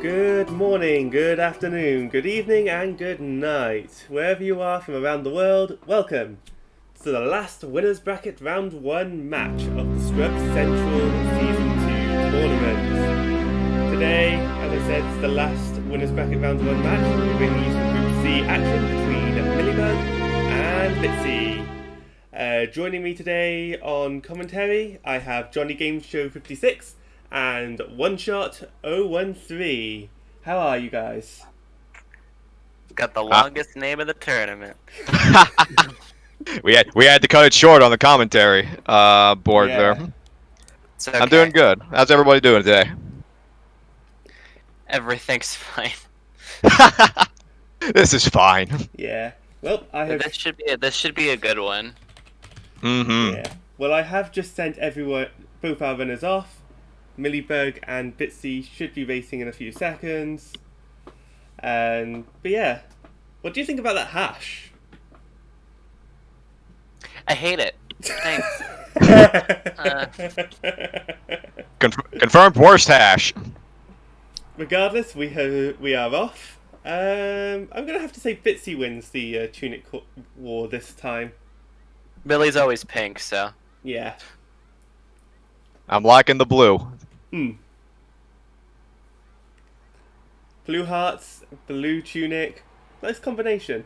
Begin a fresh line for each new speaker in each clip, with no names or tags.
Good morning, good afternoon, good evening, and good night. Wherever you are from around the world, welcome to the last Winners Bracket Round 1 match of the Scrubs Central Season 2 tournament. Today, as I said, it's the last Winners Bracket Round 1 match. We bring you some Group C action between Milliebug and Bitsy. Joining me today on commentary, I have Johnny Games Show 56 and One Shot 013. How are you guys?
Got the longest name of the tournament.
we had to cut it short on the commentary board there.
It's okay.
I'm doing good. How's everybody doing today?
Everything's fine.
This is fine.
Yeah. Well, I have.
This should be a good one.
Mm-hmm.
Yeah. Well, I have just sent both our runners off. Milliebug and Bitsy should be racing in a few seconds. But yeah, what do you think about that hash?
I hate it. Thanks.
Confirmed worst hash.
Regardless, we are off. I'm gonna have to say Bitsy wins the Tunic War this time.
Billy's always pink, so.
Yeah.
I'm liking the blue.
Blue hearts, blue tunic. Nice combination.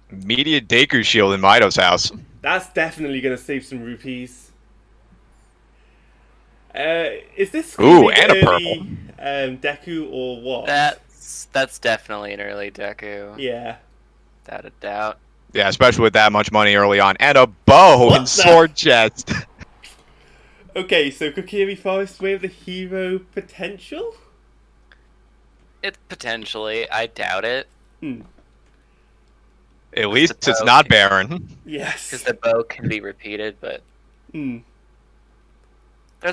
Media Deku shield in Mido's house.
That's definitely gonna save some rupees. Is this
Ooh, and a
early Deku or what?
That's definitely an early Deku.
Yeah.
Without a doubt.
Yeah, especially with that much money early on. And a bow
What
and sword chest.
Okay, so Kokiri Forest Way of the Hero potential?
It potentially. I doubt it.
At least it's not barren.
Yes.
Because the bow can be repeated, but there's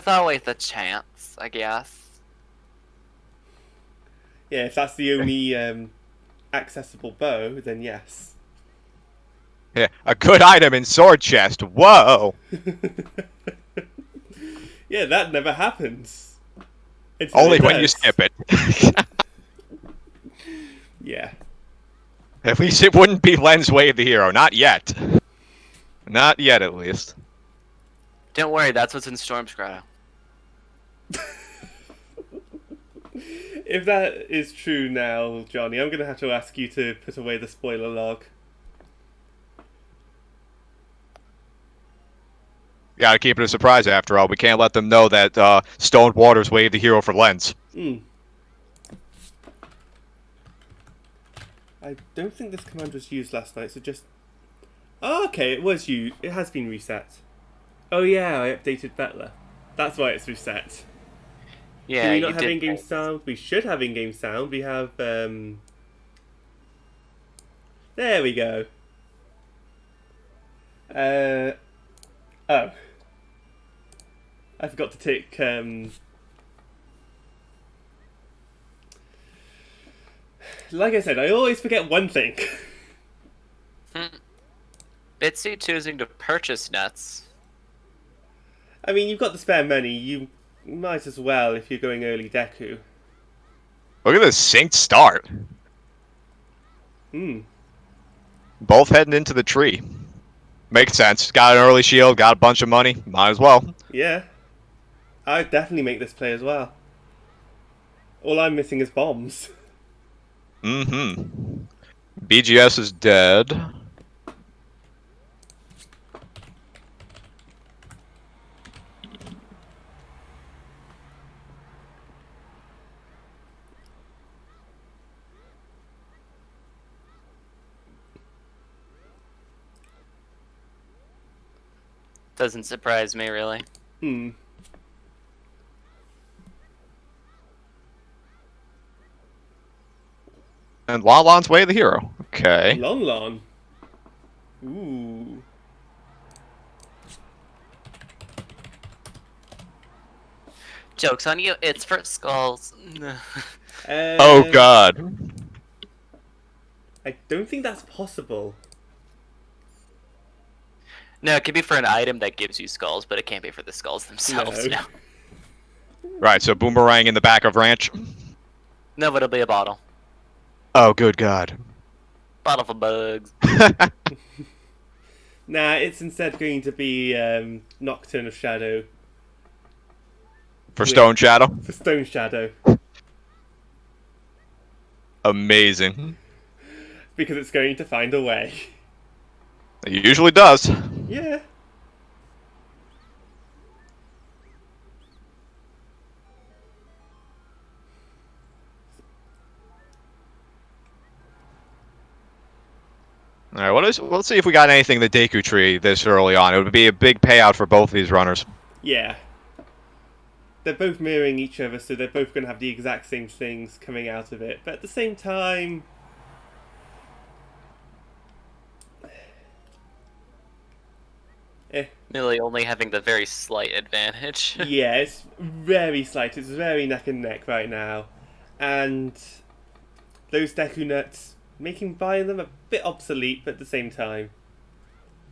always a chance, I guess.
Yeah, if that's the only accessible bow, then yes.
Yeah, a good item in sword chest. Whoa.
Yeah, that never happens. Until
Only
it
when you
does.
skip it.
Yeah.
At least it wouldn't be Len's Way of the Hero. Not yet. Not yet, at least.
Don't worry, that's what's in Storm's Grotto.
If that is true now, Johnny, I'm going to have to ask you to put away the spoiler log.
Gotta keep it a surprise after all. We can't let them know that Stone Water's Way of the Hero for Lens.
I don't think this command was used last night, so just... Oh, okay, it was used. It has been reset. Oh yeah, I updated Bettler. That's why it's reset.
Yeah,
Do we not have in-game sound? We should have in-game sound. We have, There we go. Oh. I forgot to tick, Like I said, I always forget one thing.
Bitsy choosing to purchase nuts.
I mean, you've got the spare money. You might as well if you're going early Deku.
Look at this synced start. Both heading into the tree. Makes sense. Got an early shield, got a bunch of money. Might as well.
Yeah. I'd definitely make this play as well. All I'm missing is bombs.
BGS is dead.
Doesn't surprise me, really.
And Lon Lon's Way of the Hero. Okay.
Lon Lon. Ooh.
Joke's on you, it's for skulls.
Oh god.
I don't think that's possible.
No, it could be for an item that gives you skulls, but it can't be for the skulls themselves.
No.
No,
Right, so boomerang in the back of ranch.
no, but it'll be a bottle.
Oh, good God.
Bottle for bugs.
Nah, it's instead going to be Nocturne of Shadow
For Stone Shadow.
for Stone Shadow
Amazing.
because it's going to find a way.
It usually does.
Yeah.
All right, let's see if we got anything in the Deku tree this early on. It would be a big payout for both of these runners.
Yeah. They're both mirroring each other, so they're both going to have the exact same things coming out of it. But at the same time...
Millie only having the very slight advantage.
Yeah, it's very slight. It's very neck and neck right now. And those Deku nuts, making buying them a bit obsolete, but at the same time,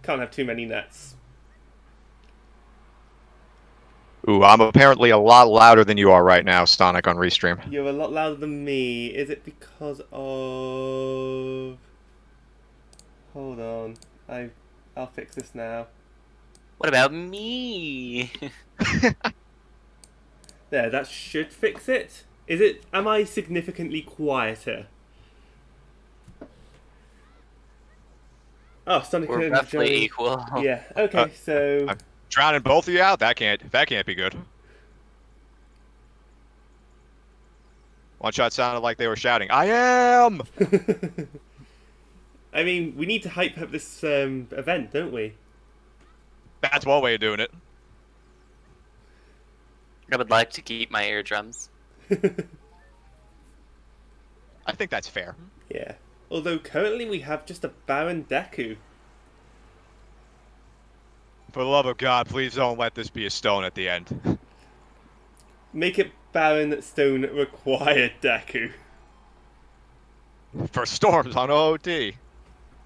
can't have too many nuts.
Ooh, I'm apparently a lot louder than you are right now, Sonic, on Restream.
You're a lot louder than me. Is it because of... Hold on. I'll fix this now.
What about me?
There, that should fix it. Is it? Am I significantly quieter? Oh, Sonic
We're
and
roughly
Johnny.
equal.
Yeah. Okay. So
I'm drowning both of you out. That can't be good. One shot sounded like they were shouting, "I am!"
I mean, we need to hype up this event, don't we?
That's one way of doing it.
I would like to keep my eardrums.
I think that's fair.
Yeah. Although currently we have just a Baron Deku.
For the love of God, please don't let this be a stone at the end.
Make it Baron Stone required Deku.
For storms on OOT.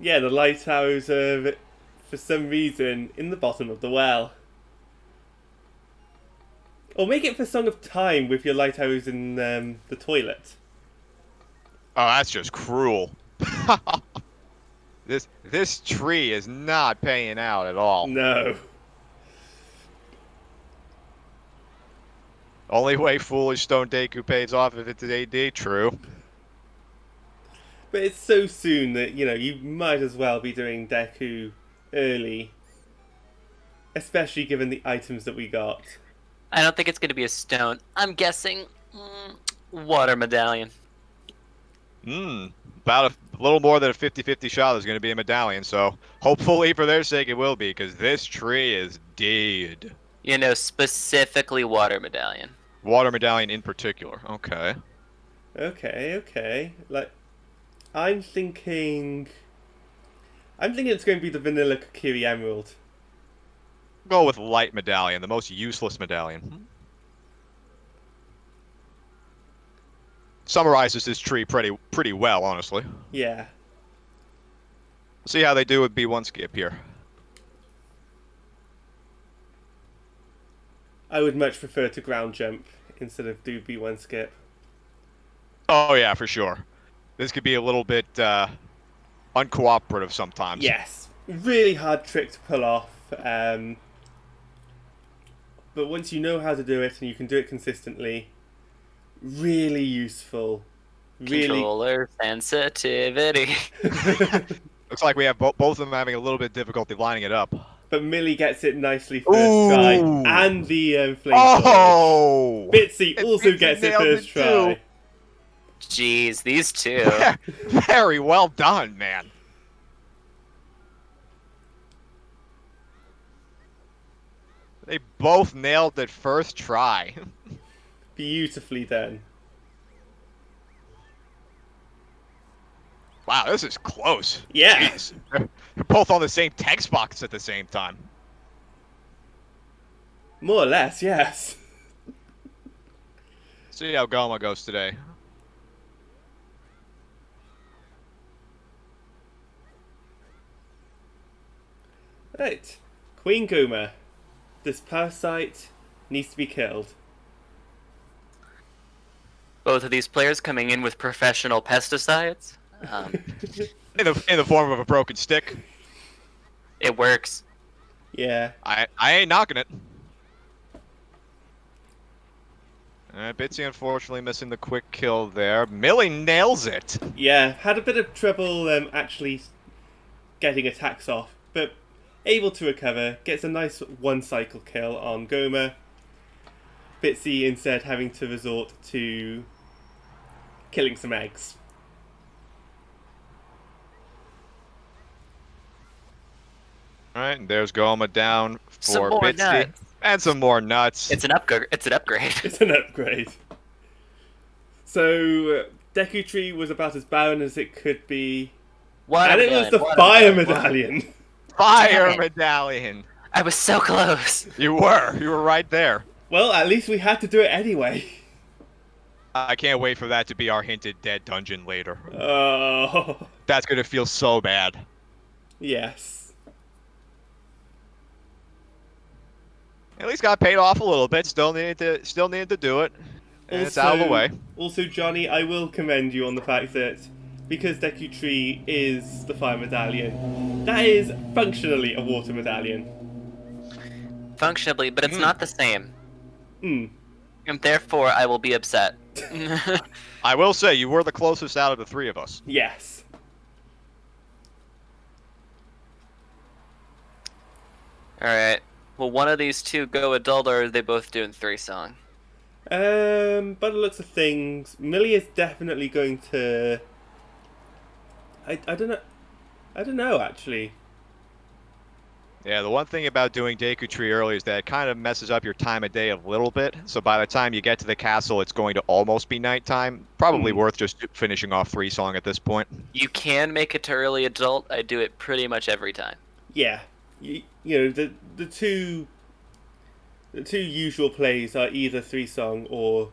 Yeah, the lighthouse are, for some reason, in the bottom of the well. Or make it for Song of Time with your lighthouse in the toilet.
Oh, that's just cruel. This tree is not paying out at all.
No.
Only way foolish Stone Deku pays off if it's an AD. True.
But it's so soon that, you might as well be doing Deku early. Especially given the items that we got.
I don't think it's going to be a stone. I'm guessing water medallion.
About a little more than a 50-50 shot is going to be a medallion, so hopefully for their sake it will be, because this tree is dead.
Specifically water medallion.
Water medallion in particular. Okay.
Okay. I'm thinking it's going to be the vanilla Kokiri Emerald.
Go with light medallion, the most useless medallion. Summarizes this tree pretty well, honestly.
Yeah.
See how they do with B1 skip here.
I would much prefer to ground jump instead of do B1 skip.
Oh yeah, for sure. This could be a little bit uncooperative sometimes.
Yes. Really hard trick to pull off. But once you know how to do it and you can do it consistently, really useful.
Controller sensitivity.
Looks like we have both of them having a little bit of difficulty lining it up.
But Millie gets it nicely first try. And the flame
Oh!
Bitsy also gets it first try.
Jeez, these two.
Very well done, man. They both nailed it first try.
Beautifully done.
Wow, this is close.
Yeah.
Jeez. They're both on the same text box at the same time.
More or less, yes.
See how Goma goes today.
Right. Queen Goma. This parasite needs to be killed.
Both of these players coming in with professional pesticides.
In the form of a broken stick.
It works.
Yeah.
I ain't knocking it. Bitsy unfortunately missing the quick kill there. Millie nails it.
Yeah, had a bit of trouble actually getting attacks off, but able to recover. Gets a nice one-cycle kill on Goma. Bitsy instead having to resort to killing some eggs.
Alright, and there's Goma down
Some
for
more
Bitsy.
nuts.
And some more nuts.
It's an upgrade. It's an upgrade.
It's an upgrade. So, Deku Tree was about as barren as it could be.
Water
And it was
medallion,
the
water
fire
medallion.
medallion.
Fire
Damn it.
medallion.
I was so close.
You were right there.
Well, at least we had to do it anyway.
I can't wait for that to be our hinted dead dungeon later.
Oh,
That's gonna feel so bad.
yes.
At least got paid off a little bit. Still needed to do it. And it's out of the way.
Also, Johnny, I will commend you on the fact that because Deku Tree is the fire medallion, that is functionally a water medallion.
Functionally, but it's not the same.
Hmm.
And therefore, I will be upset.
I will say you were the closest out of the three of us.
Yes.
Alright. Will one of these two go adult, or are they both doing 3-song?
By the looks of things, Millie is definitely going to. I don't know. I don't know actually.
Yeah, the one thing about doing Deku Tree early is that it kind of messes up your time of day a little bit. So by the time you get to the castle, it's going to almost be nighttime. Probably worth just finishing off 3-song at this point.
You can make it to early adult. I do it pretty much every time.
Yeah, you know the two usual plays are either 3-song or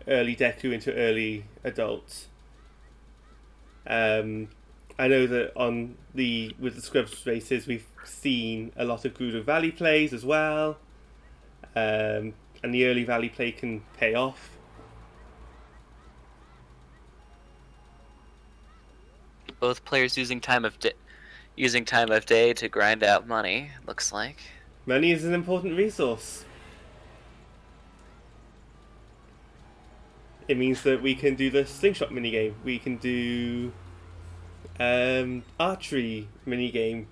early Deku into early adult. I know that with the Scrubs races we've seen a lot of Gerudo Valley plays as well, and the early Valley play can pay off.
Both players using time of day to grind out money. Looks like.
Money is an important resource. It means that we can do the slingshot minigame. We can do archery minigame.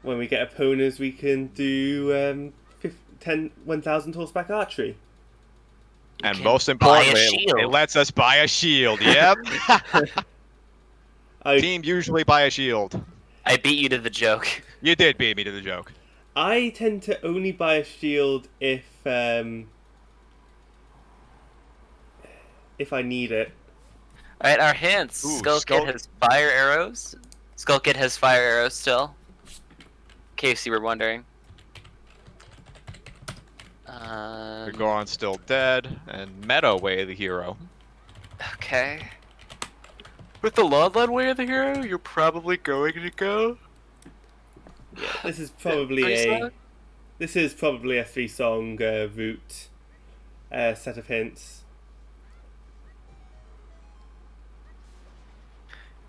When we get opponents, we can do 1,000 horseback archery.
And most importantly,
shield.
it lets us buy a shield. Yep. Team usually buy a shield.
I beat you to the joke.
You did beat me to the joke.
I tend to only buy a shield if I need it.
Alright, our hints.
Ooh,
Skull Kid has fire arrows. Skull Kid has fire arrows still. In case you were wondering.
Goron's still dead, and Meadow Way the hero.
Okay. With the Lodlon Way of the hero, you're probably going to go.
Yeah, this is probably a 3-song route set of hints.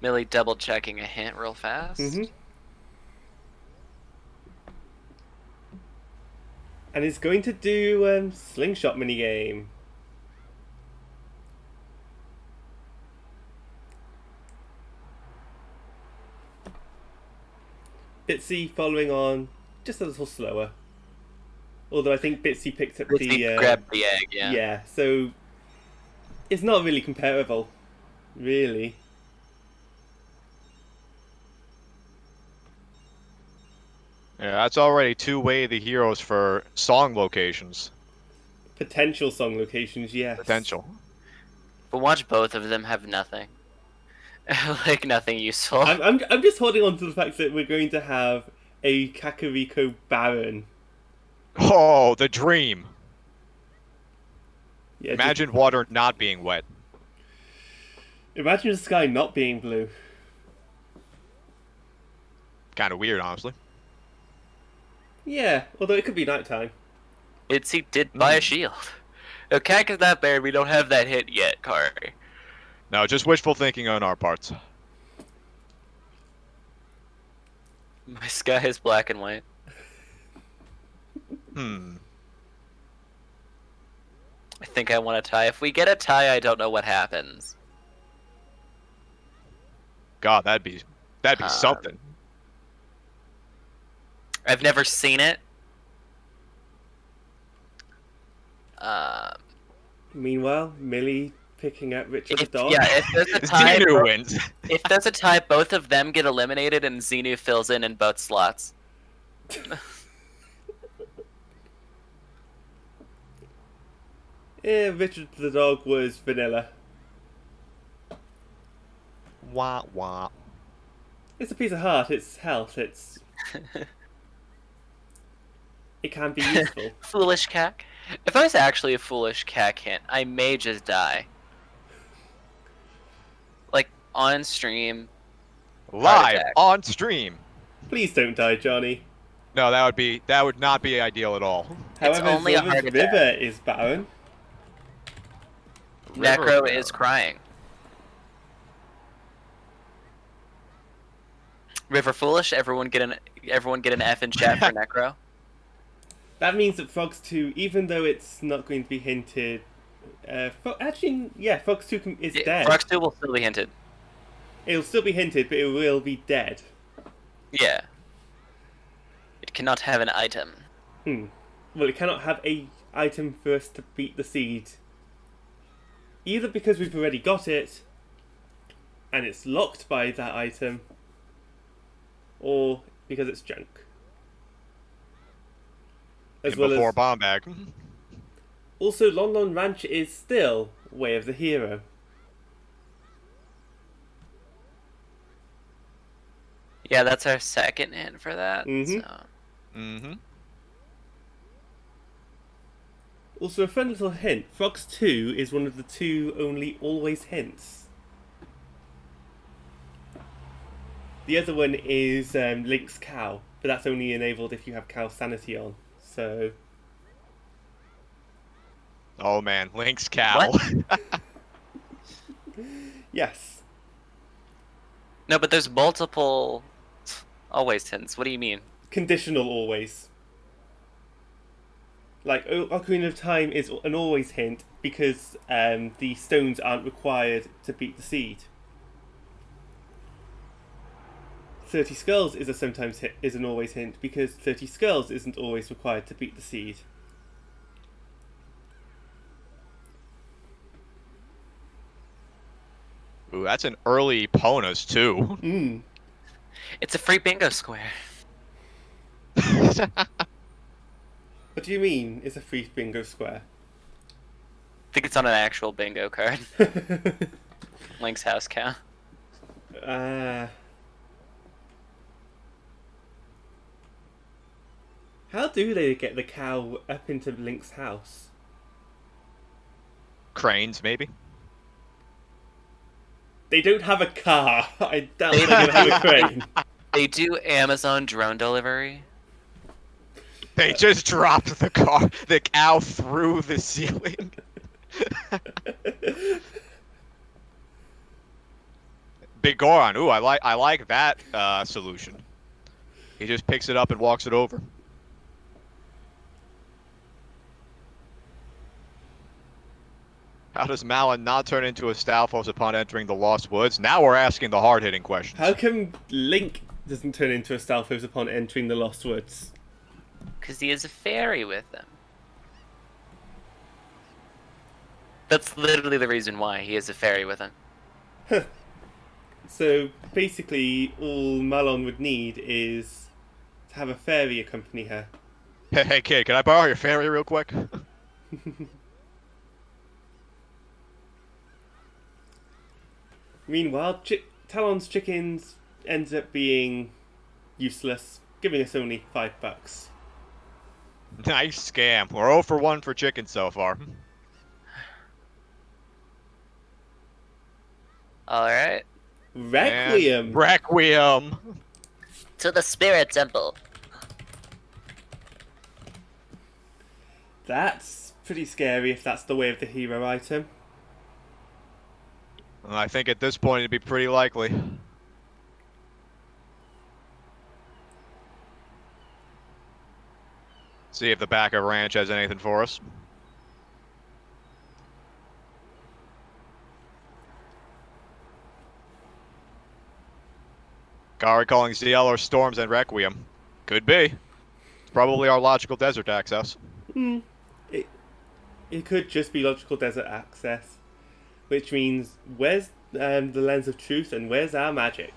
Millie double checking a hint real fast.
Mm-hmm. And it's going to do slingshot minigame. Bitsy following on just a little slower. Although I think Bitsy picked up
grabbed the egg, yeah.
Yeah, so it's not really comparable, really.
Yeah, that's already 2 Way the heroes for song locations.
Potential song locations, yes.
Potential.
But watch both of them have nothing. Like, nothing useful.
I'm just holding on to the fact that we're going to have a Kakariko Baron.
Oh, the dream.
Yeah,
Imagine water not being wet.
imagine the sky not being blue.
Kind of weird, honestly.
Yeah, although it could be nighttime.
Bitsy did buy a shield. No, Cat is not bad. We don't have that hit yet, Kari.
No, just wishful thinking on our parts.
My sky is black and white.
Hmm.
I think I want a tie. If we get a tie, I don't know what happens.
God, that'd be something.
I've never seen it.
Meanwhile, Millie picking at Richard the dog.
Yeah, if there's a tie,
Xenu wins.
if there's a tie, both of them get eliminated, and Xenu fills in both slots.
Yeah, Richard the dog was vanilla.
Wah wah.
It's a piece of heart. It's health. It can be useful.
Foolish cack. If I was actually a foolish cack hint, I may just die. Like on stream.
Live on stream.
Please don't die, Johnny.
No, that would not be ideal at all.
However,
only a
Zilver's
heart attack.
river is barren.
Necro is crying. River foolish. Everyone get an F in chat for Necro.
That means that Frogs 2, even though it's not going to be hinted, actually, yeah, Frogs 2 is dead.
Frogs 2 will still be hinted.
It'll still be hinted, but it will be dead.
Yeah. It cannot have an item.
Well, it cannot have a item for us to beat the seed. Either because we've already got it, and it's locked by that item, or because it's junk. As well
Before
as
bomb bag.
also, Lon Lon Ranch is still Way of the Hero.
Yeah, that's our second hint for that.
Mhm.
So.
Mm-hmm.
Also, a fun little hint: Frogs 2 is one of the 2 only always hints. The other one is Link's cow, but that's only enabled if you have cow sanity on. So,
Oh man, Link's cow.
yes.
No, but there's multiple always hints. What do you mean?
Conditional always. Like, Ocarina of Time is an always hint because the stones aren't required to beat the seed. 30 Skulls is is an always hint because 30 Skulls isn't always required to beat the seed.
Ooh, that's an early Ponas too.
It's a free bingo square.
What do you mean, it's a free bingo square?
I think it's on an actual bingo card. Link's house cow.
How do they get the cow up into Link's house?
Cranes, maybe.
They don't have a car. I doubt they're going to have a crane.
They do Amazon drone delivery.
They just dropped the cow through the ceiling. Big Goron. Ooh, I like that solution. He just picks it up and walks it over. How does Malin not turn into a Stalfos upon entering the Lost Woods? Now we're asking the hard-hitting questions.
How come Link doesn't turn into a Stalfos upon entering the Lost Woods?
Because he has a fairy with him. That's literally the reason why he has a fairy with him.
So basically, all Malon would need is to have a fairy accompany her.
Hey kid, can I borrow your fairy real quick?
Meanwhile, Talon's chickens ends up being useless, giving us only $5.
Nice scam. We're 0 for 1 for chicken so far.
Alright.
Requiem!
And Requiem!
To the spirit temple.
That's pretty scary if that's the way of the hero item.
And I think at this point it'd be pretty likely. See if the back of ranch has anything for us. Kari calling ZL or Storms and Requiem. Could be. It's probably our logical desert access.
It could just be logical desert access, which means where's the lens of truth and where's our magic?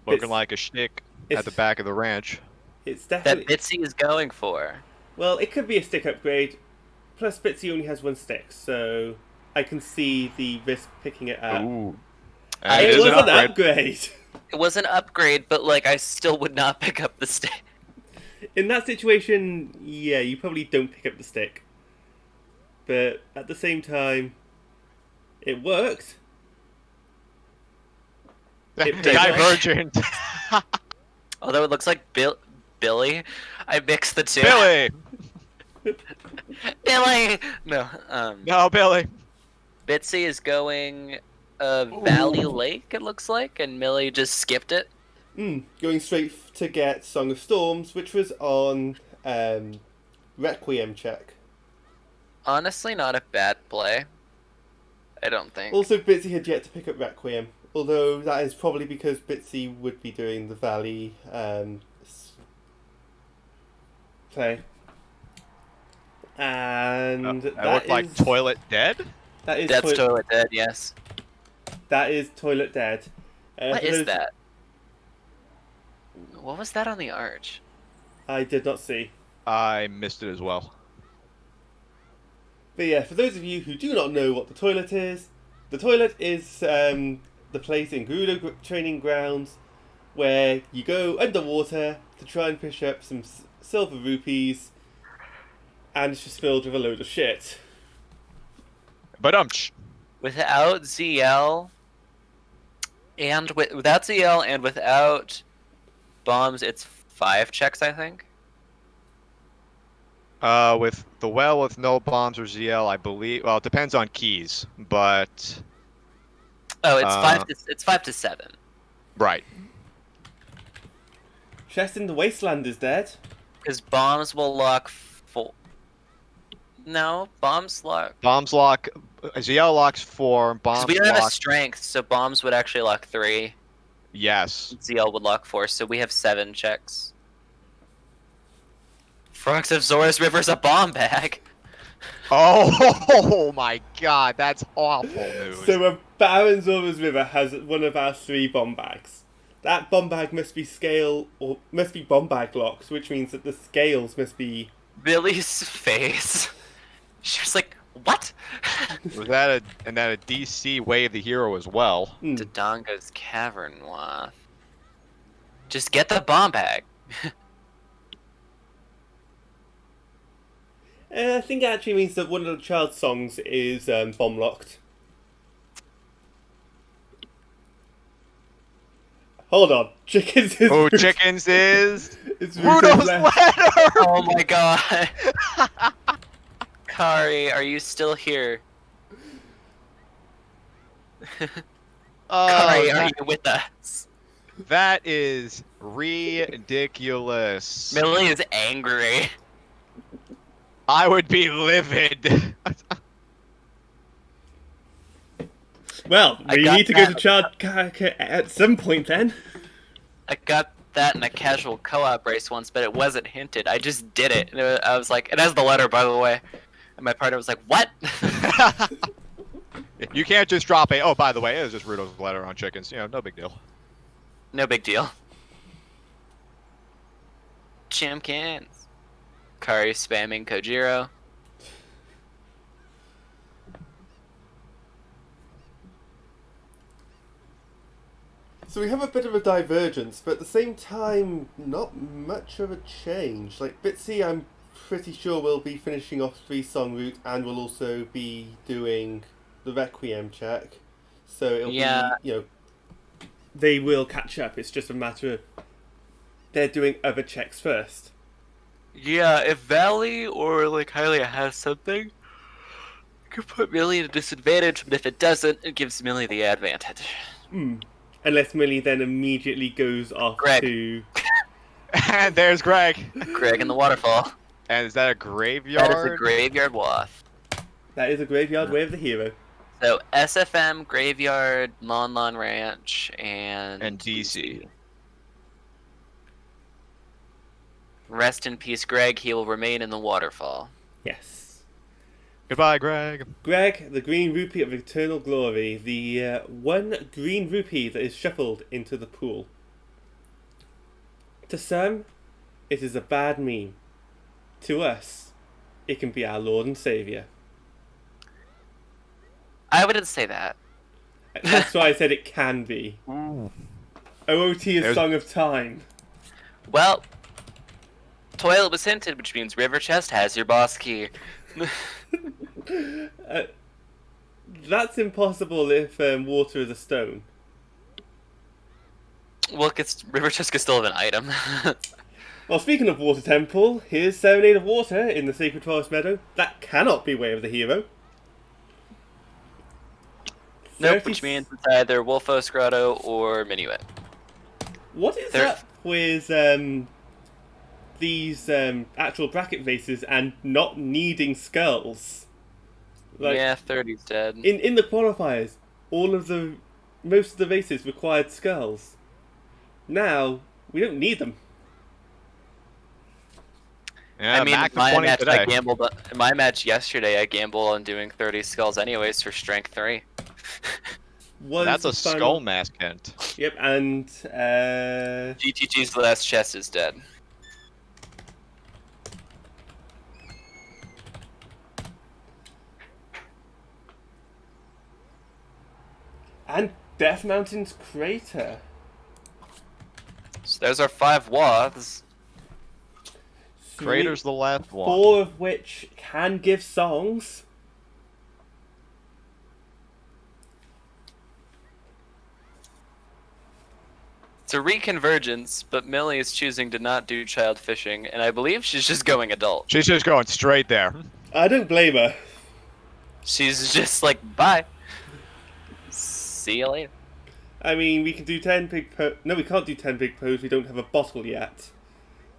Looking like a shtick at the back of the ranch.
It's
That
definitely...
Bitsy is going for.
Well, it could be a stick upgrade. Plus, Bitsy only has one stick, so I can see the risk picking it up.
Ooh.
And
And
It
it is
was
an
an
upgrade.
upgrade!
It was an upgrade, but like I still would not pick up the stick.
In that situation, yeah, you probably don't pick up the stick. But at the same time, it worked. It did.
Divergent.
Although it looks like Billy. I mixed the two.
Billy!
Billy! No,
No, Billy.
Bitsy is going Valley Lake, it looks like, and Millie just skipped it.
Going straight to get Song of Storms, which was on Requiem check.
Honestly, not a bad play. I don't think.
Also, Bitsy had yet to pick up Requiem, although that is probably because Bitsy would be doing the Valley play. And
That looked like Toilet Dead?
That is
That's Toilet Dead, yes.
That is Toilet Dead.
What
for
is
those-
that? What was that on the arch?
I did not see.
I missed it as well.
But yeah, for those of you who do not know what the toilet is the place in Gerudo training grounds where you go underwater to try and fish up some silver rupees, and it's just filled with a load of shit.
But
Without ZL and without ZL and without bombs, it's 5 checks, I think.
With the well with no bombs or ZL, I believe. Well, it depends on keys, but
Oh, it's 5 to 7.
right.
Chest in the Wasteland is dead.
Because bombs will lock 4. No, bombs lock.
Bombs lock. ZL locks 4. Bombs
Because we don't have a
lock.
strength, so bombs would actually lock 3.
Yes.
ZL would lock 4, so we have 7 checks. Frogs of Zora's River's a bomb bag.
Oh my God, that's awful news.
So Baron Zora's River has one of our 3 bomb bags. That bomb bag must be bomb bag locks, which means that the scales must be...
Billy's face. She was like, what?
Was that a DC Way of the Hero as well?
Dodongo's Cavern Wath. Just get the bomb bag.
I think it actually means that one of the child's songs is bomb locked. Hold on, chickens is...
Oh, chickens is
It's
Rudolph's letter.
Oh my god. Kari, are you still here? Kari, are you with us?
That is ridiculous.
Millie is angry.
I would be livid.
Well,
I
we
got
need to go to
that.
child at some point then.
I got that in a casual co-op race once, but it wasn't hinted. I just did it. And I was like, it has the letter, by the way. And my partner was like, what?
You can't just drop a, oh, by the way, it was just Rudolph's letter on chickens. You know, no big deal.
No big deal. Chamkins. Kari spamming Kojiro.
So we have a bit of a divergence, but at the same time, not much of a change. Like, Bitsy, I'm pretty sure will be finishing off 3-song route and will also be doing the Requiem check. So it'll be, they will catch up. It's just a matter of they're doing other checks first.
Yeah, if Valley or like Hylia has something, it could put Millie at a disadvantage, but if it doesn't, it gives Millie the advantage.
Unless Millie then immediately goes off
Greg.
to...
And there's Greg.
Greg in the waterfall.
And is that a graveyard?
That is a graveyard wath.
That is a graveyard way of the hero.
So SFM, Graveyard, Lon Lon Ranch, and
DC.
Rest in peace, Greg. He will remain in the waterfall.
Yes.
Goodbye, Greg.
Greg, the green rupee of eternal glory. The one green rupee that is shuffled into the pool. To some, it is a bad meme. To us, it can be our Lord and Saviour.
I wouldn't say that.
That's why I said it can be. OOT is
There's-
Song of Time.
Well, toilet was hinted, which means River Chest has your boss key.
That's impossible if water is a stone.
Well, River Chest could still have an item.
Well, speaking of Water Temple, here's Serenade of Water in the Sacred Forest Meadow. That cannot be Way of the Hero.
Nope,
30
which means it's either Wolfos Grotto or Minuet.
What is
There-
up with these actual bracket races and not needing skulls? Like,
Yeah, 30's dead.
in the qualifiers, most of the races required skulls. Now we don't need them.
Yeah,
I mean,
Mac
my
20
match,
today.
I gambled. In my match yesterday, I gambled on doing 30 skulls anyways for strength 3.
Was
That's a
the final-
skull mask hint.
Yep, and
GTG's last chest is dead.
Death Mountain's crater.
So there's our 5 waths.
Crater's the last one.
4 of which can give songs.
It's a reconvergence, but Millie is choosing to not do child fishing, and I believe she's just going adult.
She's just going straight there.
I don't blame her.
She's just like, bye. See you later.
I mean, we can do 10 big No, we can't do 10 big pose. We don't have a bottle yet.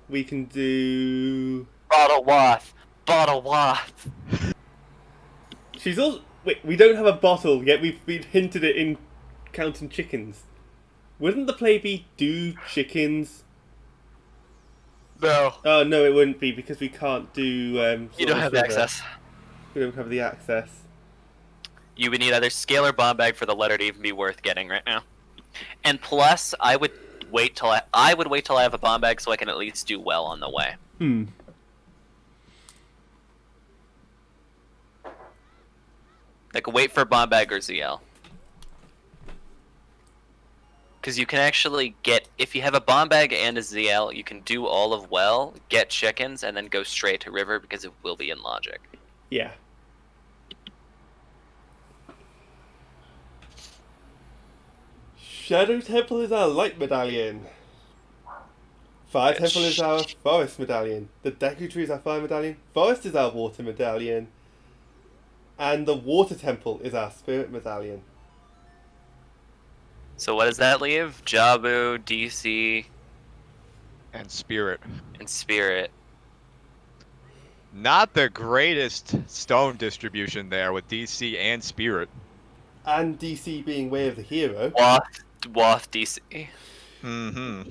We can do...
Bottle wath. Bottle wath.
She's also... Wait, we don't have a bottle yet. We've hinted it in Counting Chickens. Wouldn't the play be do chickens?
No.
Oh, no, it wouldn't be because we can't do...
You don't have
Silver.
access.
We don't have the access.
You would need either scale or bomb bag for the letter to even be worth getting right now. And plus, I would wait till I would wait till I have a bomb bag so I can at least do well on the way. Like wait for bomb bag or ZL. Because you can actually get, if you have a bomb bag and a ZL, you can do all of well, get chickens, and then go straight to river because it will be in logic.
Yeah. Shadow Temple is our light medallion. Fire Temple is our forest medallion. The Deku Tree is our fire medallion. Forest is our water medallion. And the Water Temple is our spirit medallion.
So what does that leave? Jabu, DC,
And Spirit.
and Spirit.
Not the greatest stone distribution there with DC and Spirit.
And DC being Way of the Hero.
Wath DC.
Mm-hmm.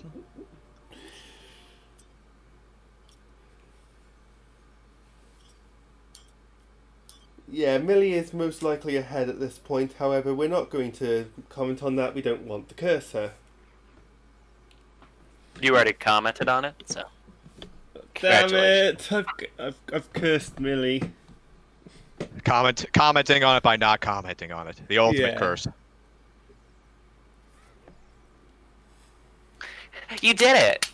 Yeah, Millie is most likely ahead at this point. However, we're not going to comment on that. We don't want to curse her.
You already commented on it, so.
Damn
Congratulations.
it! I've cursed Millie.
Commenting on it by not commenting on it. The ultimate
Yeah.
curse.
You did it!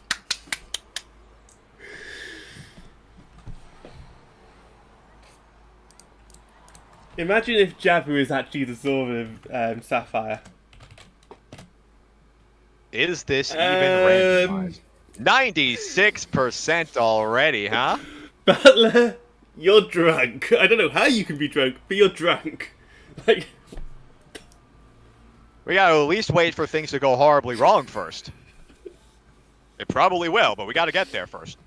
Imagine if Jabu is actually the sword of Sapphire.
Is this even
Um,
randomized? 96% already, huh?
Butler, you're drunk. I don't know how you can be drunk, but you're drunk. Like,
We gotta at least wait for things to go horribly wrong first. It probably will, but we gotta get there first.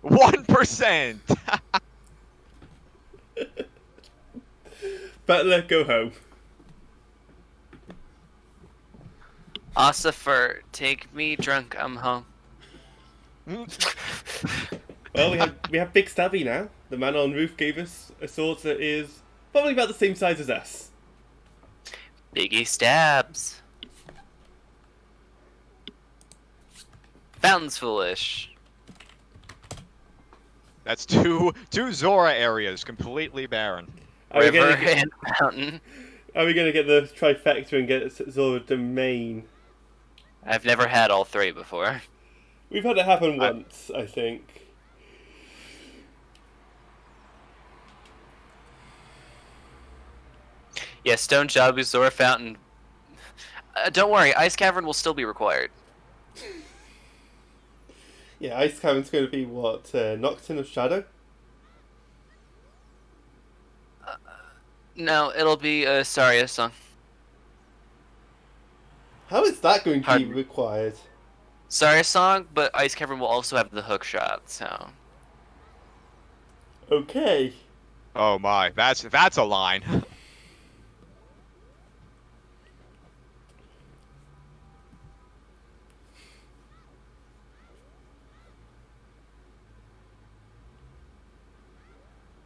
1%!
Butler, go home.
Ossifer, take me drunk, I'm home.
Well, we have Big Stabby now. The man on roof gave us a sword that is probably about the same size as us.
Biggie stabs. Fountain's foolish.
That's two Zora areas, completely barren.
Are we
River
gonna get,
and mountain.
are we gonna get the trifecta and get Zora domain?
I've never had all three before.
We've had it happen once, I think.
Yeah, Stone Jabu, Zora Fountain. Don't worry, Ice Cavern will still be required.
Yeah, Ice Cavern's going to be what? Nocturne of Shadow?
No, it'll be a Saria song.
How is that going to be
Pardon?
required?
Saria song, but Ice Cavern will also have the hook shot, so.
Okay.
Oh my, that's a line.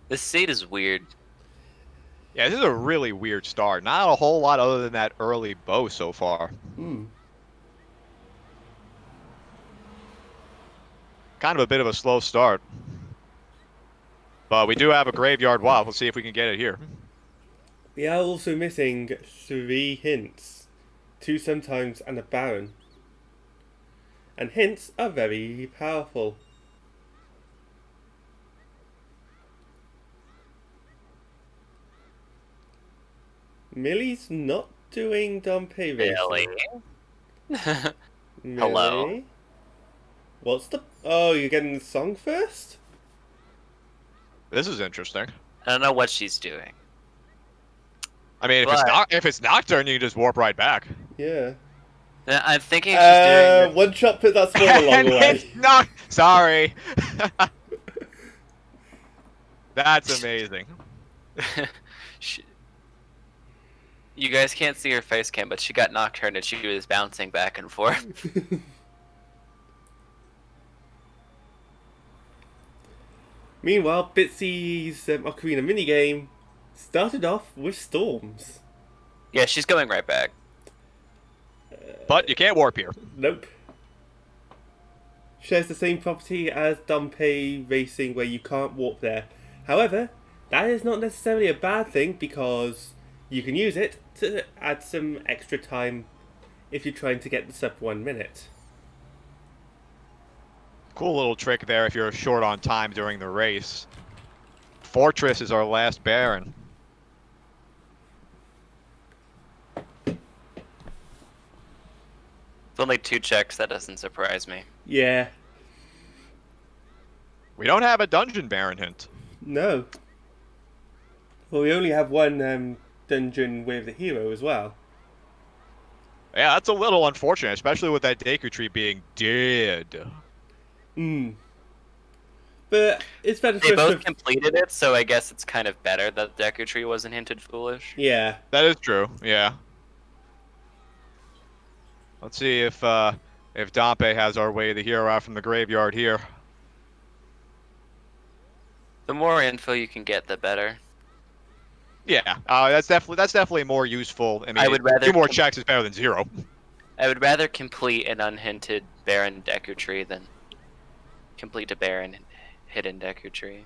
This seed is weird.
Yeah, this is a really weird start. Not a whole lot other than that early bow so far.
Hmm.
Kind of a bit of a slow start. But we do have a graveyard wild. Let's see if we can get it here.
We are also missing 3 hints. 2 sometimes and a baron. And hints are very powerful. Millie's not doing Dompe racing.
Really?
Millie?
Hello?
What's the... Oh, you're getting the song first?
This is interesting.
I don't know what she's doing.
I mean, if it's Nocturne, you can just warp right back.
Yeah.
I'm thinking she's doing.
One shot put that spawn a long
And
way.
it's not. Sorry. That's amazing.
You guys can't see her face cam, but she got Nocturne and she was bouncing back and forth.
Meanwhile, Bitsy's Ocarina minigame started off with storms.
Yeah, she's going right back.
But you can't warp here.
Nope. Shares the same property as Dompe Racing where you can't warp there. However, that is not necessarily a bad thing because you can use it to add some extra time if you're trying to get the sub 1 minute.
Cool little trick there if you're short on time during the race. Fortress is our last Baron.
It's only 2 checks, that doesn't surprise me.
Yeah.
We don't have a Dungeon Baron hint.
No. Well, we only have one dungeon with the hero as well.
Yeah, that's a little unfortunate, especially with that Deku Tree being dead.
Hmm. But it's better
They
for us
both completed it, so I guess it's kind of better that Deku Tree wasn't hinted foolish.
Yeah.
That is true, yeah. Let's see if Dompe has our way the hero out from the graveyard here.
The more info you can get, the better.
Yeah, that's definitely more useful. I mean,
I would rather
2 more checks is better than 0.
I would rather complete an unhinted Baron Deku Tree than complete a Baron hidden Deku Tree.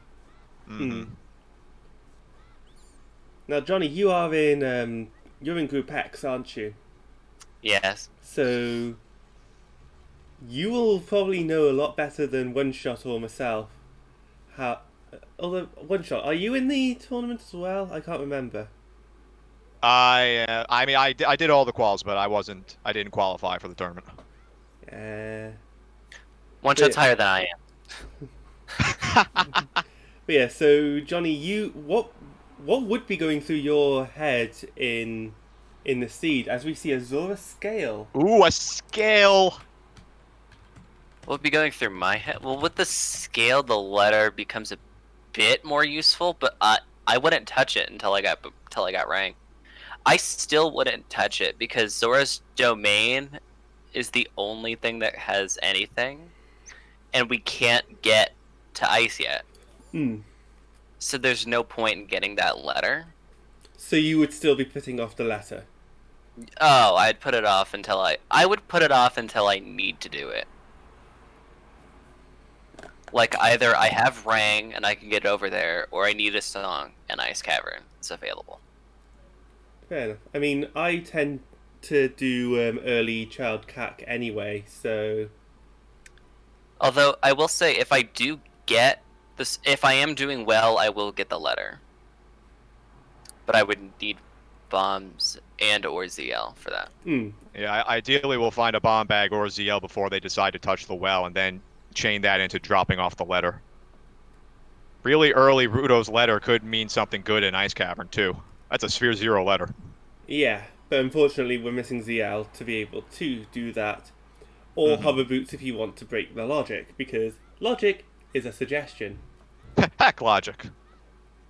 Mm-hmm.
Now, Johnny, you're in Group X, aren't you?
Yes.
So you will probably know a lot better than One Shot or myself. How? Although One Shot, are you in the tournament as well? I can't remember.
I mean, I did all the quals, but I didn't qualify for the tournament.
One shot's higher than I am.
But yeah, so Johnny, what would be going through your head in the seed as we see a Zora scale?
Ooh, a scale.
What would be going through my head? Well, with the scale, the letter becomes a bit more useful, but I wouldn't touch it until I got rank. I still wouldn't touch it because Zora's domain is the only thing that has anything, and we can't get to ice yet. So there's no point in getting that letter.
So you would still be putting off the letter?
Oh, I'd put it off until I would put it off until I need to do it. Like, either I have Rang and I can get over there, or I need a song and Ice Cavern is available.
Fair enough. I mean, I tend to do early child CAC anyway, so...
Although, I will say, if I do get this, if I am doing well, I will get the letter. But I would need bombs and or ZL for that.
Yeah, ideally we'll find a bomb bag or a ZL before they decide to touch the well, and then chain that into dropping off the letter. Really early Rudo's letter could mean something good in Ice Cavern, too. That's a Sphere 0 letter.
Yeah, but unfortunately we're missing ZL to be able to do that. Or hover boots if you want to break the logic, because logic is a suggestion.
Heck, logic.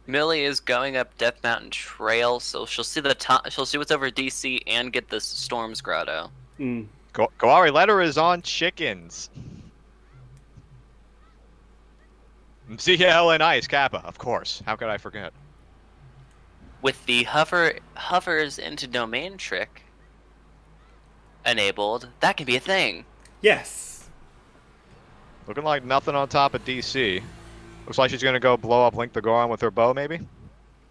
Millie is going up Death Mountain Trail, so she'll see the top. She'll see what's over DC and get the Storm's Grotto.
Kawari letter is on chickens. ZL and Ice Kappa, of course. How could I forget?
With the hovers into domain trick enabled, that can be a thing.
Yes!
Looking like nothing on top of DC. Looks like she's gonna go blow up Link the Goron with her bow, maybe?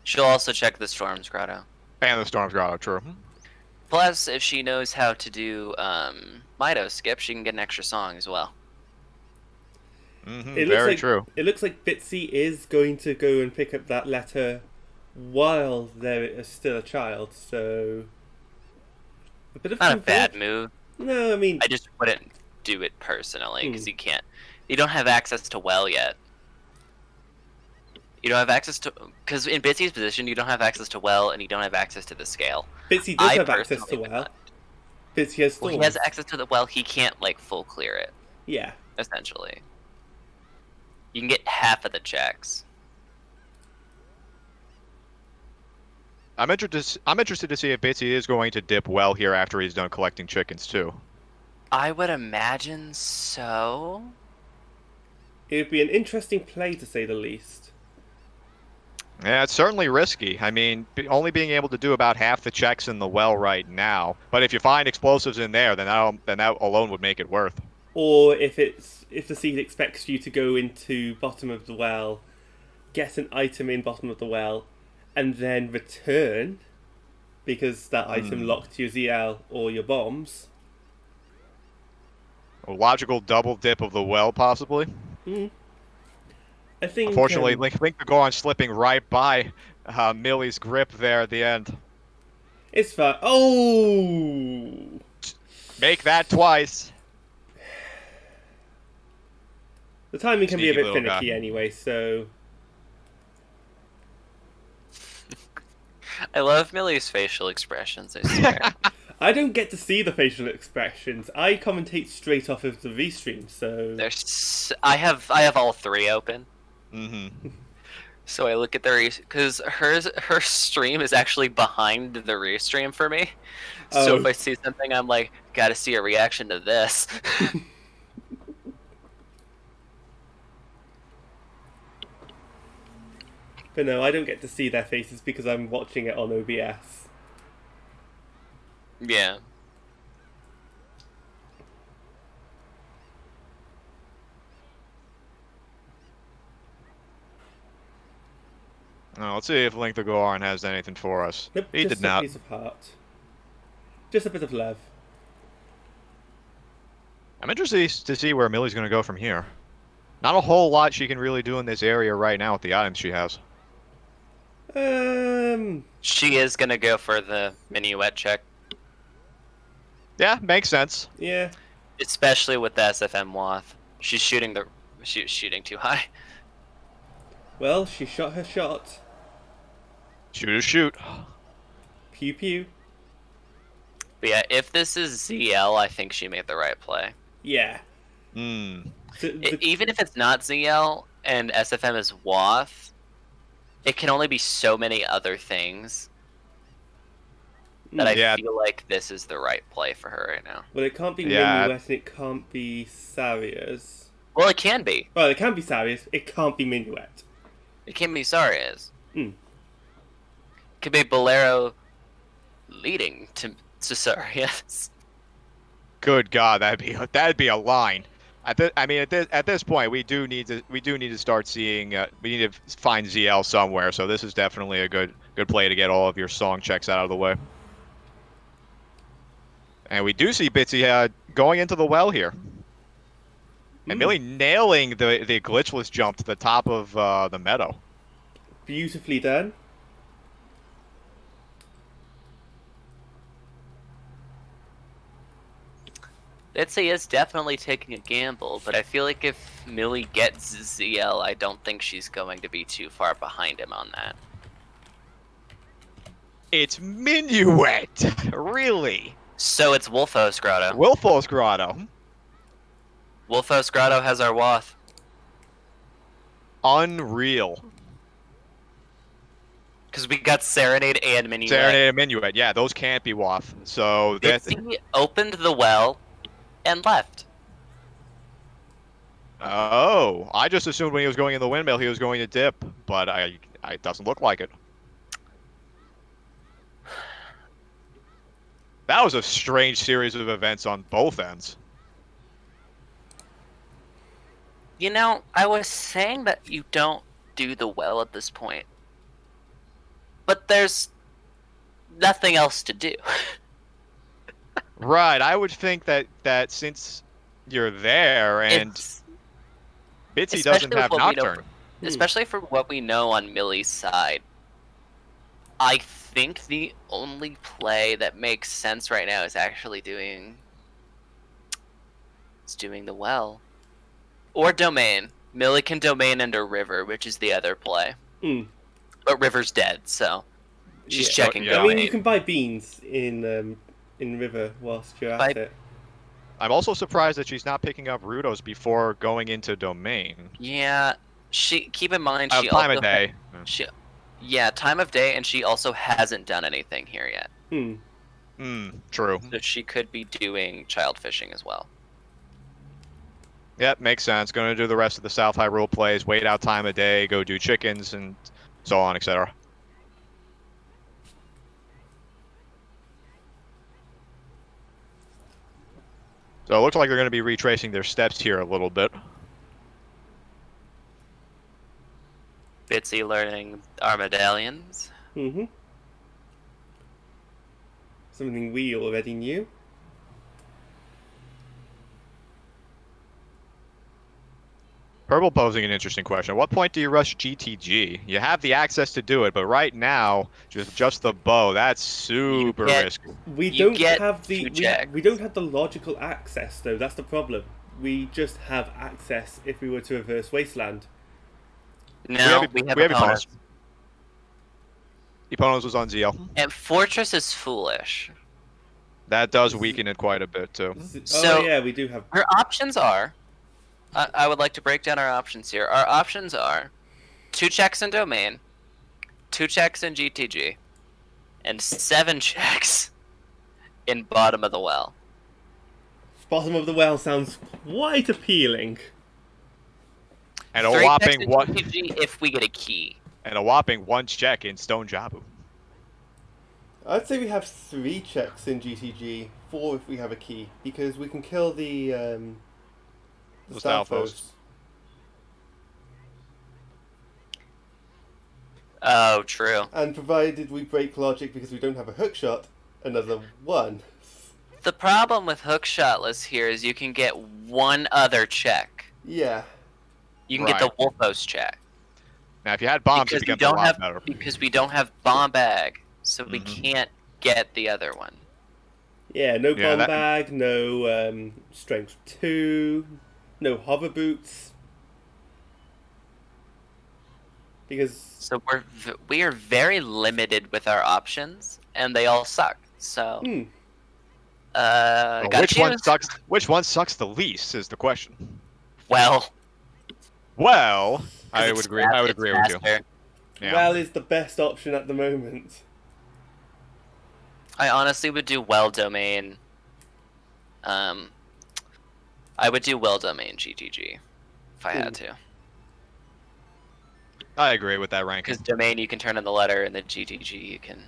She'll also check the Storm's Grotto.
And the Storm's Grotto, true.
Plus, if she knows how to do Mido skip, she can get an extra song as well.
Very true.
It looks like Bitsy is going to go and pick up that letter while there is still a child, so... A bit of
Not a bad move.
No, I mean...
I just wouldn't do it personally, because you can't... You don't have access to well yet. You don't have access to... Because in Bitsy's position, you don't have access to well, and you don't have access to the scale.
Bitsy does have access to well. Bitsy has storms.
Well, he has access to the well, he can't, like, full clear it.
Yeah.
Essentially. You can get half of the checks.
I'm interested to see if Bitsy is going to dip well here after he's done collecting chickens, too.
I would imagine so.
It would be an interesting play, to say the least.
Yeah, it's certainly risky. I mean, only being able to do about half the checks in the well right now. But if you find explosives in there, then that alone would make it worth.
Or if the seed expects you to go into bottom of the well, get an item in bottom of the well, and then return, because that item locked your ZL or your bombs.
A logical double dip of the well, possibly.
I think.
Unfortunately, Link the Goron slipping right by Millie's grip there at the end.
It's fine. Oh!
Make that twice.
The timing can be a
Sneaky
bit
little
finicky
guy.
anyway, so...
I love Millie's facial expressions, I swear.
I don't get to see the facial expressions. I commentate straight off of the restream, so...
I have all three open.
Mm-hmm.
So I look at the because her stream is actually behind the restream for me. So if I see something, I'm like, gotta see a reaction to this.
But no, I don't get to see their faces because I'm watching it on OBS.
Yeah.
Now, let's see if Link the Goron has anything for us.
Nope,
He
just
did not.
a piece of heart. Just a bit of love.
I'm interested to see where Millie's going to go from here. Not a whole lot she can really do in this area right now with the items she has.
She is gonna go for the minuet check.
Yeah, makes sense.
Yeah.
Especially with the SFM Wath. She's shooting too high.
Well, she shot her shot.
Shoot or shoot.
Pew pew.
But yeah, if this is ZL, I think she made the right play.
Yeah.
Hmm.
So
Even if it's not ZL and SFM is WAF, it can only be so many other things that I
Yeah.
feel like this is the right play for her right now.
well, it can't be
Yeah.
Minuet and it can't be Sarias.
Well, it can be.
Well, it can be Sarias. It can't be Minuet.
It can be Sarias.
Hmm.
It could be Bolero leading to Sarias.
Good God, that'd be a line. At this point, we do need to start seeing. We need to find ZL somewhere. So this is definitely a good play to get all of your song checks out of the way. And we do see Bitsy going into the well here, and Millie nailing the glitchless jump to the top of the meadow.
Beautifully done.
Bitsy is definitely taking a gamble, but I feel like if Millie gets ZL, I don't think she's going to be too far behind him on that.
It's Minuet, really.
So it's Wolfos Grotto.
Wilfos Grotto.
Wolfos Grotto has our Wath.
Unreal.
Because we got Serenade and Minuet.
Serenade and Minuet. Yeah, those can't be WAF. So that.
Bitsy opened the well and left.
Oh, I just assumed when he was going in the windmill he was going to dip, but it doesn't look like it. That was a strange series of events on both ends.
You know, I was saying that you don't do the well at this point. But there's nothing else to do.
Right, I would think that since you're there and Bitsy doesn't have Nocturne.
Especially for what we know on Millie's side. I think the only play that makes sense right now is actually doing the well. Or Domain. Millie can Domain into River, which is the other play. But River's dead, so she's checking
yeah.
I mean,
Domain.
you can buy beans in River whilst you're at it.
I'm also surprised that she's not picking up Rudos before going into Domain.
Yeah, keep in mind she
time
also
of day.
time of day, and she also hasn't done anything here yet.
True.
So she could be doing child fishing as well.
Yep, makes sense. Going to do the rest of the South Hyrule plays, wait out time of day, go do chickens, and so on, etc. So it looks like they're going to be retracing their steps here a little bit.
Bitsy learning our medallions.
Something we already knew.
Purple posing an interesting question. At what point do you rush GTG? You have the access to do it, but right now, just the bow, that's super risky.
We don't have the logical access though. That's the problem. We just have access if we were to reverse Wasteland.
No, we have opponents.
Eponos was on ZL.
And Fortress is foolish.
That does weaken it quite a bit too.
So
yeah, we do have.
Her options are. I would like to break down our options here. Our options are 2 checks in Domain, 2 checks in GTG, and 7 checks in Bottom of the Well.
Bottom of the Well sounds quite appealing.
And a
3
whopping
checks in
one.
GTG if we get a key.
And a whopping 1 check in Stone Jabu.
I'd say we have 3 checks in GTG, 4 if we have a key, because we can kill the Stalfos.
Oh, true.
And provided we break logic because we don't have a hookshot, another 1.
The problem with hookshotless here is you can get 1 other check.
Yeah.
You can get the Wolfos check.
Now, if you had bombs, it becomes a lot better.
Because we don't have bomb bag, so we can't get the other one.
Yeah, no bomb bag, no strength 2, no hover boots. Because
So we are very limited with our options, and they all suck. So,
Well,
gotta
which one
choose.
sucks? Which one sucks the least is the question.
Well,
Well,
'cause
I
it's
would agree. I would
it's
agree with you.
faster.
Yeah.
well is the best option at the moment.
I honestly would do well domain. I would do well domain GTG if I had to.
I agree with that ranking.
Because domain you can turn in the letter, and the GTG you can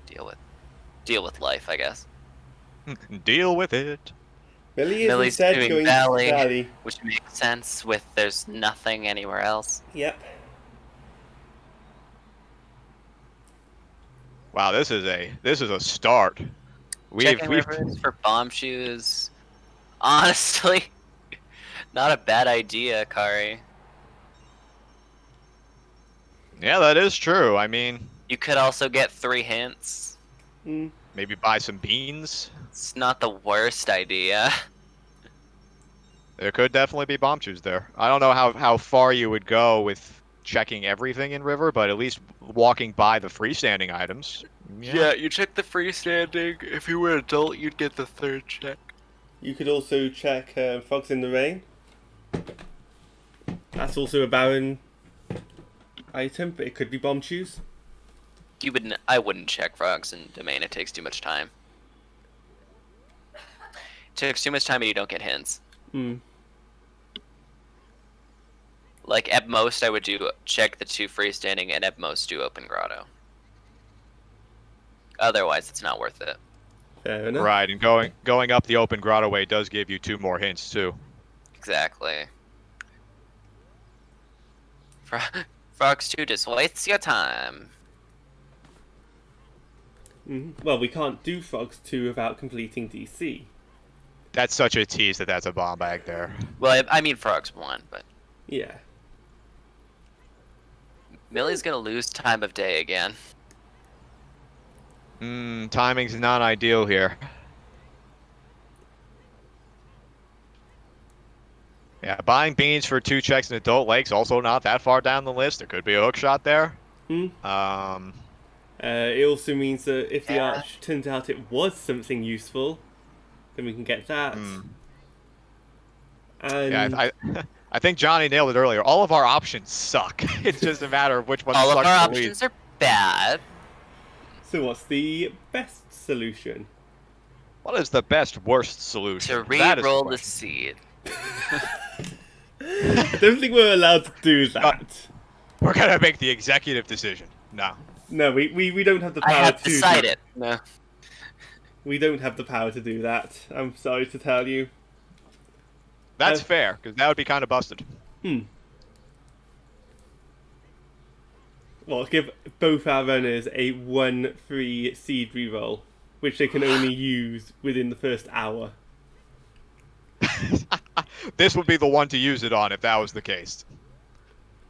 deal with life, I guess.
Deal with it.
Millie is
Millie's
instead
doing
going
Valley,
to Valley.
which makes sense with there's nothing anywhere else.
Yep.
Wow, this is a start.
Checking rivers for bomb shoes. Honestly, not a bad idea, Kari.
Yeah, that is true. I mean,
You could also get 3 hints.
Mm.
maybe buy some beans.
It's not the worst idea.
There could definitely be bomb shoes there. I don't know how far you would go with checking everything in River, but at least walking by the freestanding items.
You check the freestanding. If you were an adult, you'd get the 3rd check.
You could also check Frogs in the Rain. That's also a Baron item, but it could be bomb shoes.
I wouldn't check frogs in domain. It takes too much time. It takes too much time, and you don't get hints.
Hmm.
Like at most, I would do check the 2 freestanding, and at most do open grotto. Otherwise, it's not worth it.
Fair enough.
Right, and going up the open grotto way does give you 2 more hints too.
Exactly. Frogs 2 just wastes your time.
Well, we can't do Frogs 2 without completing DC.
That's such a tease that's a bomb bag there.
Well, I mean frogs 1, but
Yeah.
Millie's gonna lose time of day again.
Timing's not ideal here. Yeah, buying beans for 2 checks in Adult Lake's also not that far down the list. There could be a hook shot there.
It also means that if the arch turns out it was something useful, then we can get that. And
Yeah, I think Johnny nailed it earlier. All of our options suck. It's just a matter of which one
All
sucks
of our
the least.
options are bad.
so what's the best solution?
What is the best worst solution?
To
That is
re-roll the
question.
seed.
I don't think we're allowed to do that.
We're gonna make the executive decision. No.
No, we don't have the
I
power
have
to
decided. No.
We don't have the power to do that. I'm sorry to tell you.
That's fair, because that would be kind of busted.
Well, give both our runners a 1-3 seed reroll, which they can only use within the first hour.
This would be the one to use it on if that was the case.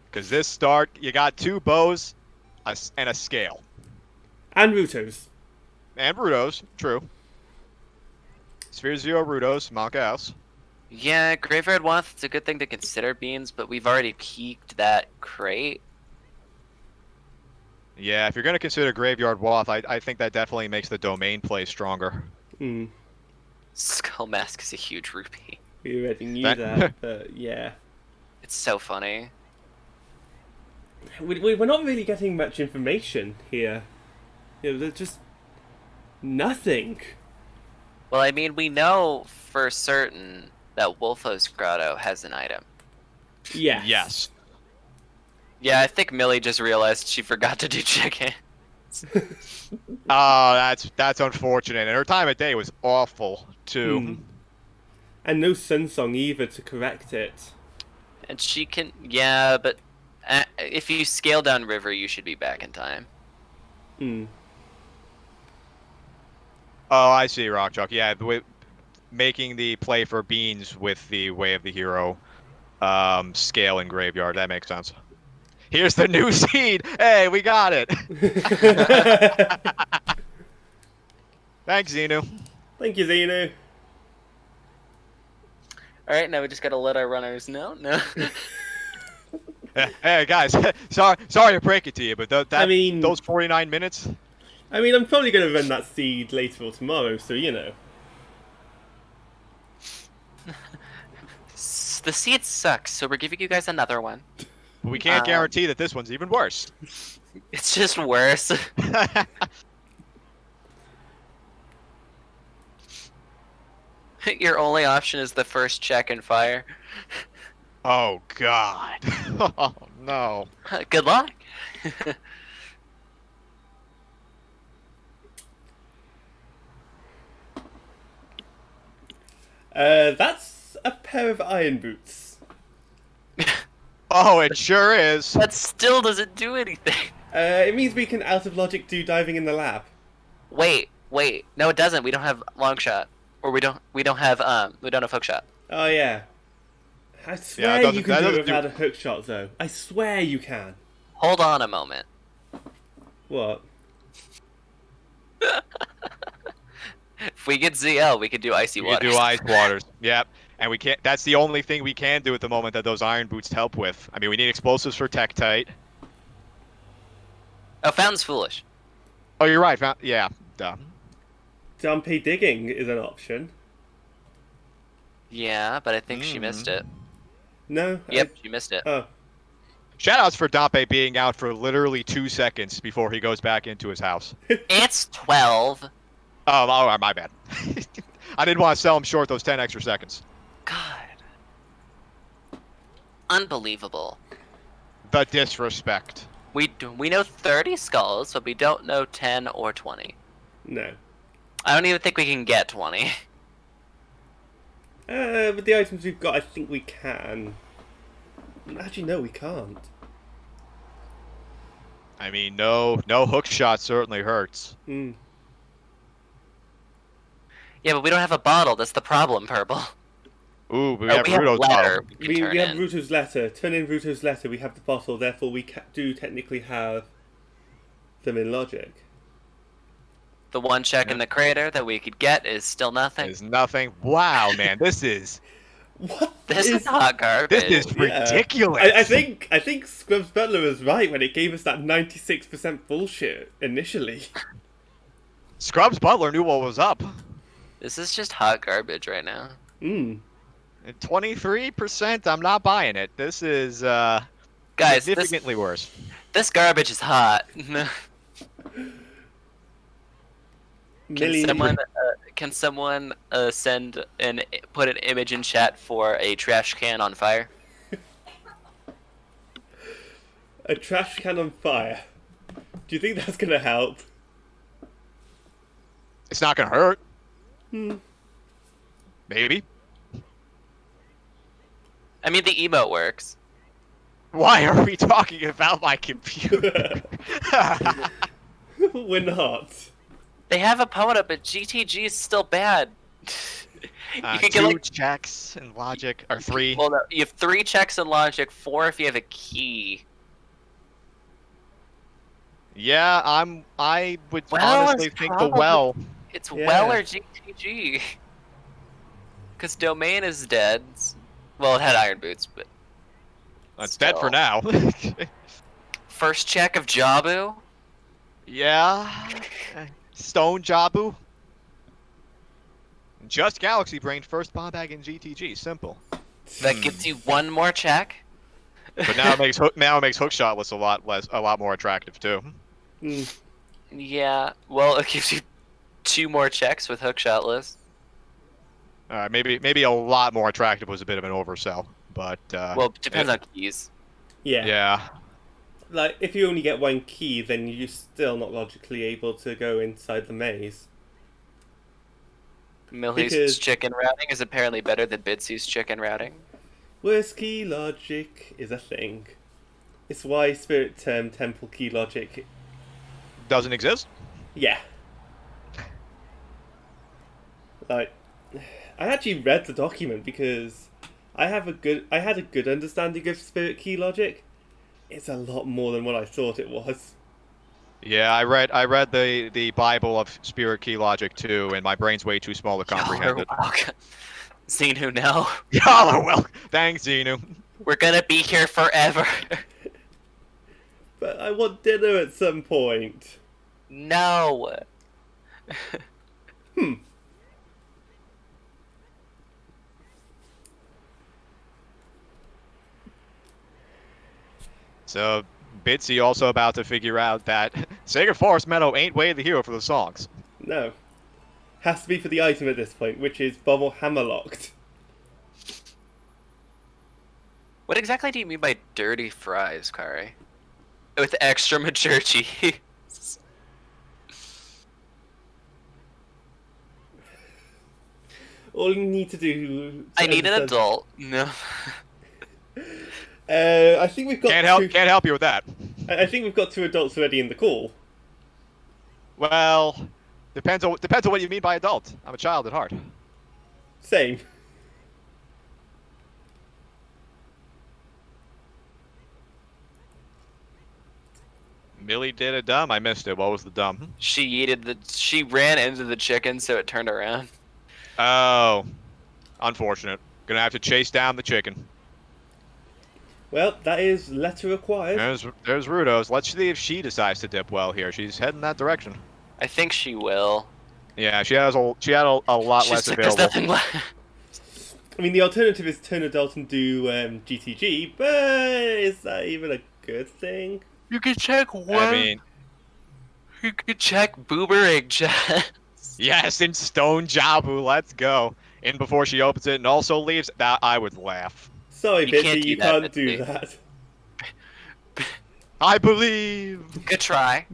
Because this start, you got 2 bows and a scale.
And Rutos.
And Rudos, true. Sphere 0 Rudos, Monk House.
Yeah, Graveyard Wath, it's a good thing to consider beans, but we've already peaked that crate.
Yeah, if you're going to consider Graveyard Wath, I think that definitely makes the domain play stronger.
Skull Mask is a huge rupee.
We already knew that, but yeah.
It's so funny.
We're not really getting much information here. You know, there's just nothing.
Well, I mean, we know for certain that Wolfo's Grotto has an item.
Yes.
Yes.
Yeah, I think Millie just realized she forgot to do chicken.
Oh, that's unfortunate. And her time of day was awful, too.
And no Sun Song either to correct it.
And she can... Yeah, but if you scale down River, you should be back in time.
Oh, I see, Rockchalk. Yeah, making the play for beans with the Way of the Hero scale in Graveyard. That makes sense. Here's the new seed. Hey, we got it. Thanks, Xenu.
Thank you, Xenu.
All right, now we just gotta let our runners know. No.
Hey guys, sorry to break it to you, but
I mean,
those 49 minutes.
I'm probably going to run that seed later or tomorrow, so you know.
The seed sucks, so we're giving you guys another one.
We can't guarantee that this one's even worse.
It's just worse. Your only option is the first check and fire.
Oh God. Oh no.
Good luck.
That's a pair of iron boots.
Oh, it sure is.
That still doesn't do anything.
It means we can, out of logic, do diving in the lab.
Wait. No, it doesn't. We don't have long shot, or we don't have hook shot.
Oh yeah. I swear you can do it without a hook shot, though. I swear you can.
Hold on a moment.
What?
If we get ZL, we could do icy
We
waters.
can do ice waters. Yep. And we can't. That's the only thing we can do at the moment that those iron boots help with. I mean, we need explosives for Tektite.
Oh, fountain's foolish.
Oh, you're right. Yeah. Duh.
Dumpy digging is an option.
Yeah, but I think she missed it.
No?
Yep, she missed it.
Oh.
Shoutouts for Dampe being out for literally 2 seconds before he goes back into his house.
It's 12.
Oh, my bad. I didn't want to sell him short those 10 extra seconds.
God. Unbelievable.
The disrespect.
We know 30 skulls, but we don't know 10 or 20.
No.
I don't even think we can get 20.
With the items we've got, I think we can. Actually, no, we can't.
I mean, no hook shot certainly hurts.
Hmm.
Yeah, but we don't have a bottle. That's the problem, Purple.
Ooh, but we have Ruto's
letter.
bottle.
We have Ruto's letter. Turn in Ruto's letter, we have the bottle, therefore we do technically have them in logic.
The one check in the crater that we could get is still nothing.
Is nothing. Wow, man, this is
This is hot garbage.
this is ridiculous.
I think Scrubs Butler was right when it gave us that 96% bullshit initially.
Scrubs Butler knew what was up.
This is just hot garbage right now.
Hmm.
23%. I'm not buying it. This is
Guys,
significantly worse.
This garbage is hot. Can someone send and put an image in chat for a trash can on fire?
A trash can on fire. Do you think that's gonna help?
It's not gonna hurt. Maybe.
I mean, the emote works.
Why are we talking about my computer?
We're not.
They have a power-up, but GTG is still bad. You can get
2 checks in logic, or 3.
Well, no, you have 3 checks in logic, 4 if you have a key.
Yeah, I would
Well,
honestly
it's
think
probably-
the well.
It's
Yeah.
well or GTG. Because Domain is dead. Well, it had iron boots, but...
It's dead for
Still.
now.
First check of Jabu?
Yeah. Stone Jabu. Just Galaxy Brain first bomb bag in GTG. Simple.
That gives you 1 more check?
But now it makes hookshot lists a lot more attractive too.
Yeah, well, it gives you 2 more checks with hookshot list.
Maybe a lot more attractive was a bit of an oversell, but
Well, it depends on keys.
Yeah.
yeah.
Like, if you only get 1 key, then you're still not logically able to go inside the maze.
Millie's
Because-
chicken routing is apparently better than Bitsy's chicken routing.
Worst key logic is a thing. It's why Spirit term temple key logic.
Doesn't exist.
Yeah. Like, I actually read the document because I had a good understanding of Spirit key logic. It's a lot more than what I thought it was.
Yeah, I read the Bible of Spirit Key Logic too, and my brain's way too small to comprehend it.
Welcome. Xenu, no.
Y'all are well. Thanks, Xenu.
We're gonna be here forever.
But I want dinner at some point.
No.
So, Bitsy also about to figure out that Sacred Forest Meadow ain't way the hero for the songs.
No. Has to be for the item at this point, which is Bubble Hammerlocked.
What exactly do you mean by dirty fries, Kari? With extra mature cheese.
All you need to do...
I need an adult. No.
I think we've got
Can't help you with that.
I think we've got 2 adults already in the call.
Well, depends on what you mean by adult. I'm a child at heart.
Same.
Millie did a dumb. I missed it. What was the dumb?
She ran into the chicken, so it turned around.
Oh, unfortunate. Gonna have to chase down the chicken.
Well, that is letter required.
There's Rudos. Let's see if she decides to dip well here. She's heading that direction.
I think she will.
Yeah, she had a lot less
There's
available.
nothing left.
I mean, the alternative is turn adult and do GTG, but is that even a good thing?
You can check one.
I mean,
You can check boomerang chat.
yes, in Stone Jabu. Let's go. In before she opens it and also leaves. That I would laugh.
Sorry,
You can't
Bitsy,
do
you
that,
can't do
Bitsy.
that.
I believe.
Good try.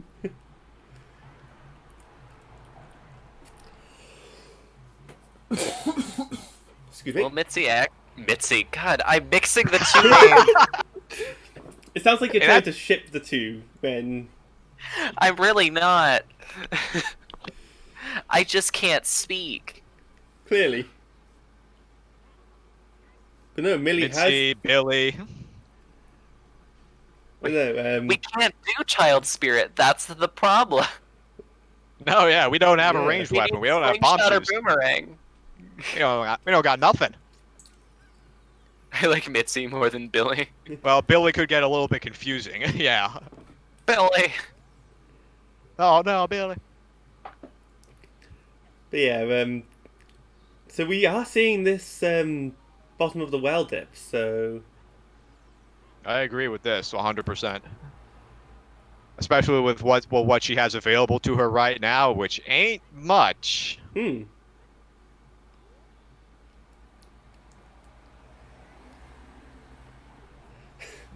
Excuse me.
Well, Mitzi, God, I'm mixing the two names.
It sounds like you're
And
trying
that-
to ship the two when...
I'm really not. I just can't speak.
Clearly. But no, Millie
Bitsy, Billy.
has...
We can't do child spirit. That's the problem.
No, yeah, we don't have a
Yeah.
ranged
We
weapon.
need
We don't have
slingshot or
bombs.
boomerang.
We don't got nothing.
I like Mitzi more than Billy.
Well, Billy could get a little bit confusing. Yeah.
Billy.
Oh no, Billy.
But yeah, so we are seeing this bottom of the well dip, so...
I agree with this 100%. Especially with what she has available to her right now, which ain't much.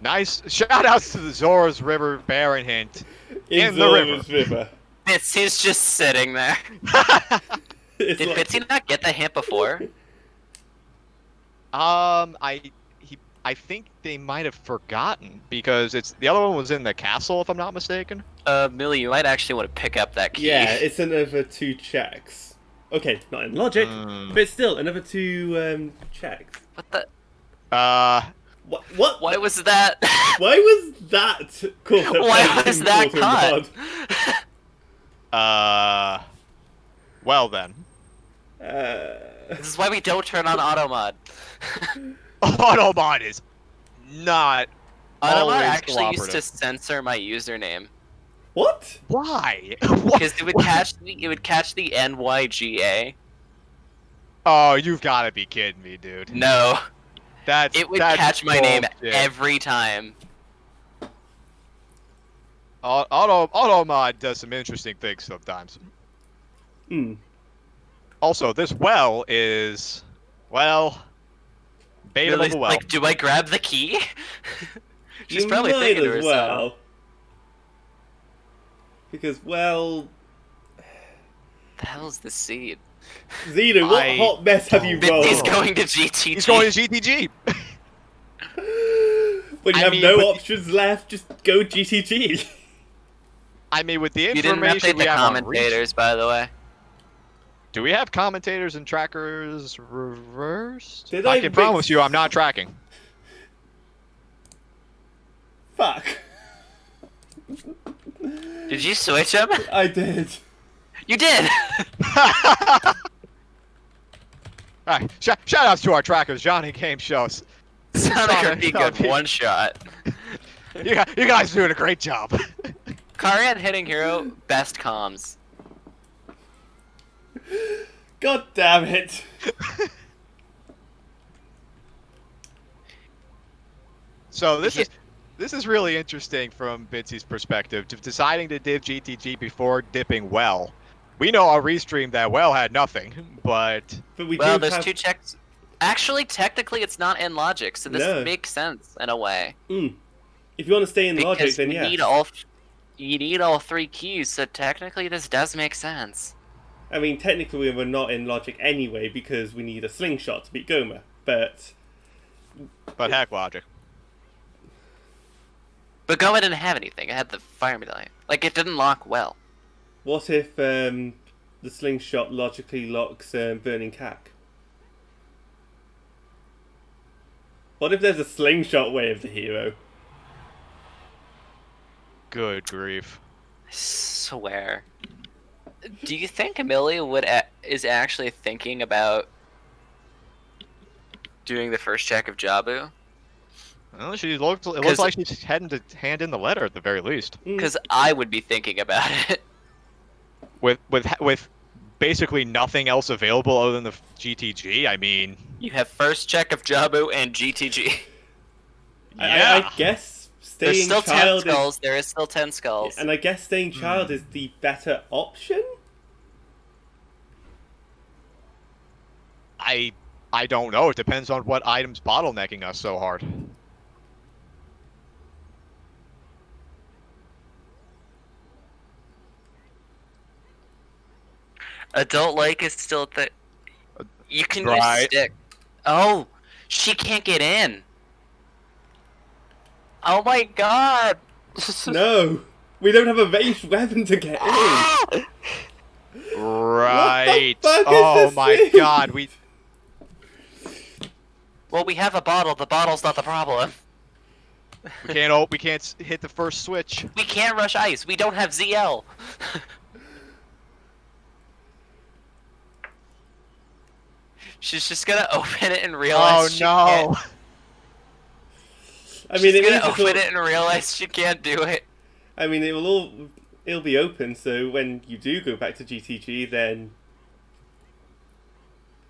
Nice shout outs to the Zora's River Baron hint. In the
Zora's river.
Mitzi's just sitting there.
It's
Did
like-
Bitsy not get the hint before?
I think they might have forgotten because the other one was in the castle, if I'm not mistaken.
Millie, you might actually want to pick up that key.
Yeah, it's another 2 checks. Okay, not in logic, but still, another 2 checks.
What the?
What?
Why was that?
Why was that caught up
Why was that
caught?
Well then.
This is why we don't turn on automod.
Automod is not
Automod
always
actually used to
cooperative.
censor my username
What?
Why?
because it would catch the NYGA.
Oh, you've got to be kidding me, dude.
No, it would
that's
catch my name
bullshit.
every time.
Automod does some interesting things sometimes. Also, this well is, well, beta of
Millie's
a well.
like, do I grab the key? She's
You
probably
might
thinking to
as
herself.
well. Because, well...
The hell's the seed?
Xenu, what hot mess have you rolled?
He's going to GTG.
He's going to GTG.
When you
I
have
mean,
no
with-
options left, just go GTG.
I mean, with the
You didn't
information
update
we
the
have on Reach,
commentators, by the way.
do we have commentators and trackers reversed?
Did
I
I
can
mix-
promise you I'm not tracking.
Fuck.
Did you switch him?
I did.
You did!
All right, shout outs to our trackers, Johnny Game Shows.
Sonic
Sonic,
would be good one shot.
You guys are doing a great job.
Karian hitting hero, best comms.
God damn it!
So this is really interesting from Bitsy's perspective. Deciding to div GTG before dipping well. We know our restream that well had nothing, but
we
Well,
do
there's
have...
2 checks. Actually, technically, it's not in logic, so this
No.
makes sense in a way.
If you want to stay in logic,
Because
then
you
yeah.
need all 3 keys, so technically this does make sense.
I mean, technically we're not in logic anyway because we need a slingshot to beat Goma, but
heck, logic.
But Goma didn't have anything. It had the fire medallion. Like, it didn't lock well.
what if the slingshot logically locks Burning Cack? What if there's a slingshot way of the hero?
Good grief.
I swear. Do you think Millie is actually thinking about doing the first check of Jabu?
Well, it looks like she's heading to hand in the letter at the very least.
Because I would be thinking about it.
With basically nothing else available other than the GTG, I mean...
You have first check of Jabu and GTG.
Yeah.
I guess
There's
staying
still 10
child
skulls. There is still 10 skulls.
is... And I guess staying child is the better option?
I don't know. It depends on what item's bottlenecking us so hard.
Adult Lake is still the... You can use
Right.
stick. Oh! She can't get in! Oh my god!
No! We don't have a ranged weapon to get in!
Right.
fuck is
Oh
this
my
thing?
god, we...
Well, we have a bottle. The bottle's not the problem.
We can't hit the first switch.
We can't rush ice. We don't have ZL. She's just gonna open it and
Oh
realize she
no.
can't.
I mean,
She's
it
gonna
means it's
open
all-
it and realize she can't do it.
I mean, it'll be open, so when you do go back to GTG, then...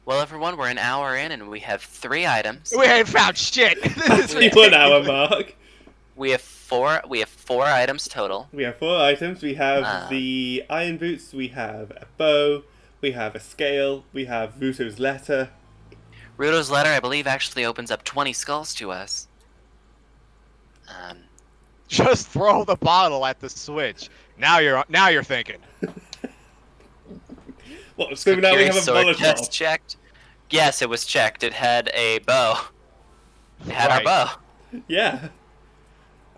Well, everyone, we're an hour in and we have 3 items.
We ain't found shit. This is
The 1 hour mark.
We have 4 items total.
We have 4 items. We have
Ah.
the iron boots, we have a bow, we have a scale, we have Ruto's letter.
Ruto's letter, I believe, actually opens up 20 skulls to us.
Just throw the bottle at the switch. Now you're thinking.
What, so now we have a
Sword test
Molotov?
checked. Yes, it was checked. It had a bow. It had our
Right.
bow.
Yeah.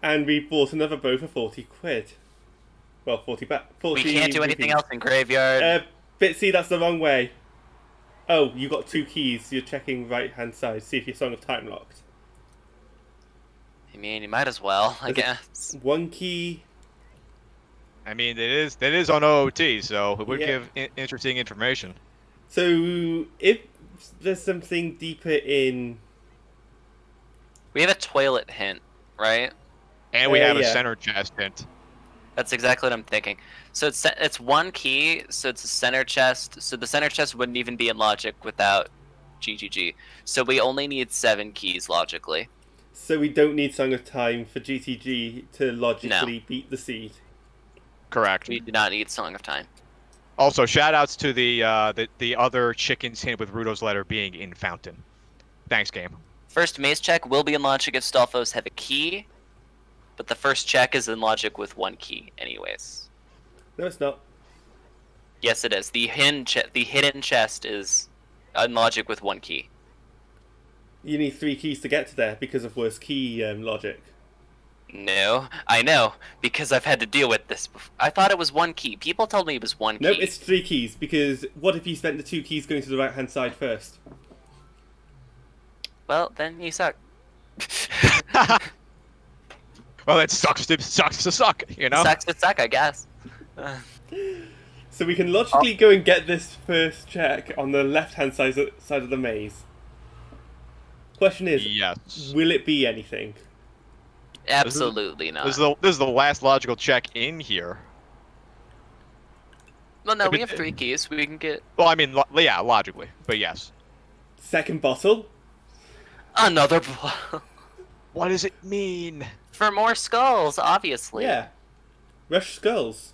And we bought another bow for 40 quid. Well, 40 back. 40
We can't do anything
rupees.
else in graveyard.
Bitsy, that's the wrong way. Oh, you got 2 keys. You're checking right hand side. See if your Song of Time locked.
I mean, you might as well, I
There's a-
guess.
1 key.
I mean, that is on OOT, so it would
Yeah.
give interesting information.
So, if there's something deeper in...
We have a toilet hint, right?
And we have a
yeah.
center chest hint.
That's exactly what I'm thinking. So it's 1 key, so it's a center chest. So the center chest wouldn't even be in logic without GGG. So we only need 7 keys logically.
So we don't need Song of Time for GTG to logically beat the seed.
Correct.
We do not need Song of Time.
Also, shout-outs to the other chicken's hint with Ruto's letter being in Fountain. Thanks, game.
First maze check will be in logic if Stalfos have a key, but the first check is in logic with 1 key anyways.
No, it's not.
Yes, it is. The hidden chest is in logic with 1 key.
You need 3 keys to get to there because of worst key logic.
No, I know, because I've had to deal with this before. I thought it was 1 key. People told me it was 1 key.
Nope, it's 3 keys, because what if you spent the 2 keys going to the right hand side first?
Well, then you suck.
Well, it sucks to suck, you know?
Sucks to suck, I guess.
So we can logically go and get this first check on the left-hand side of the maze. Question is,
Yes.
will it be anything?
Absolutely not.
This is the last logical check in here.
Well, no,
If
we
it-
have 3 keys. We can get
Well, I mean, yeah, logically, but yes.
Second bottle?
another
What does it mean?
for more skulls, obviously.
Yeah. Rush skulls.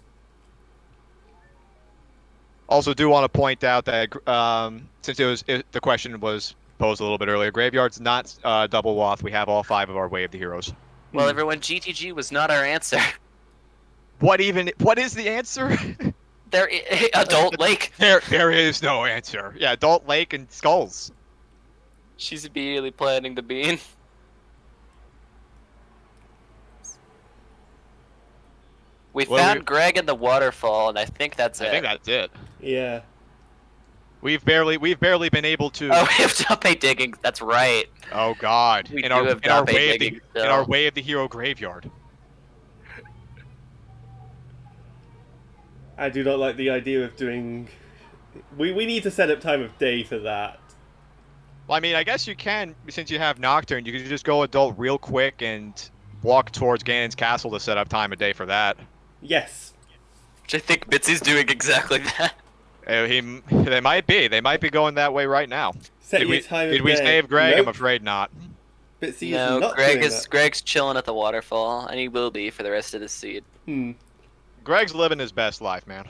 Also, do want to point out that since the question was posed a little bit earlier, graveyard's not double wath. We have all 5 of our Way of the Heroes.
Well, everyone, GTG was not our answer.
What is the answer?
Adult Lake.
There is no answer. Yeah, Adult Lake and Skulls.
She's immediately planting the bean. We
Well,
found Greg in the waterfall, and I think that's it.
I think that's it.
Yeah.
We've barely been able to.
Oh, we have Dompe digging. That's right.
Oh God!
We
in
do
our
have
in our
Dompe
way of the
digging
in
still.
our Way of the Hero graveyard.
I do not like the idea of doing... We need to set up time of day for that.
Well, I mean, I guess you can, since you have Nocturne, you can just go Adult real quick and walk towards Ganon's castle to set up time of day for that.
Yes.
Which I think Bitsy's doing exactly that.
They might be going that way right now.
Set
Did
your
we,
time
did
of
we
day.
save Greg?
Nope.
I'm afraid not.
Bitsy
No,
is not
Greg
doing
is
that.
Greg's chilling at the waterfall, and he will be for the rest of the seed.
Greg's living his best life, man.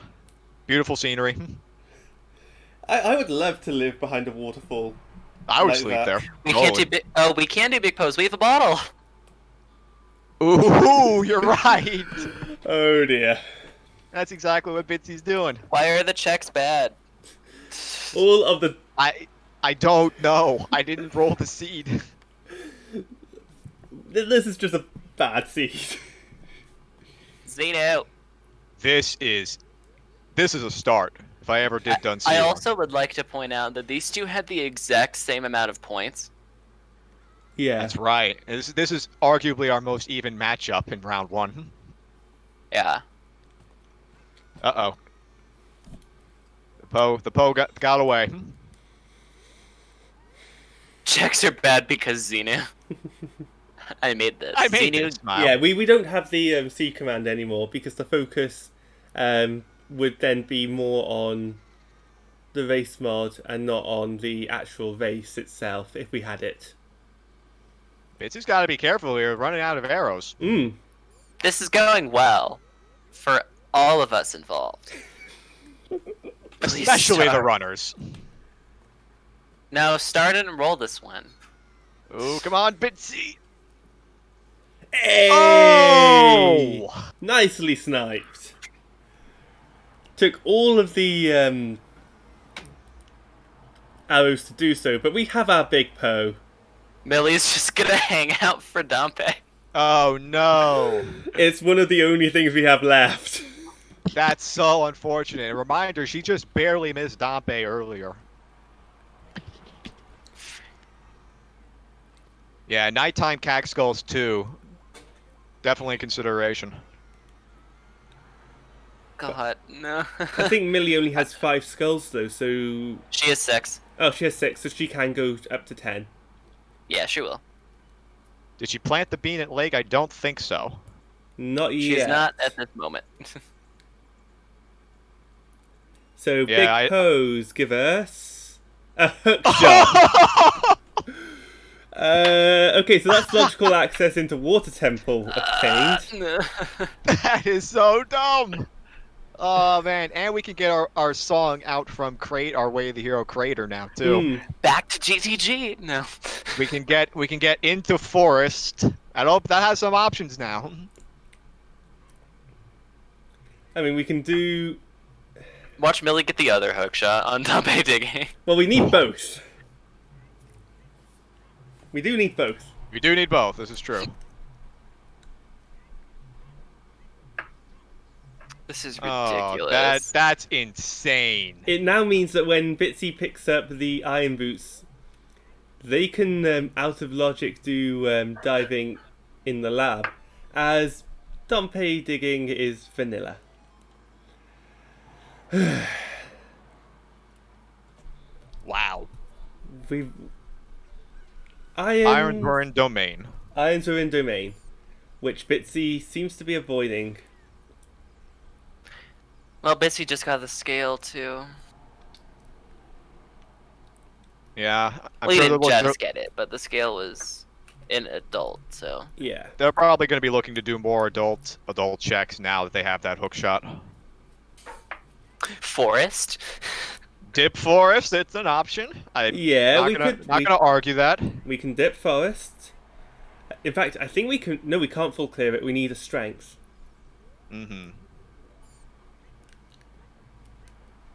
Beautiful scenery.
I would love to live behind a waterfall.
I would
Like
sleep
that.
there.
We can't do
Totally.
we can do big pose. We have a bottle.
Ooh, you're right.
Oh dear.
That's exactly what Bitsy's doing.
Why are the checks bad?
All of the...
I don't know. I didn't roll the seed.
This is just a bad seed.
Zeno.
This is a start. If I ever did done seed.
I also would like to point out that these two had the exact same amount of points.
Yeah.
That's right. This is arguably our most even matchup in round 1.
Yeah.
Uh-oh. The Poe got away.
Checks are bad because Zeno. I made this.
I made
Zeno,
it. Smile.
Yeah, we don't have the C command anymore because the focus would then be more on the race mod and not on the actual race itself if we had it.
Bitsy's got to be careful. We're running out of arrows.
This is going well for all of us involved. Please
Especially the
start.
runners.
No, start and roll this one.
Oh, come on, Bitsy.
Hey!
Oh!
Nicely sniped. Took all of the arrows to do so, but we have our big Poe.
Millie's just gonna hang out for Dompe.
Oh, no.
It's one of the only things we have left.
That's so unfortunate. A reminder, she just barely missed Dompe earlier. Yeah, nighttime cack skulls too. Definitely a consideration.
God, no.
I think Millie only has 5 skulls though, so...
She is 6.
Oh, she has 6, so she can go up to 10.
Yeah, she will.
Did she plant the bean at Lake? I don't think so.
Not yet.
She's not at this moment.
So
Yeah,
big pose, give us a hook shot. Okay, so that's logical access into Water Temple obtained.
No.
That is so dumb. Oh man, and we can get our song out from our Way of the Hero crater now too.
Back to GTG. No.
We can get into forest. That has some options now.
I mean, we can do...
Watch Millie get the other hook shot on Dompe digging.
Well, we need both. We do need both.
We do need both. This is true.
This is
Oh,
ridiculous.
that's insane.
It now means that when Bitsy picks up the Iron Boots, they can, out of logic, do diving in the lab, as Dompe digging is vanilla.
Wow.
We
Irons
Iron
were in domain.
Irons are in domain, which Bitsy seems to be avoiding.
Well, Bitsy just got the scale too.
Yeah, I'm
Well, he
sure
didn't just get it, but the scale was an adult, so.
Yeah.
they're probably going to be looking to do more adult checks now that they have that hook shot.
Forest?
Dip forest, it's an option. I'm
Yeah,
not gonna argue that.
we can dip forest. In fact, I think we can. No, we can't full clear it. We need a strength.
Mm-hmm.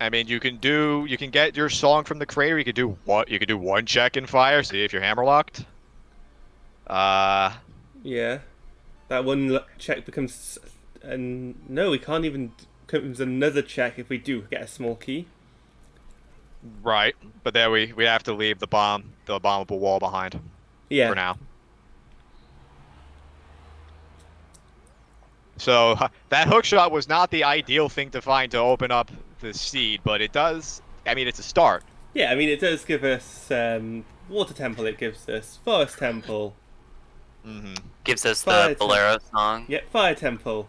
I mean, you can get your song from the crater. You could do one check in fire, see if you're hammer locked.
Yeah, that one check becomes. And no, we can't even. Becomes another check if we do get a small key.
Right, but there we have to leave the bombable wall behind
Yeah.
for now. So that hook shot was not the ideal thing to find to open up the seed, but it does. I mean, it's a start.
Yeah, I mean, it does give us water temple. It gives us forest temple.
Mm-hmm.
Gives us
Fire
the Bolero song.
Yep, fire temple.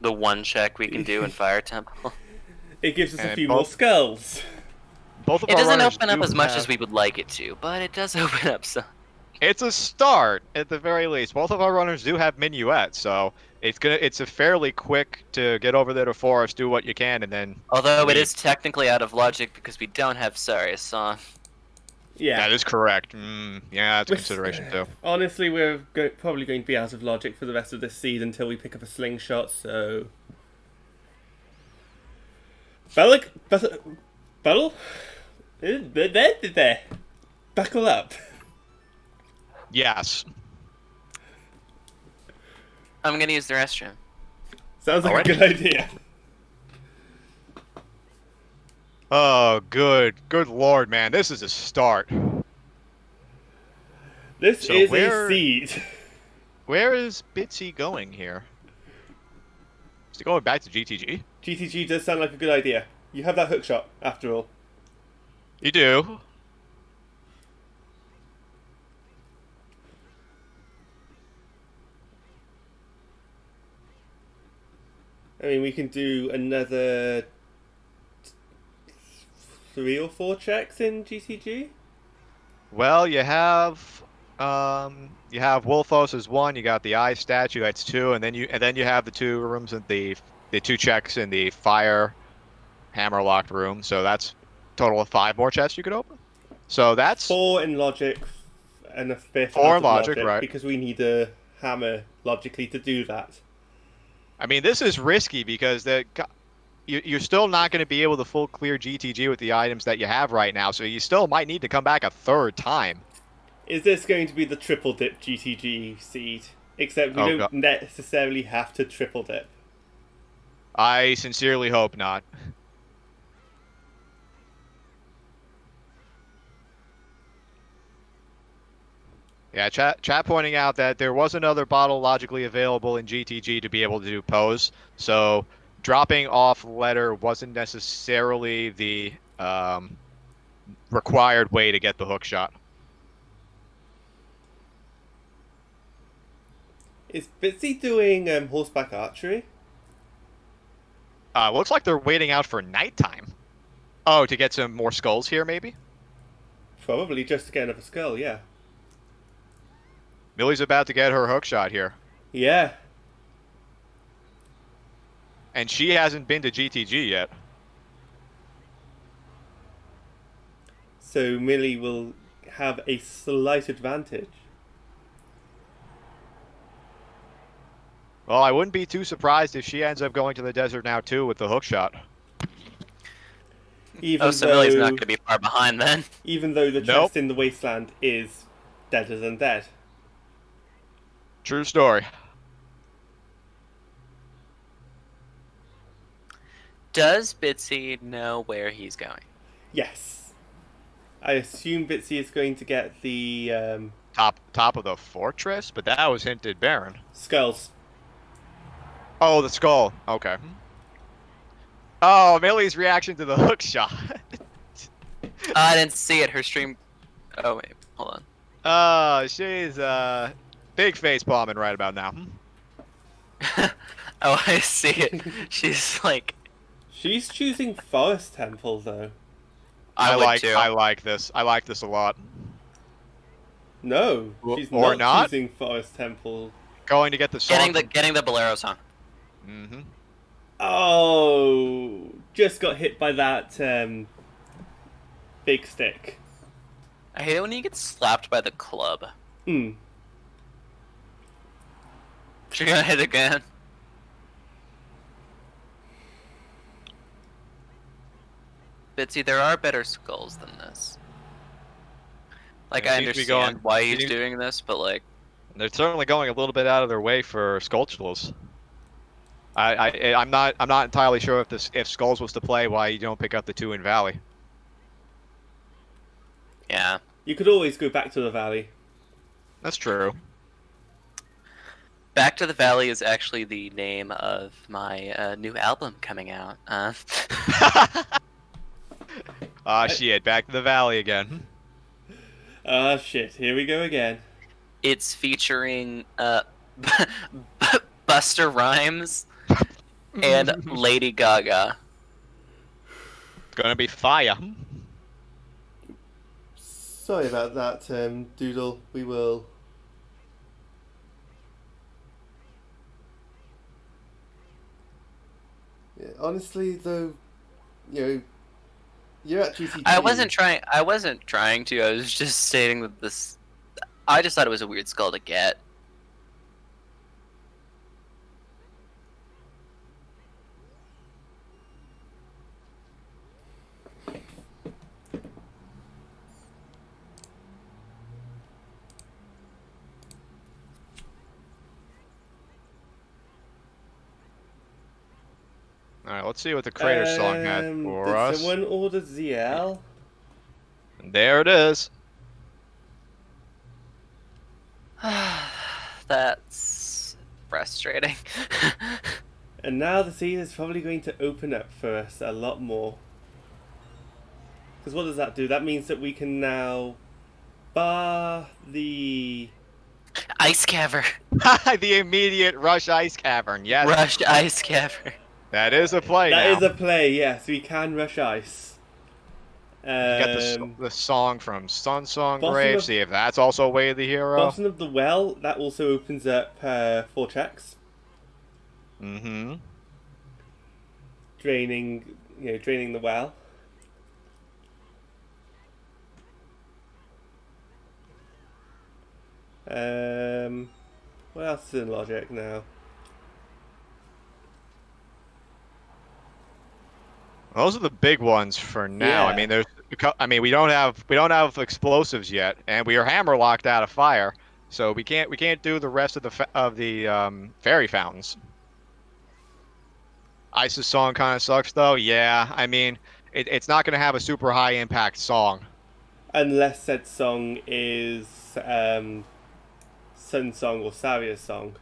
The one check we can do in Fire Temple.
It gives us a
And
few
both-
more skulls.
Both of
It
our
doesn't
runners
open up
do
as much
have-
as we would like it to, but it does open up some.
It's a start at the very least. Both of our runners do have minuets, so it's a fairly quick to get over there to forest, do what you can, and then.
Although it
leave.
is technically out of logic because we don't have Saria's song.
Yeah.
That is correct. Yeah, that's a
We're-
consideration too.
Honestly, we're probably going to be out of logic for the rest of this seed until we pick up a slingshot, so... Battle? There. Buckle up.
Yes.
I'm gonna use the restroom.
Sounds like
Alright.
a good idea.
Oh, good lord, man, this is a start.
This
So
is
where-
a seed.
Where is Bitsy going here? Is he going back to GTG?
GTG does sound like a good idea. You have that hook shot, after all.
You do.
I mean, we can do another 3 or 4 checks in GTG.
Well, you have Wolfos as one. You got the eye statue. That's two, and then you have the two rooms and the two checks in the fire hammer locked room. So that's a total of 5 more chests you could open. So that's
4 in logic and a 5th
4
out
in
of
logic, right.
because we need a hammer logically to do that.
I mean, this is risky because you're still not going to be able to full clear GTG with the items that you have right now. So you still might need to come back a third time.
Is this going to be the triple dip GTG seed? Except we
Oh,
don't
God.
necessarily have to triple dip.
I sincerely hope not. Yeah, chat pointing out that there was another bottle logically available in GTG to be able to do pose, so dropping off letter wasn't necessarily the required way to get the hook shot.
Is Bitsy doing horseback archery?
Looks like they're waiting out for nighttime. Oh, to get some more skulls here, maybe?
Probably just to get another skull, yeah.
Millie's about to get her hook shot here.
Yeah.
And she hasn't been to GTG yet.
So Millie will have a slight advantage.
Well, I wouldn't be too surprised if she ends up going to the desert now, too, with the hook shot.
Even
So
though,
Millie's not gonna be far behind then.
even though the
Nope.
chest in the wasteland is deader than dead.
True story.
Does Bitsy know where he's going?
Yes. I assume Bitsy is going to get the
Top of the fortress? But that was hinted barren.
skulls.
Oh, the skull. Okay. Oh, Millie's reaction to the hook shot.
I didn't see it. Her stream. Oh wait, hold on.
Oh, she's big face bombing right about now.
Oh, I see it. She's like,
She's choosing Forest Temple though.
I would too.
I like this. I like this a lot.
No, she's
Or
not,
not?
choosing Forest Temple.
Going to get the song.
Getting the Bolero song.
Mm-hmm.
Oh, just got hit by that big stick.
I hate it when you get slapped by the club.
Hmm.
She's gonna hit again. Bitsy, there are better skulls than this. Like,
Yeah,
I
seems to be
understand
going-
why he's
seems-
doing this, but like,
They're certainly going a little bit out of their way for Sculptures. I'm not entirely sure if Skulls was to play, why you don't pick up the 2 in Valley.
yeah.
You could always go back to the valley.
That's true.
Back to the Valley is actually the name of my new album coming out.
Ah, shit, back to the Valley again.
Ah, shit, here we go again.
It's featuring Buster Rhymes and Lady Gaga.
It's gonna be fire.
Sorry about that, Doodle. We will. Yeah, honestly, though, you're at GCT.
I wasn't trying to. I was just stating that this. I just thought it was a weird skull to get.
Alright, let's see what the Crater song had for
did
us.
someone order ZL?
And there it is.
That's frustrating.
And now the scene is probably going to open up for us a lot more. Because what does that do? That means that we can now bar the...
Ice Cavern.
The immediate Rush Ice Cavern, yes.
Rush Ice Cavern.
That is a play
That
now.
is a play, yes. We can rush ice.
You got the song from Sun Song Grave,
of-
see if that's also Way of the Hero.
Bottom of the well, that also opens up 4 checks.
Mm-hmm.
Draining the well. What else is in logic now?
Those are the big ones for now.
Yeah.
I mean, we don't have explosives yet, and we are hammer locked out of fire, so we can't do the rest of the fairy fountains. Ice's song kind of sucks though. Yeah, I mean, it's not going to have a super high impact song.
Unless said song is Sun Song or Saria's song.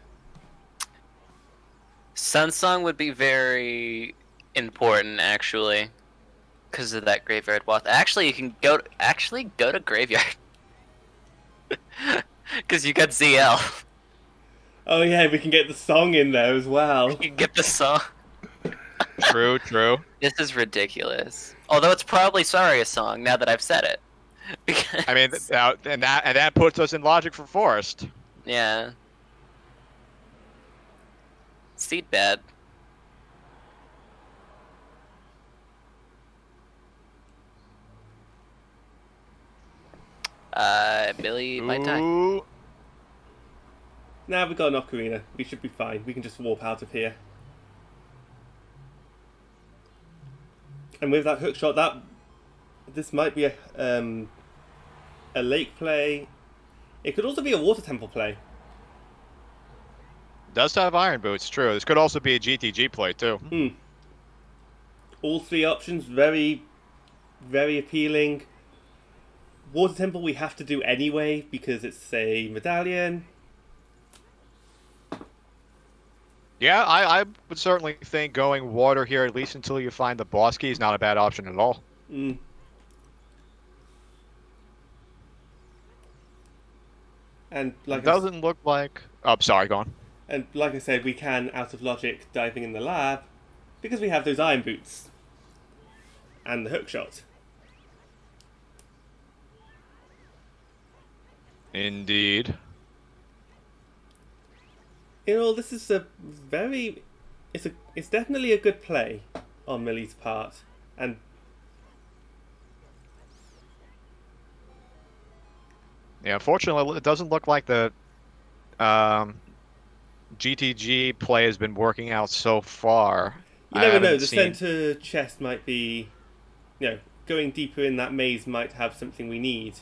Sun Song would be very important, actually, because of that graveyard walk. Actually, you can go to graveyard, because you got ZL.
Oh yeah, we can get the song in there as well.
You can get the song.
True, true.
This is ridiculous. Although it's probably a song now that I've said it. Because,
I mean, and that puts us in logic for Forest.
yeah. Seed bad. Billy might die.
Ooh.
Now we've got an ocarina. We should be fine. We can just warp out of here. And with that hook shot, this might be a lake play. It could also be a water temple play.
Does have iron boots, true. This could also be a GTG play too.
All 3 options, very, very appealing. Water temple we have to do anyway because it's a medallion.
Yeah, I would certainly think going water here, at least until you find the boss key, is not a bad option at all.
Mm. And
It doesn't look like... Oh, sorry, go on.
and like I said, we can, out of logic, diving in the lab because we have those iron boots and the hook shot.
Indeed.
You know, this is a very, it's definitely a good play on Millie's part, and
Yeah, unfortunately, it doesn't look like the GTG play has been working out so far.
you
I
never know.
haven't
The
seen...
center chest might be, going deeper in that maze might have something we need.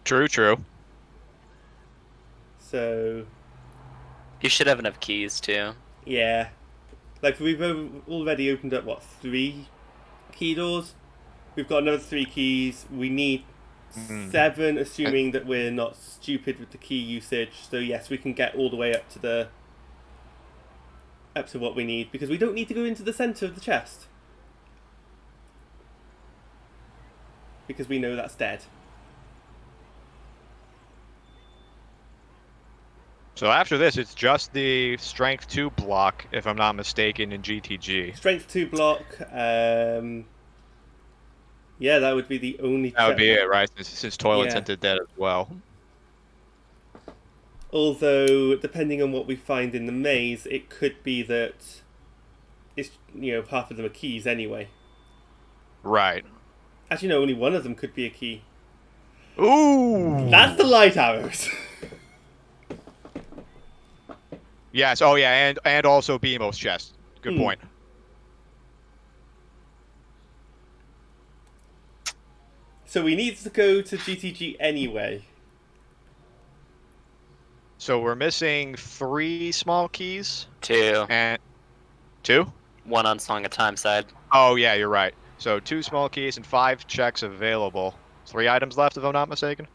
True, true.
So
You should have enough keys too.
yeah, like we've already opened up what 3 key doors. We've got another 3 keys. We need 7, assuming that we're not stupid with the key usage. So yes, we can get all the way up to what we need because we don't need to go into the center of the chest because we know that's dead.
So after this, it's just the Strength 2 block, if I'm not mistaken, in GTG.
Strength 2 block. Yeah, that would be the only.
That would be it, right? Since Toilet Center dead as well.
Although, depending on what we find in the maze, it could be that it's half of them are keys anyway.
Right.
Actually, no, only one of them could be a key.
Ooh!
That's the light arrows.
Yes, oh yeah, and also Beamo's chest. Good point.
So we need to go to GTG anyway.
So we're missing 3 small keys.
2.
And 2?
1 on Song of Time side.
Oh yeah, you're right. So 2 small keys and 5 checks available. 3 items left, if I'm not mistaken.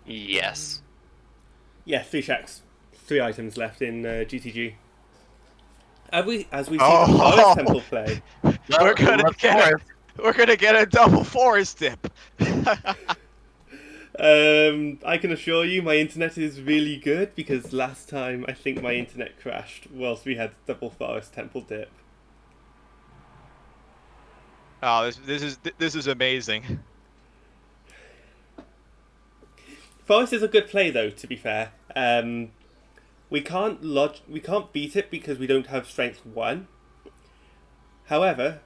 Yes.
Yeah, 3 checks. 3 items left in GTG. As we see
Oh.
the Forest Temple play.
We're gonna get a double forest dip.
I can assure you my internet is really good because last time I think my internet crashed whilst we had double Forest Temple dip.
Oh, this is amazing.
Forest is a good play though, to be fair. We can't beat it because we don't have strength 1. However,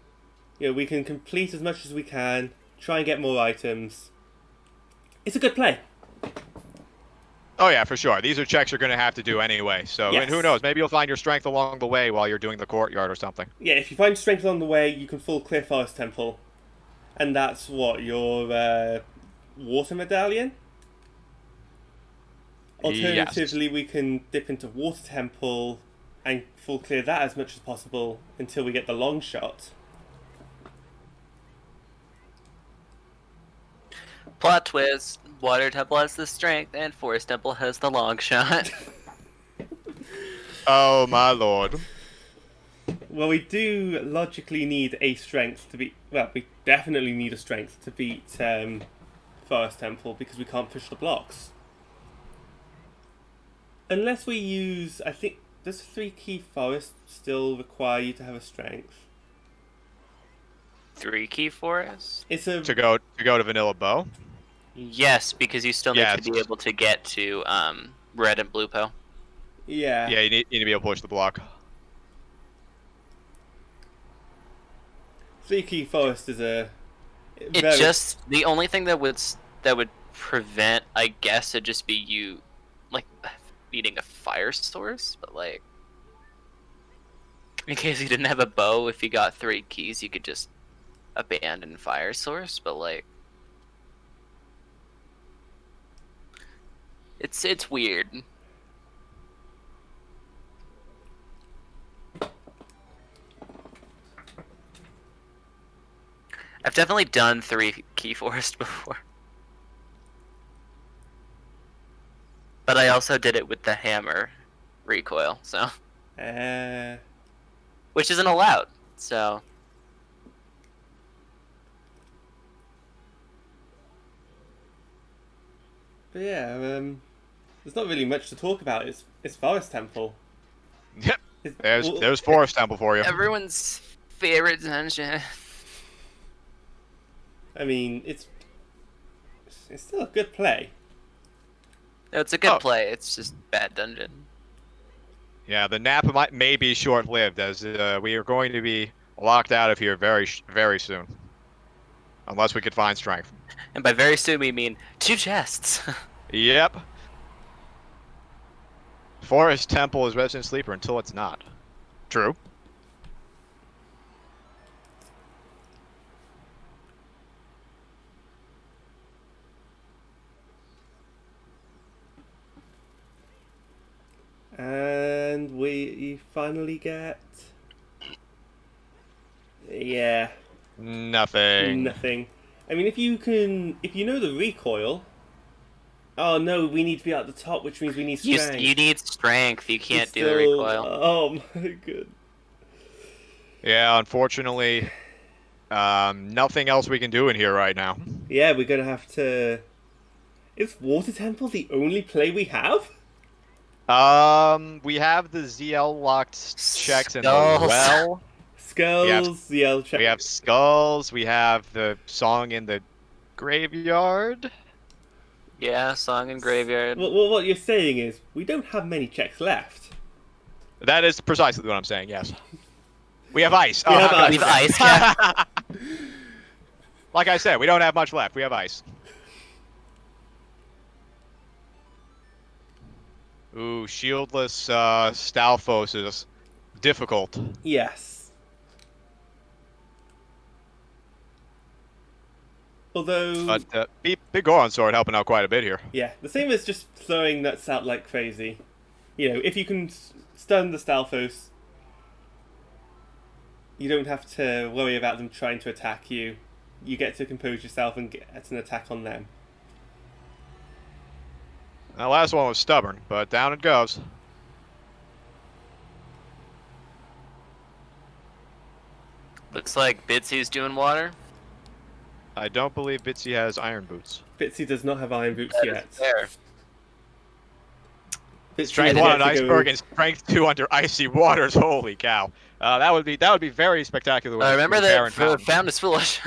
we can complete as much as we can, try and get more items. It's a good play.
Oh yeah, for sure. These are checks you're going to have to do anyway. So,
Yes.
and who knows? Maybe you'll find your strength along the way while you're doing the courtyard or something.
Yeah, if you find strength along the way, you can full clear Forest Temple. And that's what, your water medallion? Alternatively, we can dip into Water Temple and full clear that as much as possible until we get the long shot.
Plot twist. Water Temple has the strength and Forest Temple has the long shot.
Oh my lord.
Well, we do logically need a strength to beat... Well, we definitely need a strength to beat Forest Temple because we can't push the blocks. Unless we use... I think... Does 3 key forest still require you to have a strength?
3 key forest?
It's a...
To go to Vanilla Bow.
Yes, because you still need to be able to get to red and blue po.
Yeah.
Yeah, you need to be able to push the block.
3 key forest is a...
It just... The only thing that would prevent, I guess, it'd just be you, like, needing a fire source, but, like... In case you didn't have a bow, if you got 3 keys, you could just abandon fire source, but, like... It's weird. I've definitely done 3 key forest before. But I also did it with the hammer recoil, so which isn't allowed. So
But yeah, there's not really much to talk about. It's Forest Temple.
Yep.
It's,
There's Forest Temple for you.
everyone's favorite dungeon.
I mean, it's still a good play.
No, it's a good
Oh.
play. It's just bad dungeon.
Yeah, the nap may be short-lived, as we are going to be locked out of here very soon, unless we could find strength.
And by very soon we mean 2 chests.
Yep. Forest Temple is Resident Sleeper until it's not. True.
And we finally get... Yeah,
Nothing.
nothing. I mean, if you know the recoil... Oh no, we need to be at the top, which means we need strength.
You need strength. You can't
It's
do the
still-
recoil.
Oh my god.
Yeah, unfortunately, nothing else we can do in here right now.
Yeah, we're gonna have to... Is Water Temple the only play we have?
We have the ZL locked checks in the
Skulls.
well.
Skulls, the L check.
We have skulls. We have the song in the graveyard.
Yeah, Song and Graveyard.
Well, what you're saying is, we don't have many checks left.
That is precisely what I'm saying. Yes. We have ice.
We have ice.
We've ice cap.
Like I said, we don't have much left. We have ice. Ooh, shieldless Stalfos is difficult.
Yes. Although,
But Big Goron Sword helping out quite a bit here.
yeah, the same as just throwing nuts out like crazy. You know, if you can stun the Stalfos, you don't have to worry about them trying to attack you. You get to compose yourself and get an attack on them.
That last one was stubborn, but down it goes.
Looks like Bitsy's doing water.
I don't believe Bitsy has iron boots.
Bitsy does not have iron boots yet.
There.
Bitsy
Strength
has
1
yet
on
to
iceberg
go-
and strength 2 under icy waters. Holy cow! That would be very spectacular. with
Remember
with
that
Baron Fountain.
found is foolish.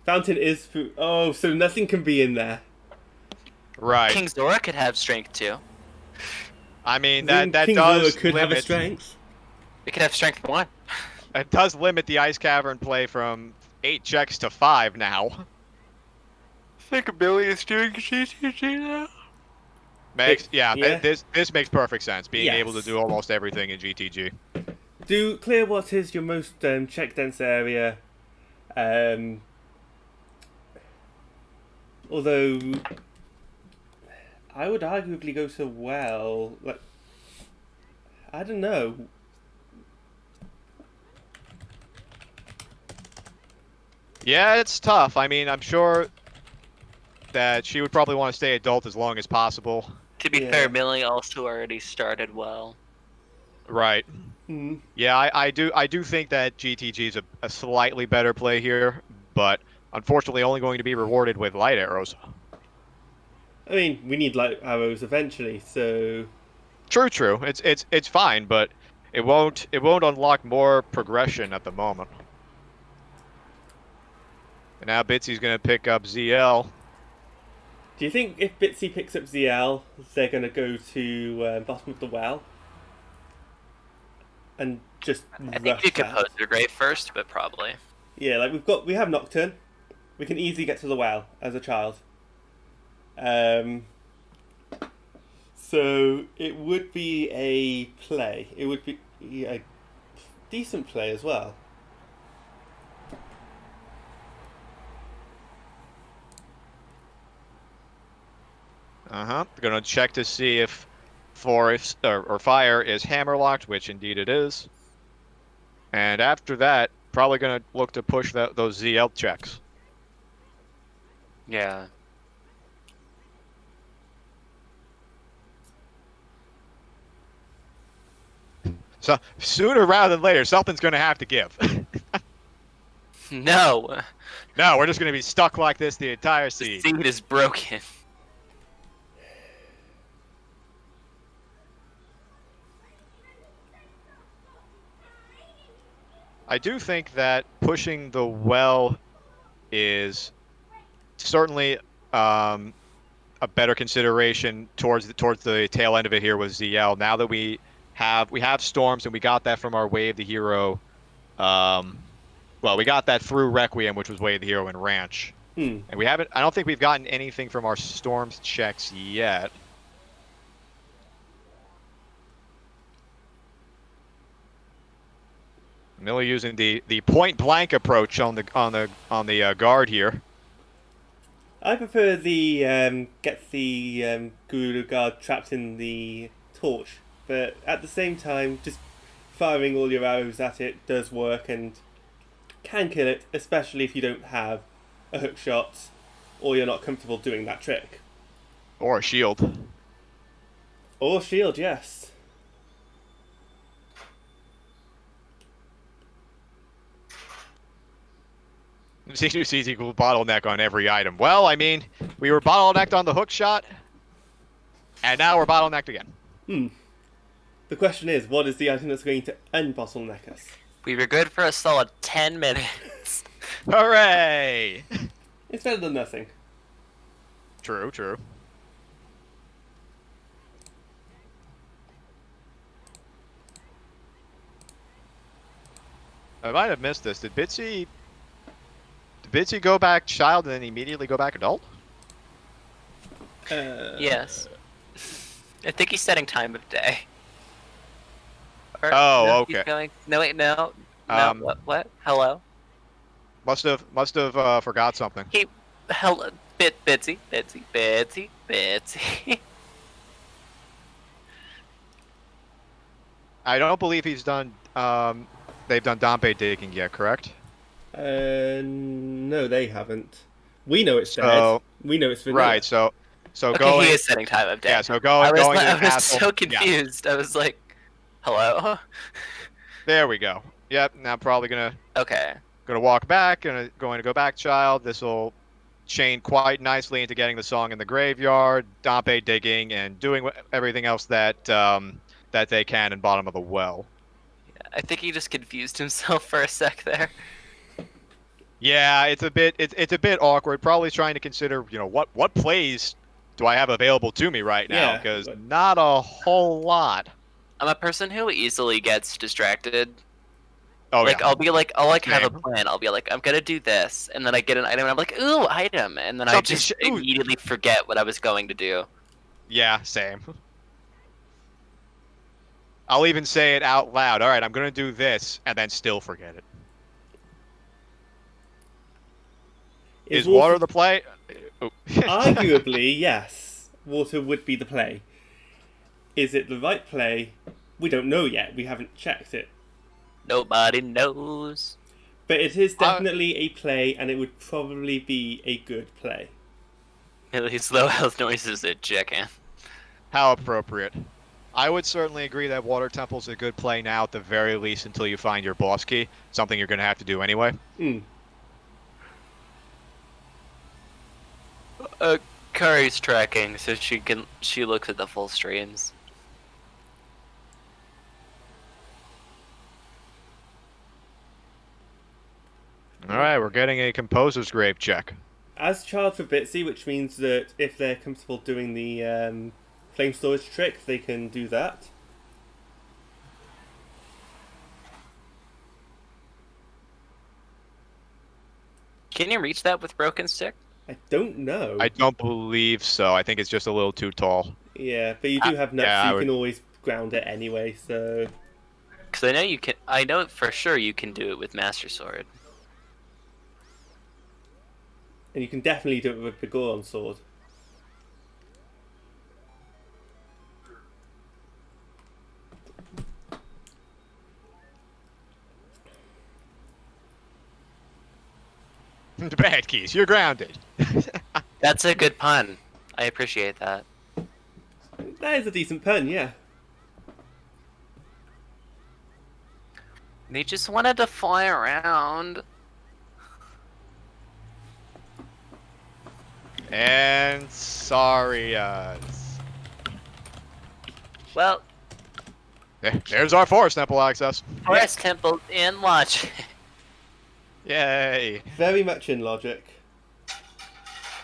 Fountain is food. Oh, so nothing can be in there.
Right.
King Zora could have strength too.
I mean
Then
that
King
does
Zora could have a
limit.
strength.
It could have strength 1.
It does limit the ice cavern play from 8 checks to 5 now.
I think Billy is doing GTG now.
Yeah.
Yeah.
This makes perfect sense. Being able to
Yes.
do almost everything in GTG.
Do clear what is your most check dense area. Although I would arguably go to well. Like, I don't know.
Yeah, it's tough. I mean, I'm sure that she would probably want to stay adult as long as possible.
To be
Yeah.
fair, Millie also already started well.
Right.
Hmm.
Yeah, I do think that GTG is a slightly better play here, but unfortunately only going to be rewarded with light arrows.
I mean, we need light arrows eventually, so
True. It's fine, but it won't unlock more progression at the moment. And now Bitsy's gonna pick up ZL.
do you think if Bitsy picks up ZL, they're gonna go to bottom of the well and just
I think
rush
you could
that?
pose your grave first, but probably.
Yeah, like we have Nocturne. We can easily get to the well as a child. So it would be a play. It would be a decent play as well.
Gonna check to see if forest or fire is hammer locked, which indeed it is. And after that, probably gonna look to push those ZL checks.
Yeah.
So sooner rather than later, something's going to have to give.
No,
No, we're just going to be stuck like this the entire
the
siege.
seed is broken.
I do think that pushing the well is certainly a better consideration towards the tail end of it here with ZL. Now that we have storms and we got that from our Wave the Hero. Well, we got that through Requiem, which was Wave the Hero and Ranch.
Hmm.
And we haven't. I don't think we've gotten anything from our storms checks yet. Millie using the point blank approach on the guard here.
I prefer the get the Guru Guard trapped in the torch, but at the same time, just firing all your arrows at it does work and can kill it, especially if you don't have a hook shot or you're not comfortable doing that trick.
Or a shield.
Or shield, yes.
C2C's equal bottleneck on every item. Well, I mean, we were bottlenecked on the hook shot, and now we're bottlenecked again.
The question is, what is the item that's going to unbottleneck us?
We were good for a solid 10 minutes.
Hooray!
It's better than nothing.
True, true. I might have missed this. Did Bitsy go back child and then immediately go back adult?
Yes. I think he's setting time of day. Or,
Oh,
no,
okay.
He's going, no, wait, no. No, what? Hello?
Must have forgot something.
Hello, Bitsy.
I don't believe he's done. They've done Dompe digging yet, correct?
No, they haven't. We know it's dead.
So-
We know it's vanilla.
Right. So
Okay,
going.
he is setting time of day.
Yeah. So going.
I was,
going to
I
the
was
castle.
so
Yeah.
confused. I was like, hello?
There we go. Yep. Now probably gonna
Okay.
walk back and going to go back child. This will chain quite nicely into getting the song in the graveyard, Dompe digging, and doing everything else that that they can in bottom of the well.
I think he just confused himself for a sec there.
Yeah, it's a bit awkward. Probably trying to consider, what plays do I have available to me right now?
Yeah,
Because
but-
not a whole lot.
I'm a person who easily gets distracted.
Oh
Like
yeah.
I'll be like, I'll like have a
Same.
plan. I'll be like, I'm gonna do this, and then I get an item, and I'm like, ooh, item, and then I
Something
just
ooh.
immediately forget what I was going to do.
Yeah, same. I'll even say it out loud. All right, I'm gonna do this, and then still forget it. Is water the play? Oh.
Arguably, yes. Water would be the play. Is it the right play? We don't know yet. We haven't checked it.
Nobody knows.
But it is definitely a play, and it would probably be a good play.
Millie's low health noises at chicken.
How appropriate. I would certainly agree that Water Temple's a good play now, at the very least, until you find your boss key. Something you're going to have to do anyway.
Curry's tracking, so she looks at the full streams.
All right, we're getting a Composer's Grave check.
As child for Bitsy, which means that if they're comfortable doing the flame storage trick, they can do that.
Can you reach that with broken stick?
I don't know.
I don't believe so. I think it's just a little too tall.
Yeah, but you do have nuts,
yeah,
so
I
you
would-
can always ground it anyway, so...
Because I know you can. I know for sure you can do it with Master Sword.
And you can definitely do it with the Goron sword.
Bad keys, you're grounded.
That's a good pun. I appreciate that.
That is a decent pun, yeah.
They just wanted to fly around.
And sorry,
Well,
there's our forest temple access.
Forest Temple in Logic.
Yay.
Very much in logic.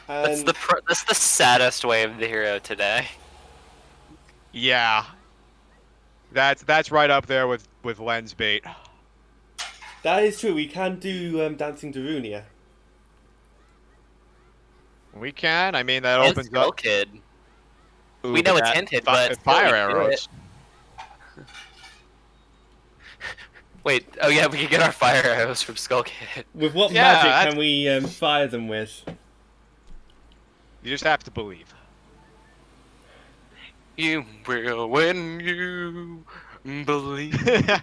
That's
And
that's the saddest way of the hero today.
Yeah. That's right up there with lens bait.
that is true. We can do Dancing Darunia.
We can. I mean, that
And
opens
Skull
up.
Kid.
Ooh,
We know
but
it's
that-
hinted,
fi-
but still,
fire
we can do
arrows.
it. Wait, oh yeah, we can get our fire arrows from Skull Kid.
With what
Yeah,
magic
that's-
can we fire them with?
You just have to believe.
You will when you believe. If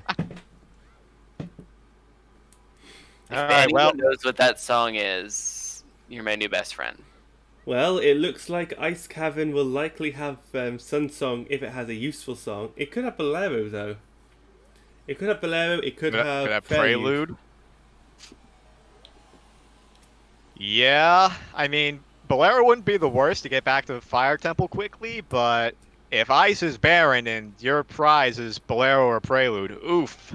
All right. Well,
anyone knows what that song is, you're my new best friend.
Well, it looks like Ice Cavern will likely have Sun Song if it has a useful song. It could have Bolero though. It could have Bolero. It could have
prelude. Yeah, I mean, Bolero wouldn't be the worst to get back to the Fire Temple quickly, but if Ice is barren and your prize is Bolero or Prelude, oof.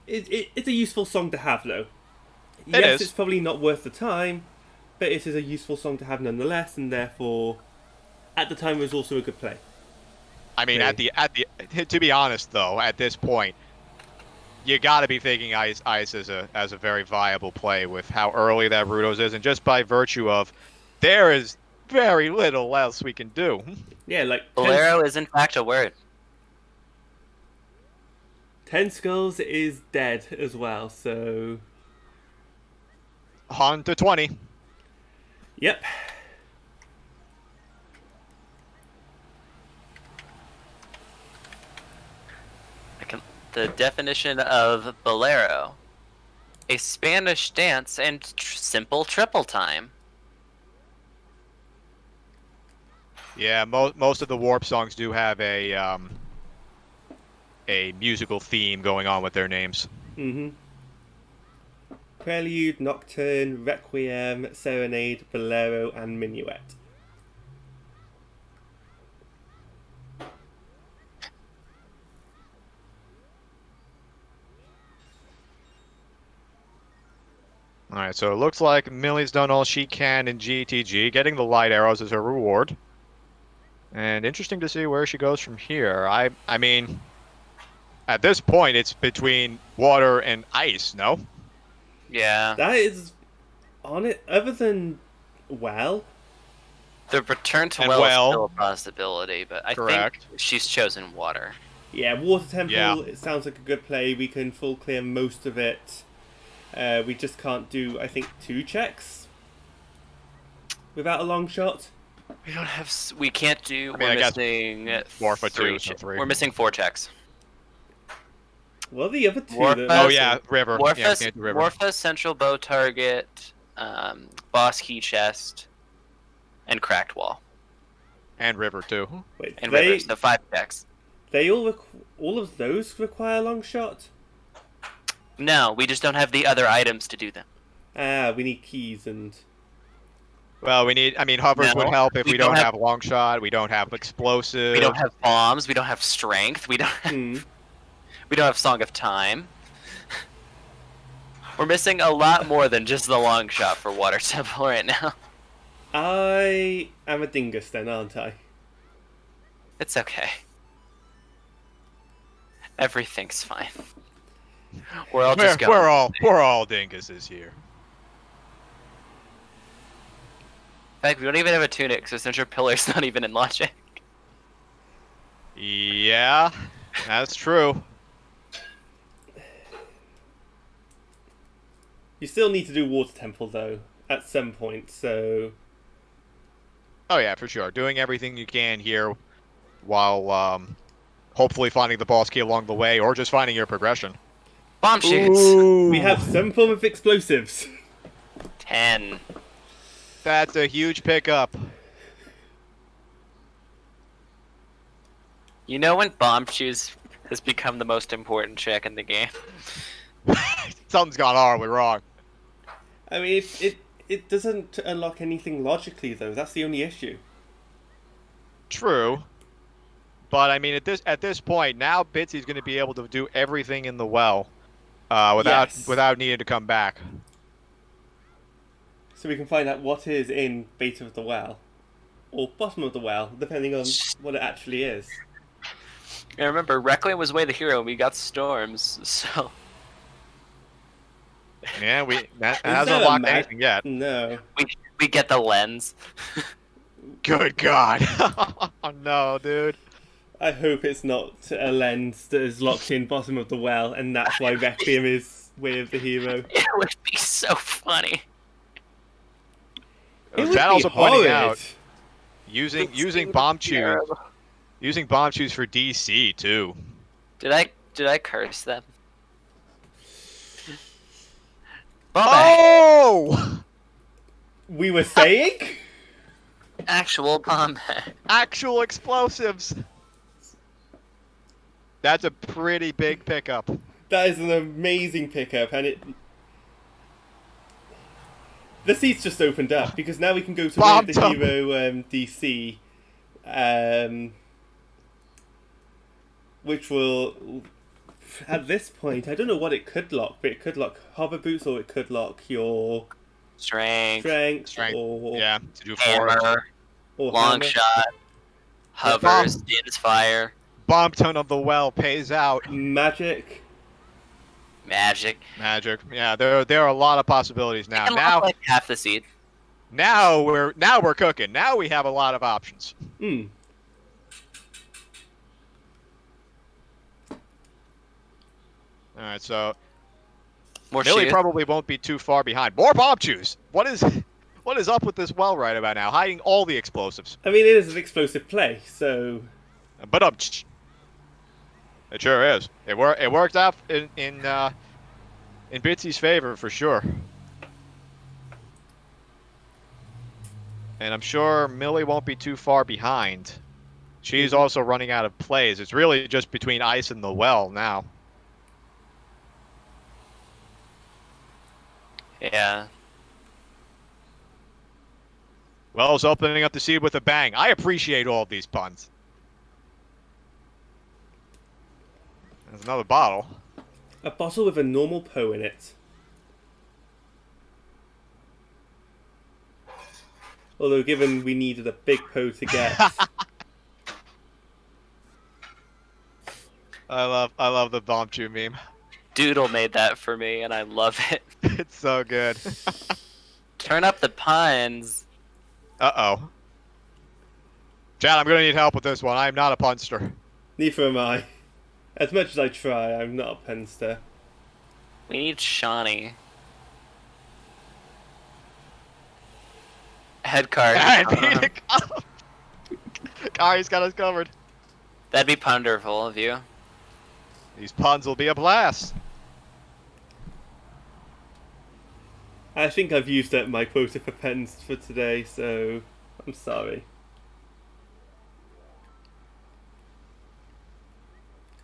It's a useful song to have though.
It
Yes,
is.
it's probably not worth the time, but it is a useful song to have nonetheless, and therefore, at the time, it was also a good play.
I mean,
Okay.
at the to be honest though, at this point, you got to be thinking Ice as a very viable play with how early that Rudos is, and just by virtue of there is very little else we can do.
Yeah, like
Bolero is in fact a word.
10 Skulls is dead as well, so
On to 20.
yep.
The definition of bolero: a Spanish dance and simple triple time.
Yeah, most of the Warp songs do have a musical theme going on with their names.
Mm-hmm. Prelude, Nocturne, Requiem, Serenade, Bolero, and Minuet.
All right, so it looks like Millie's done all she can in GTG, getting the light arrows as her reward. And interesting to see where she goes from here. I mean, at this point, it's between water and ice, no?
Yeah.
That is on it. Other than well,
The return to
And
well,
well.
is still a possibility, but I
Correct.
think she's chosen water.
yeah, Water Temple.
Yeah.
It sounds like a good play. We can full clear most of it. We just can't do, I think, 2 checks without a long shot.
We don't have. We can't do.
I mean,
we're
I guess
missing
4 for 2, so
che-
3.
We're missing 4 checks.
Well, the other 2
Warfest.
that
Oh yeah, River. Yeah, we
Warfest,
can't do River.
Warfest Central Bow Target, Boss Key Chest, and Cracked Wall.
And River too.
wait,
And
they
River, so 5 checks.
they all of those require long shot.
No, we just don't have the other items to do them.
We need keys and
Well, we need. I mean, hovers
No,
would help if
we
we
don't
don't
have-
have long shot. We don't have explosive.
We don't have bombs. We don't have strength. We don't.
hmm.
We don't have Song of Time. We're missing a lot more than just the long shot for Water Temple right now.
I am a dingus then, aren't I?
It's okay. Everything's fine. We're all just going.
We're all dinguses here.
In fact, we don't even have a tunic, so Central Pillar's not even in logic.
Yeah, that's true.
You still need to do Water Temple though at some point. So
Oh yeah, for sure. Doing everything you can here, while hopefully finding the boss key along the way, or just finding your progression.
Bomb shoots.
we have some form of explosives.
10.
That's a huge pickup.
You know when bomb shoots has become the most important check in the game.
Something's gone horribly wrong.
I mean, it doesn't unlock anything logically though. That's the only issue.
True. But I mean, at this point, now Bitsy's going to be able to do everything in the well,
Yes.
without needing to come back.
So we can find out what is in base of the well, or bottom of the well, depending on what it actually is.
And remember, Requiem was way the hero, and we got storms, so
Yeah, that
Is
hasn't
that a
unlocked
mag-
anything yet.
No.
we get the lens.
Good God! Oh no, dude.
I hope it's not a lens that is locked in bottom of the well, and that's why Requiem is Way of the Hero.
It would be so funny.
It would
Chad
be
also pointing
horrid.
out using bomb chews for DC too.
Did I curse them?
Oh!
We were saying?
Actual bomb bag.
Actual explosives. That's a pretty big pickup.
That is an amazing pickup, and the seats just opened up because now we can go to Way of the
Bomb
Hero DC, which will, at this point, I don't know what it could lock, but it could lock hover boots or it could lock your
Strength,
strength.
Yeah, to do
hammer,
force.
Or
long
hammer.
shot, hover,
bomb.
stands fire,
Bomb tone of the well pays out.
Magic.
magic.
Magic. Yeah, there are a lot of possibilities now.
And
Now
like half the seed.
we're cooking. Now we have a lot of options.
Hmm.
All right, so
More
Millie
shoes.
probably won't be too far behind. More bomb chews. What is up with this well right about now? Hiding all the explosives.
I mean, it is an explosive play, so
But it sure is. It worked out in Bitsy's favor for sure. And I'm sure Millie won't be too far behind. She's also running out of plays. It's really just between ice and the well now.
Yeah.
Well's opening up the seed with a bang. I appreciate all of these puns. There's another bottle.
a bottle with a normal Poe in it. Although, given we needed a big Poe to get,
I love the bomb chew meme.
Doodle made that for me, and I love it.
It's so good.
Turn up the puns.
Uh-oh. Chad, I'm gonna need help with this one. I'm not a punster.
neither am I. As much as I try, I'm not a penster.
We need Shawnee. Head card.
Kari's got us covered.
That'd be punderful of you.
These puns will be a blast.
I think I've used up my quota for pens for today, so I'm sorry.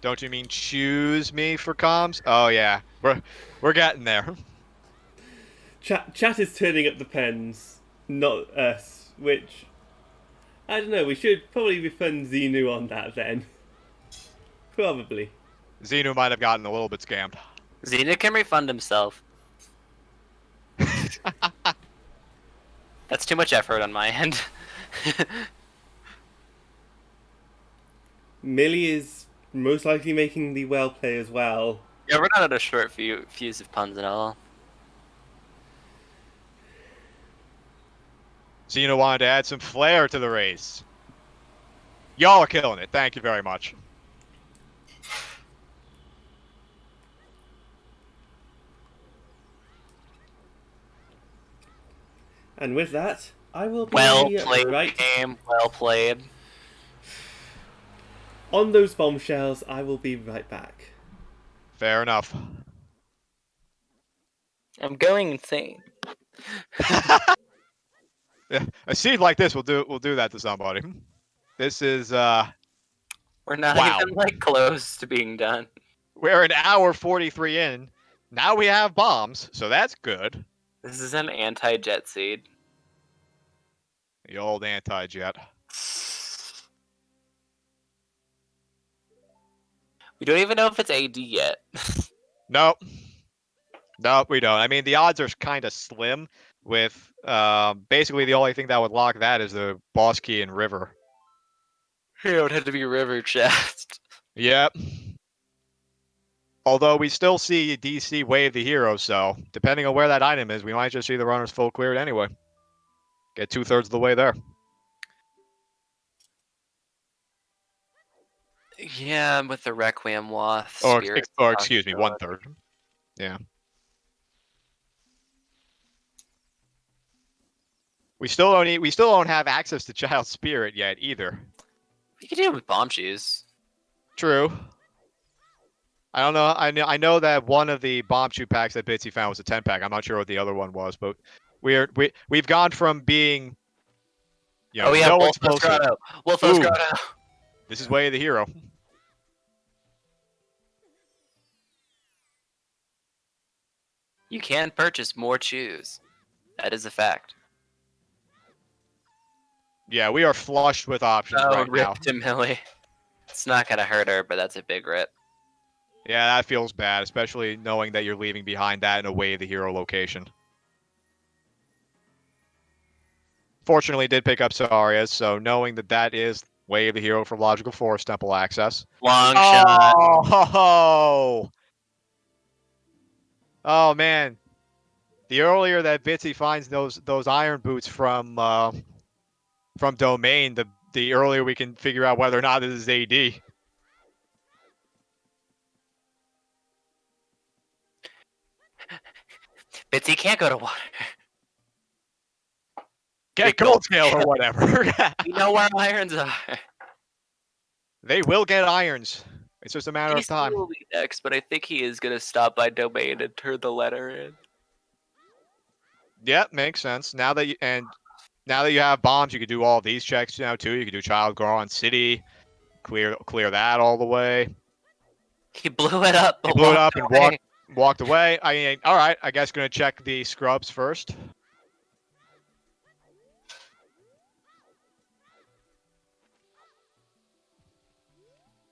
Don't you mean choose me for comms? Oh yeah, we're getting there.
Chat is turning up the pens, not us, which, I don't know, we should probably refund Xenu on that then. Probably.
Xenu might have gotten a little bit scammed.
Xena can refund himself. That's too much effort on my end.
Millie is most likely making the well play as well.
Yeah, we're not at a short fuse of puns at all.
Xenu wanted to add some flair to the race. Y'all are killing it. Thank you very much.
And with that, I will be
Well played,
right
game. Well played.
on those bombshells. I will be right back.
Fair enough.
I'm going insane.
Yeah, a seed like this will do that to somebody. This is
We're not
Wow.
even like close to being done.
We're an hour 43 in. Now we have bombs, so that's good.
This is an anti-jet seed.
The old anti-jet.
We don't even know if it's AD yet.
Nope. Nope, we don't. I mean, the odds are kind of slim with basically the only thing that would lock that is the boss key in River.
It would have to be River Chest.
Yep. Although we still see DC wave the hero, so depending on where that item is, we might just see the runners full cleared anyway. Get 2/3 of the way there.
Yeah, with the Requiem Wath.
Or
Spirit
excuse me, 1/3. Yeah. We still don't have access to Child Spirit yet either.
We could do it with Bomb Shoes.
True. I don't know. I know that one of the bomb shoe packs that Bitsy found was a 10-pack. I'm not sure what the other one was, but we've gone from being
Oh yeah,
no
Wolf
explosive.
Grotto. Wolfos
Ooh.
Grotto.
This is way of the hero.
You can purchase more chews. That is a fact.
Yeah, we are flushed with options right
rip
now.
to Millie. It's not gonna hurt her, but that's a big rip.
Yeah, that feels bad, especially knowing that you're leaving behind that in a way of the hero location. Fortunately, did pick up Saria's, so knowing that that is way of the hero for logical force temple access.
Long shot.
Oh, oh man! The earlier that Bitsy finds those iron boots from Domain, the earlier we can figure out whether or not this is AD.
Bitsy can't go to water.
Get Gold Scale or whatever.
We know where irons are.
They will get irons. It's just a matter of time.
DC will be next, but I think he is gonna stop by Domain and turn the letter in.
Yeah, makes sense. Now that you have bombs, you could do all these checks now too. You could do Child Girl on City, clear that all the way.
He blew it up.
He blew it up and walked away. I mean, all right. I guess gonna check the scrubs first.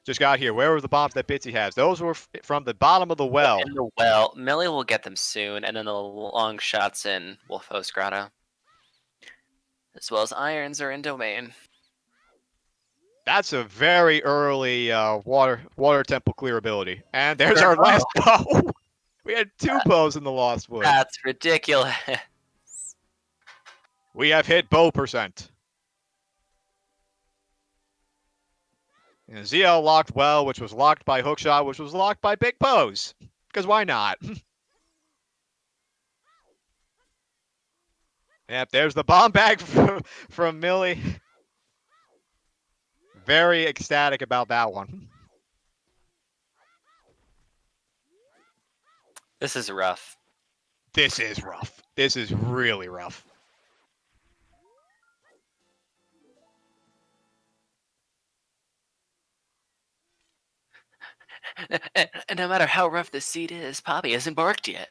Just got here. Where were the bombs that Bitsy has? Those were from the bottom of the well.
In the well. Millie will get them soon, and then the long shots in Wolfos Grotto. As well as irons are in Domain.
That's a very early water temple clear ability. And there's our last bow. We had 2 bows in the Lost Woods.
That's ridiculous.
We have hit bow percent. And ZL locked well, which was locked by Hookshot, which was locked by Big Bows. Because why not? Yep, there's the bomb bag from Millie. Very ecstatic about that one.
This is rough.
This is rough. This is really rough.
And no matter how rough this seed is, Poppy hasn't barked yet.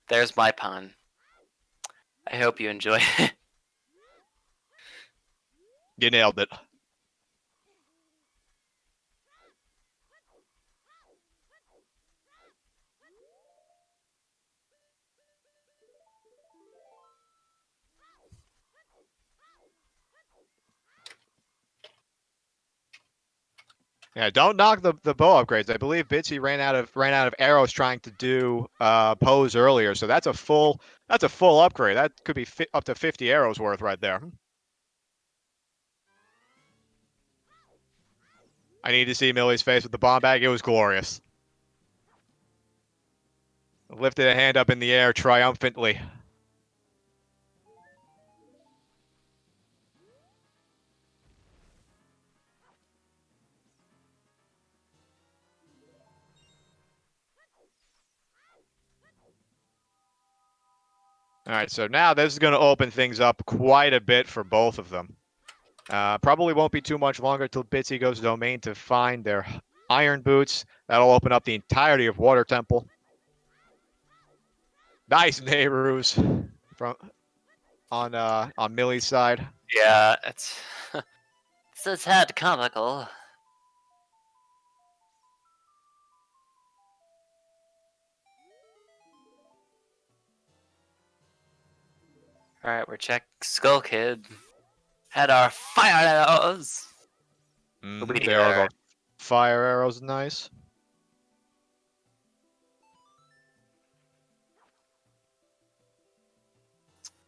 There's my pun. I hope you enjoy it.
You nailed it. Yeah, don't knock the bow upgrades. I believe Bitsy ran out of arrows trying to do pose earlier, so that's a full upgrade. That could be up to 50 arrows worth right there. I need to see Millie's face with the bomb bag. It was glorious. Lifted a hand up in the air triumphantly. All right, so now this is going to open things up quite a bit for both of them. Probably won't be too much longer till Bitsy goes domain to find their iron boots. That'll open up the entirety of Water Temple. Nice neighbors from on Millie's side.
Yeah, it's it's a tad comical. Alright, we're check Skull Kid. Had our fire arrows.
There are the fire arrows, nice.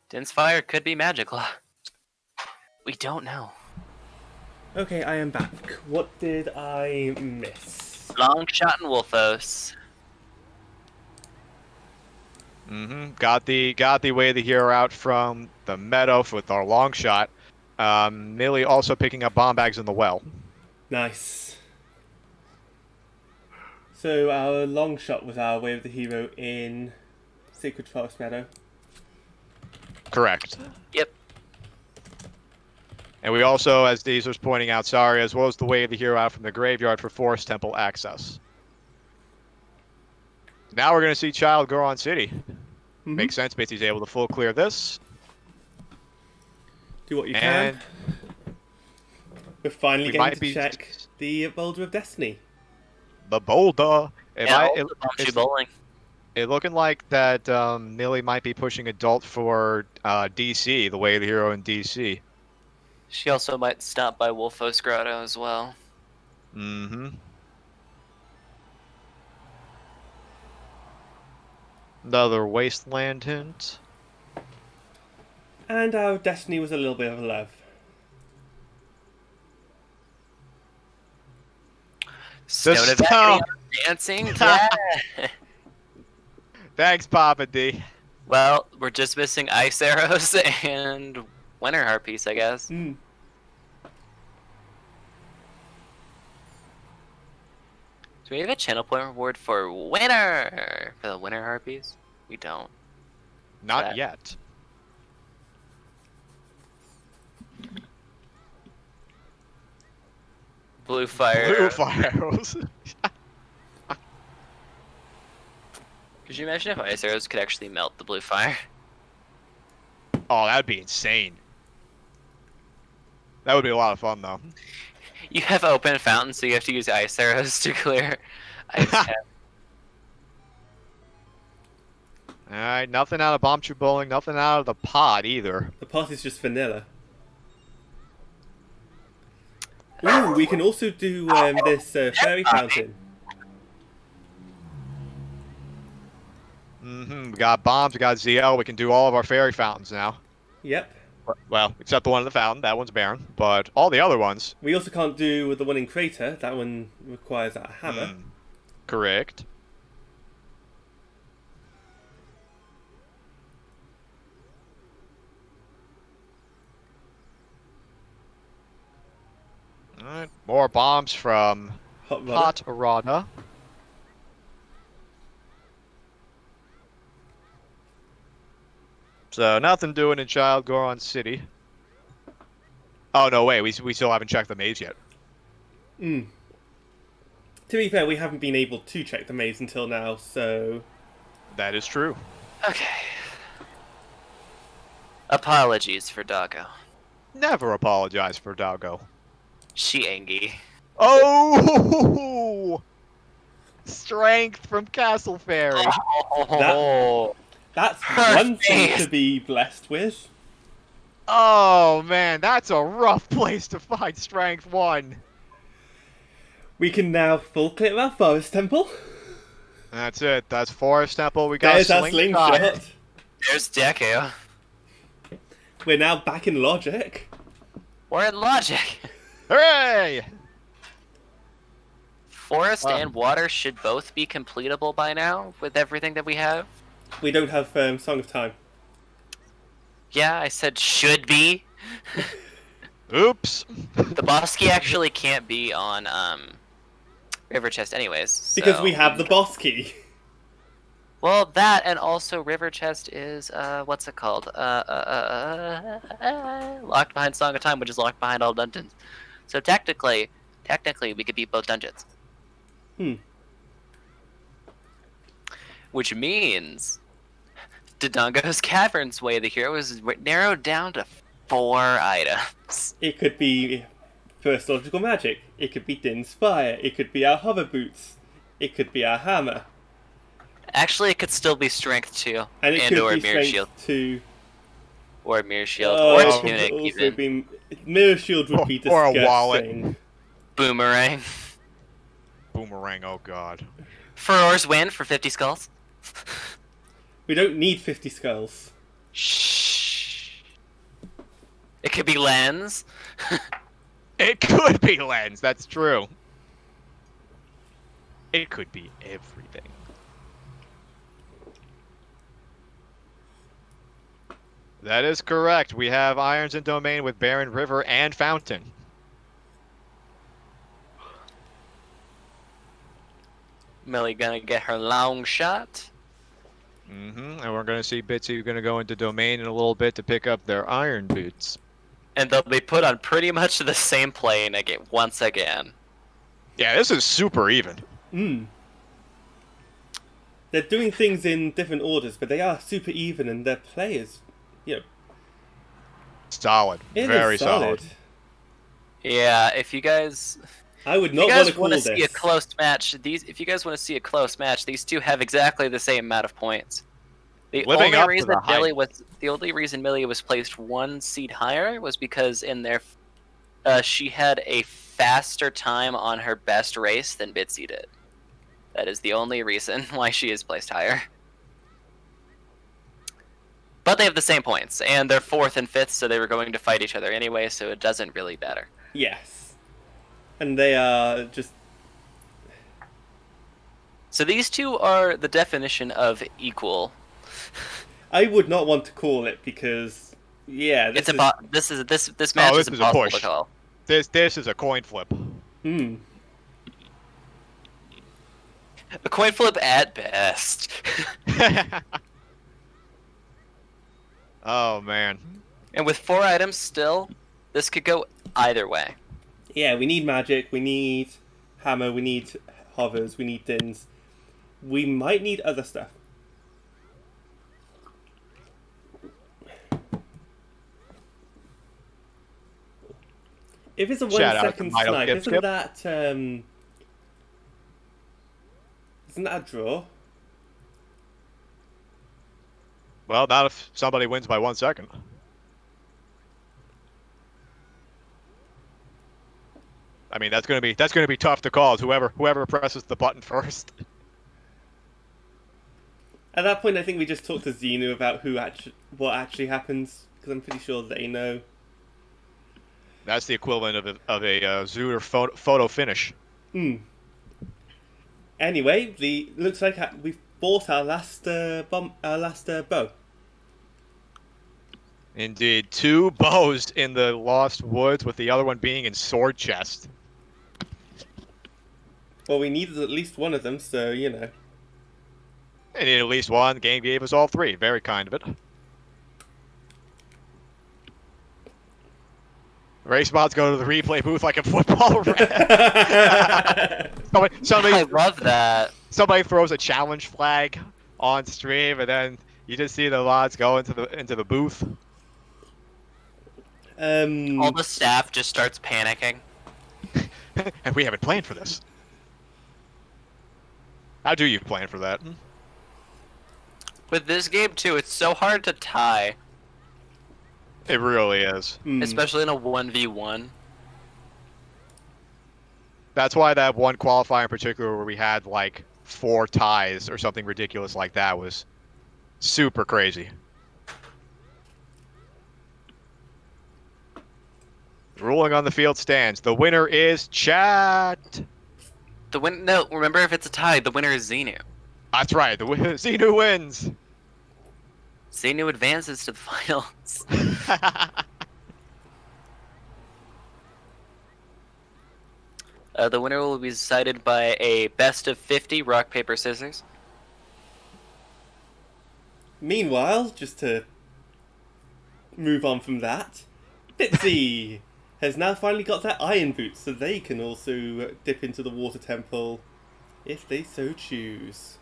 Din's fire could be magical. We don't know.
Okay, I am back. What did I miss?
Long shot and Wolfos.
Got the way the hero out from the meadow with our long shot. Millie also picking up bomb bags in the well.
Nice. So our long shot was our way of the hero in Sacred Forest Meadow.
Correct.
Yep.
And we also, as Deez was pointing out, sorry, as well as the way of the hero out from the graveyard for Forest Temple access. Now we're going to see Child Goron City. Makes sense. Bitsy's able to full clear this.
Do what you can. We're finally getting to check the Boulder of Destiny.
The Boulder.
Bowling.
It looking like that Millie might be pushing adult for DC, the way of the hero in DC.
She also might stop by Wolfos Grotto as well.
Another Wasteland hint.
And our Destiny was a little bit of love.
Stone of Agony dancing? Yeah.
Thanks, Papa D.
Well, we're just missing Ice Arrows and Winter Harpies, I guess.
Mm.
Do we have a channel point reward for Winter? For the Winter Harpies? We don't.
Not yet.
Blue Fire.
Blue Fires.
Could you imagine if Ice Arrows could actually melt the Blue Fire?
Oh, that'd be insane. That would be a lot of fun, though.
You have open fountains, so you have to use Ice Arrows to clear ice cap.
Alright, nothing out of Bomb True Bowling, nothing out of the pod either.
The pot is just vanilla. Ooh, we can also do this fairy fountain.
We got bombs, we got ZL, we can do all of our fairy fountains now.
Yep.
Well, except the one in the fountain, that one's barren. But all the other ones...
We also can't do the one in Crater, that one requires a hammer.
Correct. Alright, more bombs from
Hot Rod.
Rada. So nothing doing in Child Goron City. Oh no, wait, we still haven't checked the maze yet.
To be fair, we haven't been able to check the maze until now, so...
That is true.
Okay. Apologies for Doggo.
Never apologize for Doggo.
She angry.
Oh! Strength from Castle Fairy.
That's one thing to be blessed with.
Oh man, that's a rough place to find Strength 1.
We can now full clear our Forest Temple.
That's it. That's Forest Temple. We got
There's our
slingshot.
slingshot.
There's Deku.
We're now back in Logic.
We're in Logic.
Hooray!
Forest and water should both be completable by now with everything that we have.
We don't have Song of Time.
Yeah, I said should be.
Oops.
The boss key actually can't be on River Chest anyways.
Because
so
we have the boss key.
Well, that and also River Chest is what's it called? Locked behind Song of Time, which is locked behind all dungeons. So technically, we could beat both dungeons.
Hmm.
Which means Dodongo's Caverns Way of the Hero is narrowed down to 4 items.
It could be First Logical Magic. It could be Din's Fire. It could be our hover boots. It could be our hammer.
Actually, it could still be Strength 2.
And it could
or
be
Mirror Shield.
Strength 2.
Or Mirror Shield.
Oh,
or
it could
Tunic,
also
even.
be... Mirror Shield would be
Or a
disgusting.
wallet.
Boomerang.
Boomerang, oh god.
Furor's Wind for 50 skulls.
We don't need 50 skulls.
Shh. It could be Lens.
It could be Lens, that's true. It could be everything. That is correct. We have Irons and Domain with Barren River and Fountain.
Millie gonna get her long shot.
And we're going to see Bitsy going to go into Domain in a little bit to pick up their iron boots.
And they'll be put on pretty much the same plane again, once again.
Yeah, this is super even.
They're doing things in different orders, but they are super even, and their play is,
Solid.
it
Very
is solid.
Yeah, if you guys...
I would
If
not
you
want
guys
to call
want to
this.
see a close match, if you guys want to see a close match, these two have exactly the same amount of points. The
Living
only
up to
reason
the
Millie was placed 1 seed higher was because in their she had a faster time on her best race than Bitsy did. That is the only reason why she is placed higher. But they have the same points, and they're 4th and 5th, so they were going to fight each other anyway, so it doesn't really matter.
Yes. And they are just...
So these two are the definition of equal.
I would not want to call it because, yeah, this
This
Oh,
match
this
is
is a
impossible
push.
to call.
This is a coin flip.
Hmm.
A coin flip at best.
Oh, man.
And with 4 items still, this could go either way.
Yeah, we need magic, we need hammer, we need hovers, we need dins. We might need other stuff. If it's a
Shout out to
1 second
Milo
snipe,
Skip
isn't
Skip.
that isn't that a draw?
Well, not if somebody wins by 1 second. I mean, that's gonna be tough to call. Whoever presses the button first.
At that point, I think we just talk to Xenu about what actually happens, because I'm pretty sure they know.
That's the equivalent of a Zooter photo finish.
Anyway, looks like we've bought our last bow.
Indeed, 2 bows in the Lost Woods, with the other one being in Sword Chest.
Well, we needed at least one of them, so you know.
And at least one. The game gave us all 3. Very kind of it. Race mods go to the replay booth like a football ref.
I love that.
Somebody throws a challenge flag on stream, and then you just see the mods go into the booth.
All the staff just starts panicking.
And we haven't planned for this. How do you plan for that?
With this game too, it's so hard to tie,
It really is.
especially in a 1v1.
That's why that one qualifier in particular where we had like 4 ties or something ridiculous like that was super crazy. Ruling on the field stands. The winner is Chat.
No, remember, if it's a tie, the winner is Xenu.
That's right. The Xenu wins.
Xenu advances to the finals. The winner will be decided by a best of 50 rock, paper, scissors.
Meanwhile, just to move on from that, Bitsy has now finally got their iron boots, so they can also dip into the water temple if they so choose.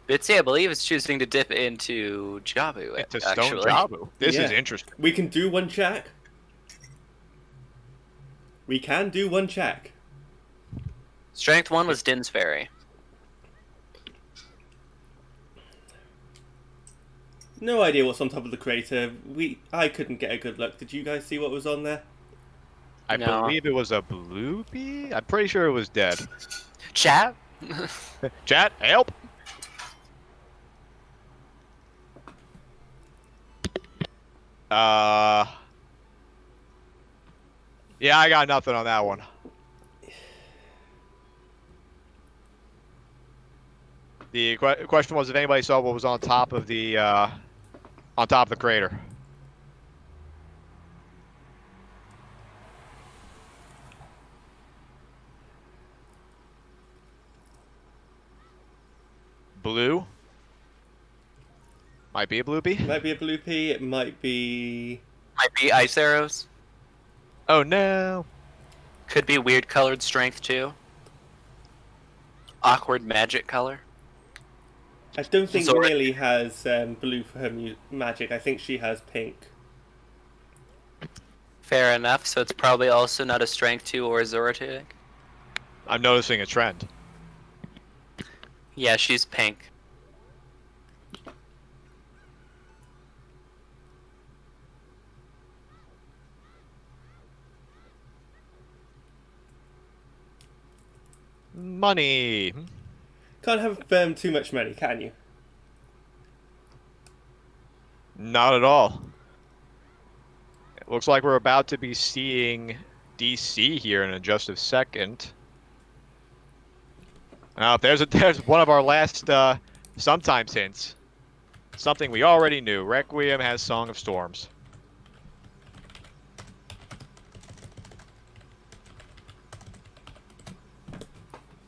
Bitsy, I believe, is choosing to dip into Jabu.
It's a stone
actually.
Jabu. This is
Yeah.
interesting.
We can do one check. We can do one check.
Strength 1 was Din's Fairy.
No idea what's on top of the crater. I couldn't get a good look. Did you guys see what was on there?
I
No.
believe it was a blue bee. I'm pretty sure it was dead.
Chat?
Chat, help! Yeah, I got nothing on that one. The question was if anybody saw what was on top of the crater. Blue. Might be a blue bee.
Might be a blue pea. It might be.
Might be Ice Arrows.
Oh no.
Could be weird colored Strength 2. Awkward magic color.
I don't think
Zora.
Millie has blue for her magic. I think she has pink.
Fair enough, so it's probably also not a Strength 2 or a Zoroark.
I'm noticing a trend.
Yeah, she's pink.
Money.
Can't have too much money, can you?
Not at all. It looks like we're about to be seeing DC here in just a second. Now, there's one of our last sometimes hints. Something we already knew. Requiem has Song of Storms.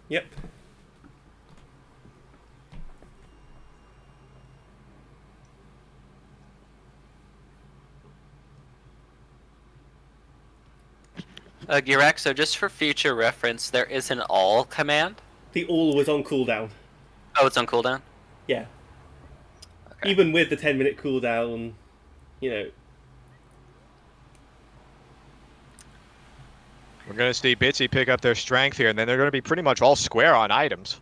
Yep.
Girek, so just for future reference, there is an all command.
The all was on cooldown.
Oh, it's on cooldown?
Yeah.
Okay.
Even with the 10-minute cooldown, you know.
We're going to see Bitsy pick up their strength here, and then they're going to be pretty much all square on items.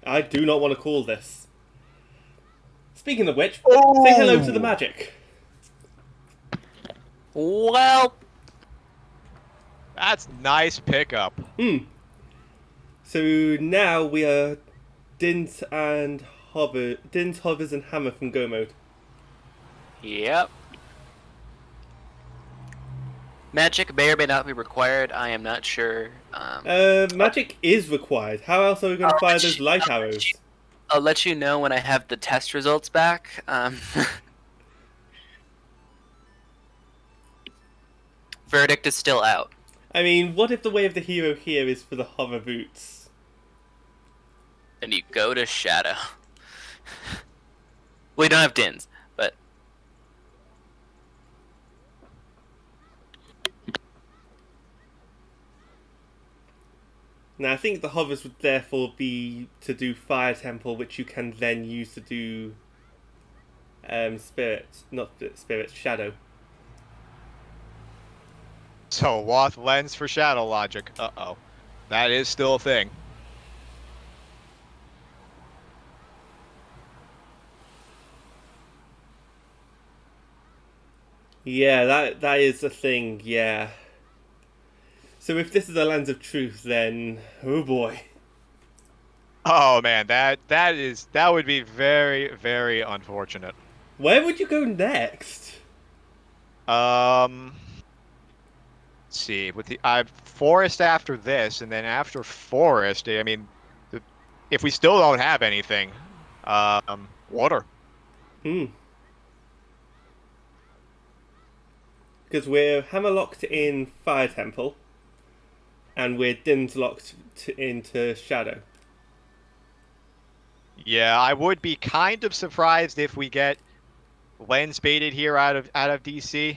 I do not want to call this. Speaking of which, say hello to the magic.
Well,
That's nice pickup.
So now we are Dins, Hovers, and Hammer from Go Mode.
yep. Magic may or may not be required. I am not sure.
Magic is required. How else are we going to fire those light arrows?
I'll let you know when I have the test results back. Verdict is still out.
I mean, what if the way of the hero here is for the hover boots?
Then you go to Shadow. We don't have Dins, but
Now, I think the hovers would therefore be to do Fire Temple, which you can then use to do Shadow.
So, Wath lens for shadow logic. Uh-oh. That is still a thing.
Yeah, that is a thing, yeah. So if this is a Lands of Truth, then oh boy.
Oh man, that would be very, very unfortunate.
Where would you go next?
Let's see, with the forest after this, and then after forest, I mean, if we still don't have anything, water.
Because we're hammerlocked in Fire Temple, and we're Dins locked into Shadow.
Yeah, I would be kind of surprised if we get lens baited here out of DC.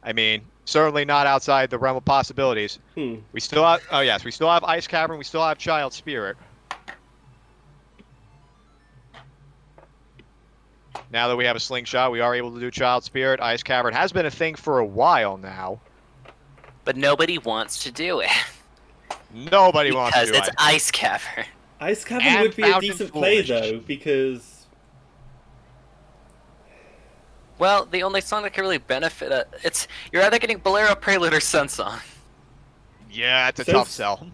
I mean, certainly not outside the realm of possibilities.
Hmm.
We still have, oh yes, we still have Ice Cavern, we still have Child Spirit. Now that we have a slingshot, we are able to do Child Spirit. Ice Cavern has been a thing for a while now.
But nobody wants to do it.
Nobody wants to
Because
do
it's
it.
Ice Cavern.
Ice Cavern
And
would be a
Fountain
decent play,
Foolish.
though, because...
Well, the only song that can really benefit it's you're either getting Bolero, Prelude, or Sun Song.
Yeah, it's a
So
tough
s-
sell.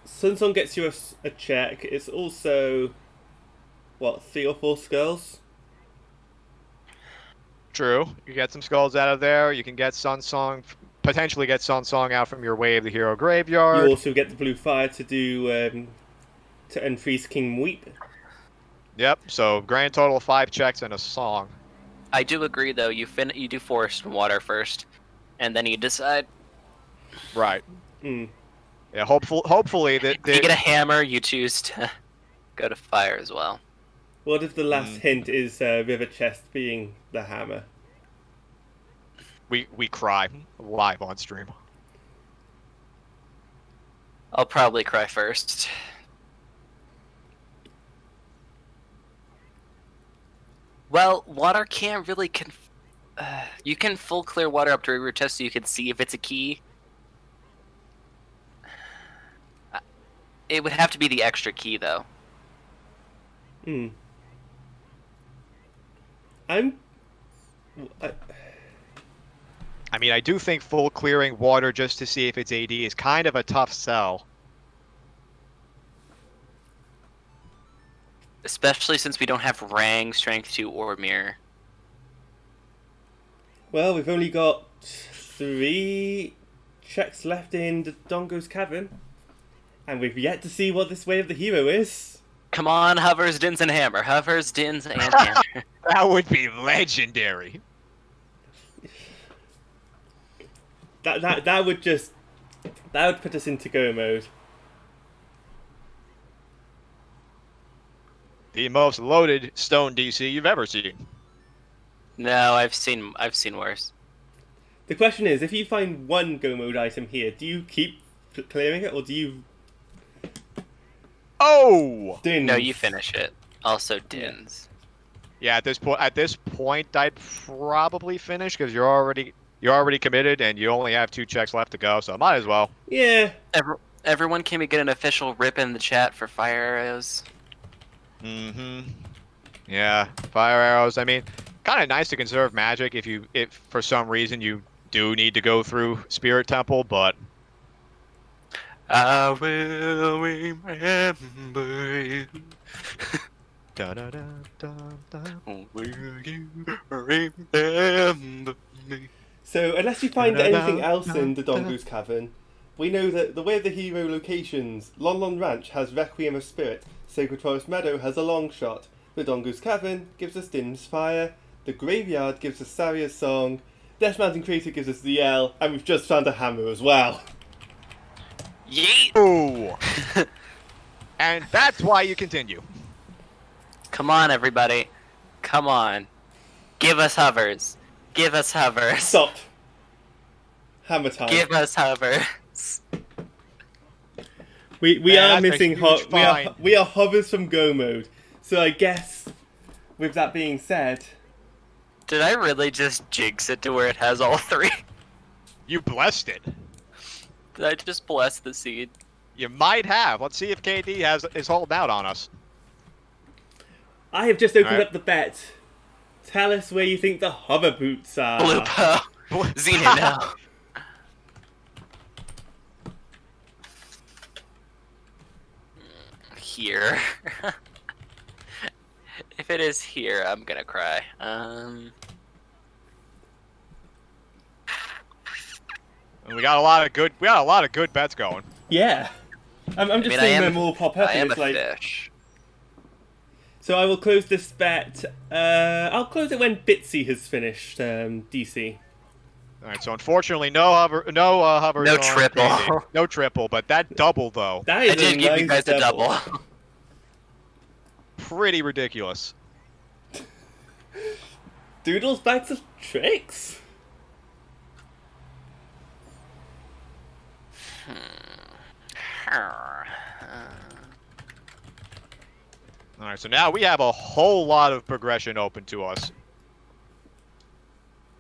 Sun Song gets you a check. It's also, what, 3 or 4 skulls?
True. You get some skulls out of there. You can get Sun Song, potentially get Sun Song out from your Way of the Hero graveyard.
You also get the blue fire to do, to unfreeze King Weep.
Yep. So grand total of 5 checks and a song.
I do agree, though. You do Forest and Water first, and then you decide.
Right.
Hmm.
Yeah. Hopefully that.
If you get a hammer, you choose to go to fire as well.
What if the last hint is River Chest being the hammer?
We cry live on stream.
I'll probably cry first. Well, water can't really you can full clear water up to River Chest so you can see if it's a key. It would have to be the extra key, though.
Hmm.
I mean, I do think full clearing water just to see if it's AD is kind of a tough sell.
Especially since we don't have Rang, Strength 2, or Mirror.
Well, we've only got 3 checks left in the Dongo's Cavern. And we've yet to see what this Way of the Hero is.
Come on, Hovers, Dins, and Hammer. Hovers, Dins, and Hammer.
That would be legendary.
That would put us into go mode.
The most loaded stone DC you've ever seen.
No, I've seen worse.
The question is, if you find one go mode item here, do you keep clearing it or do you...
Oh!
Dins?
No, you finish it. Also, Dins.
Yeah, at this point, I'd probably finish because you're already committed and you only have 2 checks left to go, so might as well.
Yeah.
Everyone, can we get an official rip in the chat for fire arrows?
Mm-hmm. Yeah, fire arrows. I mean, kind of nice to conserve magic if for some reason you do need to go through Spirit Temple, but
I will remember you.
da, da, da, da, da.
Will you remember me?
So, unless you find anything else in the Dongo's Cavern, we know that the Way of the Hero locations, Lon Lon Ranch has Requiem of Spirit, Sacred Forest Meadow has a long shot, the Dongo's Cavern gives us Dim's Fire, the Graveyard gives us Saria's Song, Death Mountain Crater gives us the L, and we've just found a hammer as well.
Yeet!
Ooh. And that's why you continue.
Come on, everybody. Come on. Give us hovers. Give us hovers.
Stop. Hammer time.
Give us hovers.
We
Man,
are
that's a
missing
huge find.
we are hovers from go mode. So I guess with that being said,
Did I really just jinx it to where it has all 3?
You blessed it.
Did I just bless the seed?
You might have. Let's see if KD is holding out on us.
I have just opened
Alright.
up the bet. Tell us where you think the hover boots are.
Blue Poe. Xena now. Here. If it is here, I'm gonna cry.
We got a lot of good bets going.
Yeah. I'm just
I
seeing
am
them all pop up.
I
and
am a
it's like,
fish.
so I will close this bet. I'll close it when Bitsy has finished DC.
All right, so unfortunately, no hovers
No
on
triple.
KD. No triple, but that double though.
That is
I did
a
give you
nice
guys a double.
pretty ridiculous.
Doodle's bags of tricks?
Alright, so now we have a whole lot of progression open to us.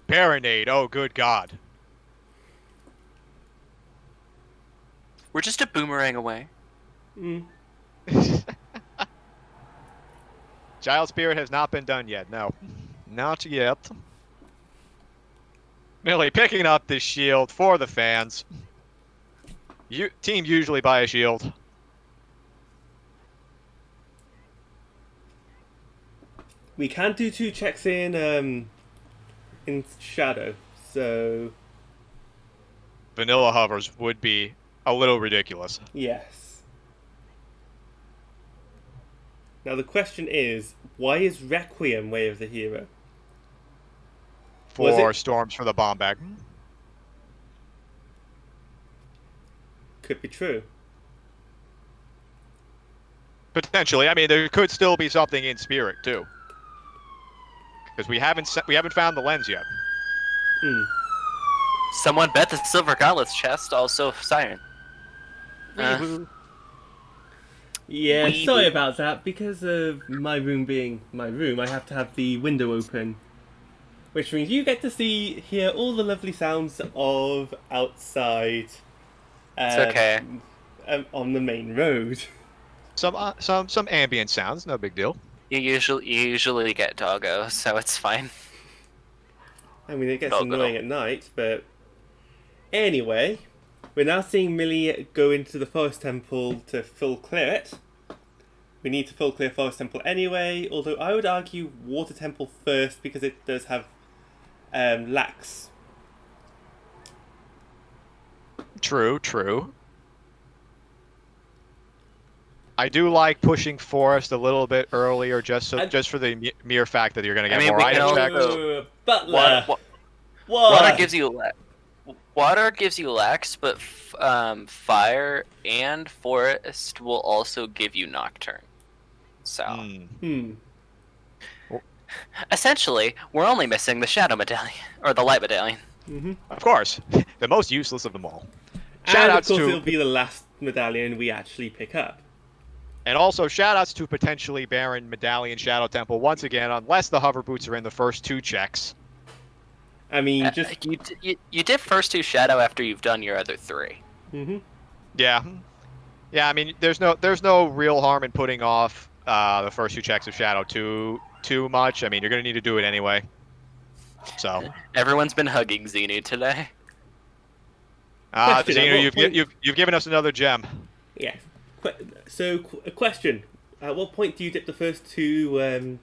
Baronade, oh good god.
We're just a boomerang away.
Child Spirit has not been done yet, no. Not yet. Millie picking up this shield for the fans. Team usually buy a shield.
We can do 2 checks in Shadow, so
Vanilla hovers would be a little ridiculous.
yes. Now the question is, why is Requiem Way of the Hero? Was
For
it-
storms for the bomb bag.
Could be true.
Potentially. I mean, there could still be something in spirit too. Because we haven't found the lens yet.
Someone bet the Silver Gauntlet's chest, also Siren.
Yeah,
We-
sorry about that. Because of my room being my room, I have to have the window open. Which means you get to hear all the lovely sounds of outside.
It's okay.
On the main road.
Some ambient sounds, no big deal.
You usually get doggo, so it's fine.
I mean, it gets
Oh,
annoying
no.
at night, but... Anyway, we're now seeing Millie go into the Forest Temple to full clear it. We need to full clear Forest Temple anyway, although I would argue Water Temple first because it does have lax.
True. I do like pushing forest a little bit earlier, just for the mere fact that you're going to get more
we can
item
all-
checks.
Butler!
Water
What?
gives you lax, but fire and forest will also give you nocturne. So essentially, we're only missing the shadow medallion or the light medallion.
Of course, the most useless of them all.
And of
Shoutouts
course
to
it'll be the last medallion we actually pick up.
And also, shoutouts to potentially Baron Medallion Shadow Temple once again, unless the hover boots are in the first 2 checks.
I mean, just...
You did first 2 shadow after you've done your other 3.
Yeah. I mean, there's no real harm in putting off the first 2 checks of Shadow too much. I mean, you're gonna need to do it anyway. So.
Everyone's been hugging Xenu today.
Question, at
Xenu,
what point-
you've given us another gem.
Yeah. So, a question. At what point do you dip the first 2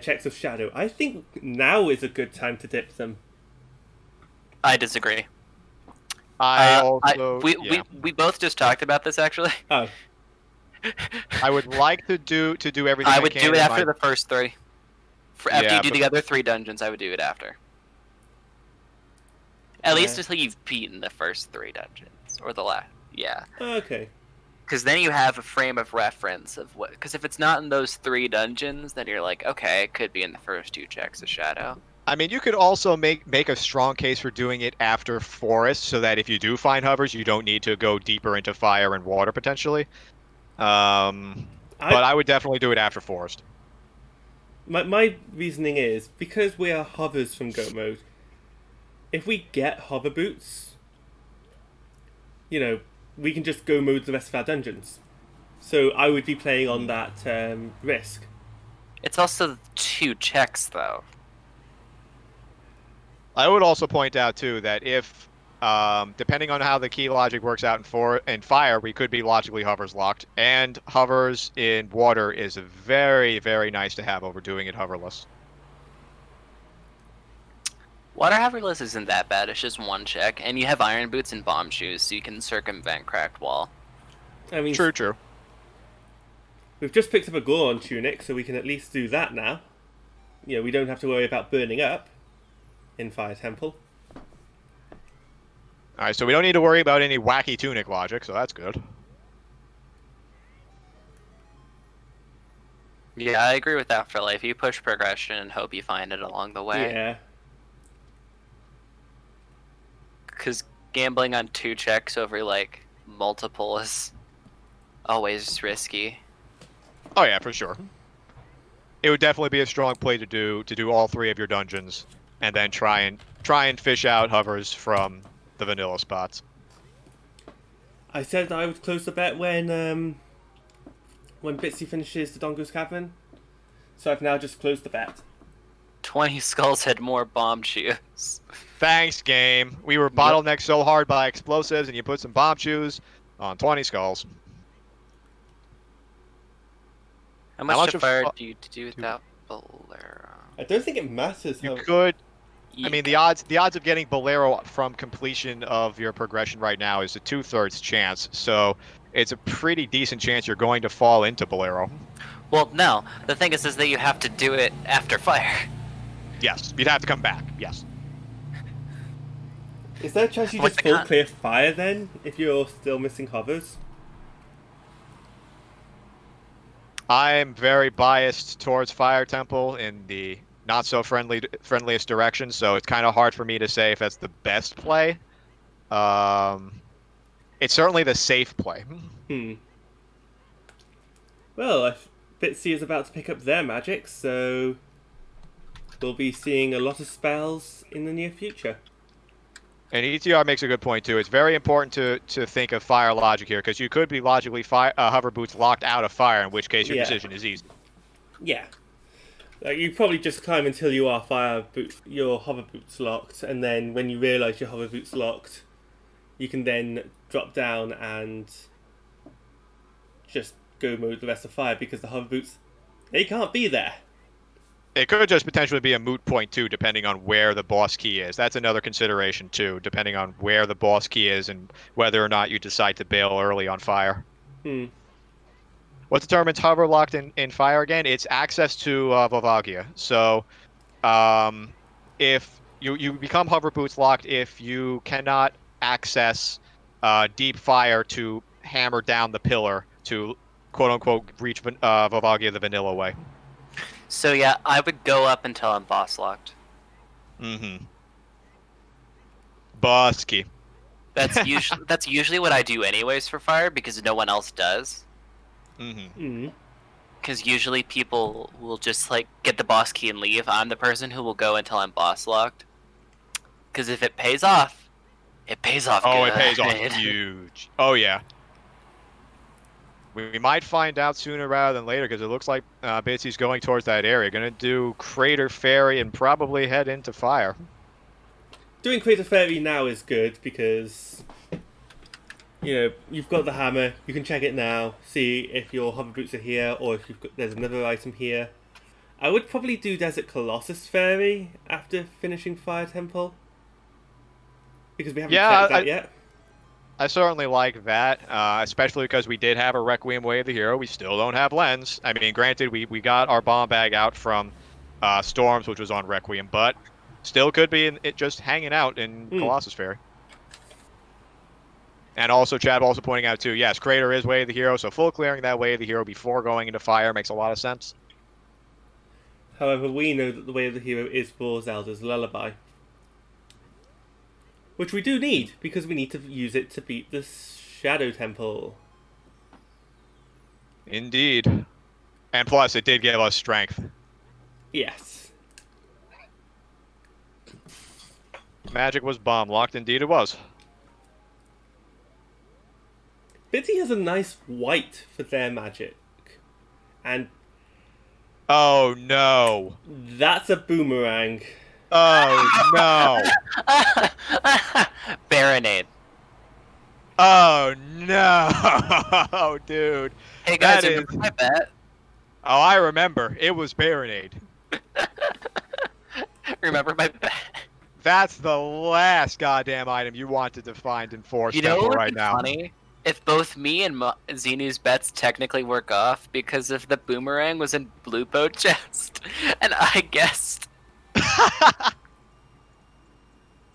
checks of shadow? I think now is a good time to dip them.
I disagree. We both just talked about this actually.
Oh.
I would like to do everything
I would
can
do it
in
after
my-
the first 3. After
Yeah,
you do
but-
the other 3 dungeons, I would do it after. At least until you've beaten the first 3 dungeons or the last. Yeah.
Okay.
Because then you have a frame of reference of what. Because if it's not in those 3 dungeons, then you're like, okay, it could be in the first 2 checks of shadow.
I mean, you could also make a strong case for doing it after forest, so that if you do find hovers, you don't need to go deeper into fire and water potentially. But I would definitely do it after forest.
My reasoning is, because we are hovers from Go Mode, if we get hover boots, we can just Go Mode the rest of our dungeons. So I would be playing on that risk.
It's also 2 checks, though.
I would also point out too that if, depending on how the key logic works out in fire, we could be logically hovers locked, and hovers in water is very, very nice to have over doing it hoverless.
Water hoverless isn't that bad, it's just 1 check, and you have iron boots and bomb shoes, so you can circumvent cracked wall.
I mean,
True.
we've just picked up a Goron tunic, so we can at least do that now. We don't have to worry about burning up in Fire Temple.
Alright, so we don't need to worry about any wacky tunic logic, so that's good.
Yeah, I agree with Afterlife. You push progression and hope you find it along the way.
Yeah.
Because gambling on 2 checks over, like, multiple is always risky.
Oh yeah, for sure. It would definitely be a strong play to do all 3 of your dungeons, and then try and fish out hovers from the vanilla spots.
I said that I would close the bet when Bitsy finishes the Dongo's Cavern. So I've now just closed the bet.
20 skulls had more bomb shoes.
Thanks, game. We were bottlenecked so hard by explosives, and you put some bomb shoes on 20 skulls.
How
How
much
much
fire
of-
do you do without Bolero?
I don't think it matters
You
how...
could. I mean, the odds of getting Bolero from completion of your progression right now is a 2/3 chance. So it's a pretty decent chance you're going to fall into Bolero.
Well, no. The thing is that you have to do it after fire.
Yes, you'd have to come back. Yes.
Is there a chance you
What's
just
the
full
con-
clear fire then, if you're still missing hovers?
I'm very biased towards Fire Temple in the not so friendliest direction, so it's kind of hard for me to say if that's the best play. It's certainly the safe play.
Well, Bitsy is about to pick up their magic, so we'll be seeing a lot of spells in the near future.
And ETR makes a good point too. It's very important to think of fire logic here, because you could be logically hover boots locked out of fire, in which case your
Yeah.
decision is easy.
Yeah. Like, you probably just climb until you are your hover boots locked, and then when you realise your hover boots locked, you can then drop down and just go mode the rest of fire, because the hover boots, they can't be there.
It could just potentially be a moot point too, depending on where the boss key is. That's another consideration too, depending on where the boss key is and whether or not you decide to bail early on fire. What determines hover locked in fire again? It's access to Volvagia. So if you become hover boots locked if you cannot access deep fire to hammer down the pillar to quote unquote reach Volvagia the vanilla way.
So yeah, I would go up until I'm boss locked.
Boss key.
That's usually what I do anyways for fire, because no one else does. Because usually people will just like get the boss key and leave. I'm the person who will go until I'm boss locked. Because if it pays off, it pays off.
Oh,
good.
it pays off huge. Oh yeah. We might find out sooner rather than later, because it looks like Bitsy's going towards that area. Gonna do Crater Fairy and probably head into fire.
Doing Crater Fairy now is good, because you've got the hammer, you can check it now, see if your hover boots are here, or if there's another item here. I would probably do Desert Colossus Fairy after finishing Fire Temple, because we haven't checked that yet.
I certainly like that, especially because we did have a Requiem Way of the Hero. We still don't have Lens. I mean, granted, we got our bomb bag out from Storms, which was on Requiem, but still could be it just hanging out in Colossus Fairy. And also, Chad also pointing out too, yes, Crater is Way of the Hero, so full clearing that Way of the Hero before going into fire makes a lot of sense.
However, we know that the Way of the Hero is for Zelda's Lullaby. Which we do need, because we need to use it to beat the Shadow Temple.
Indeed. And plus, it did give us strength.
Yes.
Magic was bomb locked, indeed it was.
Bitsy has a nice white for their magic. And
Oh no.
that's a boomerang.
Oh no.
Baronade.
Oh no, dude.
Hey guys,
That
remember
is-
my bet?
Oh, I remember. It was Baronade.
Remember my bet?
That's the last goddamn item you wanted to find in Force
You know
Temple
what would
right
be
now.
funny? If both me and Xenu's bets technically work off, because if the boomerang was in Blue Boat chest, and I guessed.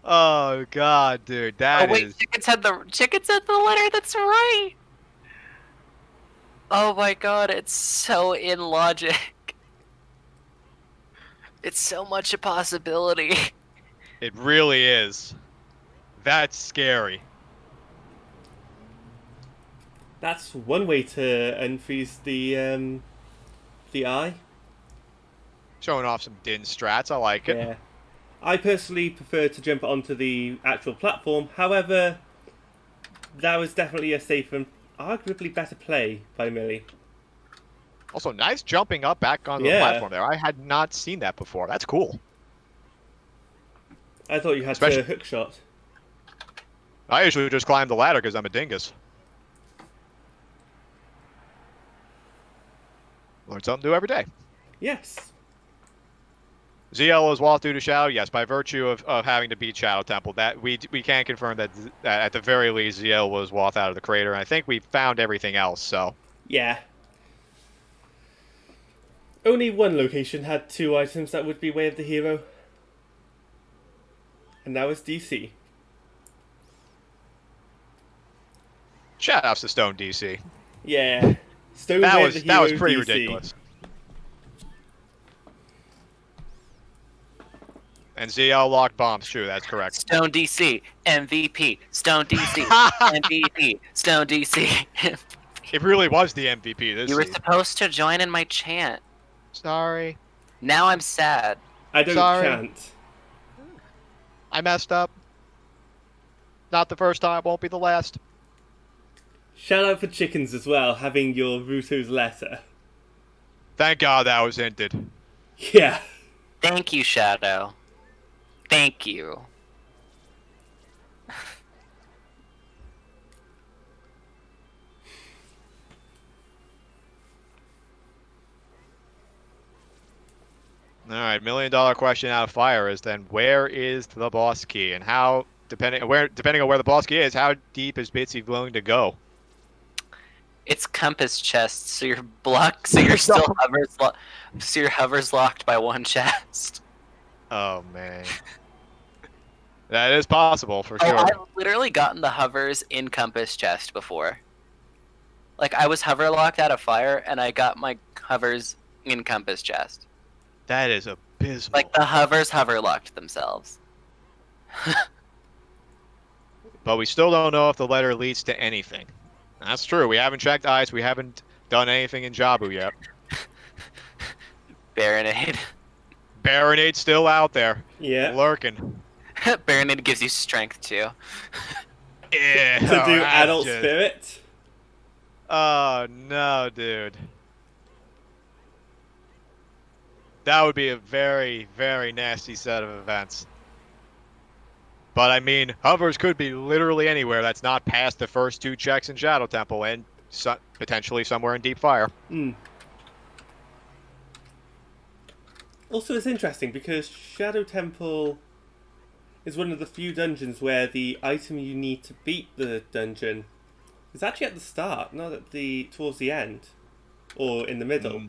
Oh god, dude, that
Oh wait,
is.
chicken said the letter. That's right. Oh my god, it's so in logic. It's so much a possibility.
It really is. That's scary.
That's one way to unfreeze the eye.
Showing off some Din strats, I like it.
Yeah. I personally prefer to jump onto the actual platform. However, that was definitely a safer and arguably better play by Millie.
Also, nice jumping up back onto the
Yeah.
platform there. I had not seen that before. That's cool.
I thought you had
Especially-
to hook shot.
I usually just climb the ladder because I'm a dingus. Learn something new every day.
Yes.
ZL was Walt due to Shadow? Yes, by virtue of having to beat Shadow Temple. That we can confirm that at the very least ZL was Walt out of the crater, and I think we found everything else, so.
Yeah. Only one location had 2 items that would be Way of the Hero. And that was DC.
Shout outs to Stone DC.
Yeah. Stone
That
Way
was
of the Hero
that was pretty
DC.
ridiculous. And ZL locked bombs, true, that's correct.
Stone DC, MVP. Stone DC, MVP. Stone DC.
It really was the MVP this
You were
season.
supposed to join in my chant.
Sorry.
Now I'm sad.
I don't
Sorry.
chant.
I messed up. Not the first time, won't be the last.
Shout out for Chickens as well, having your Ruto's letter.
Thank God that was ended.
Yeah.
Thank you, Shadow. Thank you.
Alright, $1 million question out of fire is then where is the boss key? And how depending on where the boss key is, how deep is Bitsy willing to go?
It's compass chest, so you're blocked. So you're still so your hover's locked by one chest.
Oh man. That is possible for
Oh,
sure.
I've literally gotten the hovers in compass chest before. Like I was hover locked out of fire, and I got my hovers in compass chest.
That is abysmal.
Like the hovers hover locked themselves.
But we still don't know if the letter leads to anything. That's true. We haven't checked ice. We haven't done anything in Jabu yet.
Baronade.
Baronade's still out there.
Yeah.
Lurking.
Baronade gives you strength too.
Yeah.
To do Adult Spirit.
Oh no, dude. That would be a very, very nasty set of events. But I mean, hovers could be literally anywhere that's not past the first 2 checks in Shadow Temple and potentially somewhere in Deep Fire.
Also, it's interesting because Shadow Temple is one of the few dungeons where the item you need to beat the dungeon is actually at the start, not at towards the end or in the middle.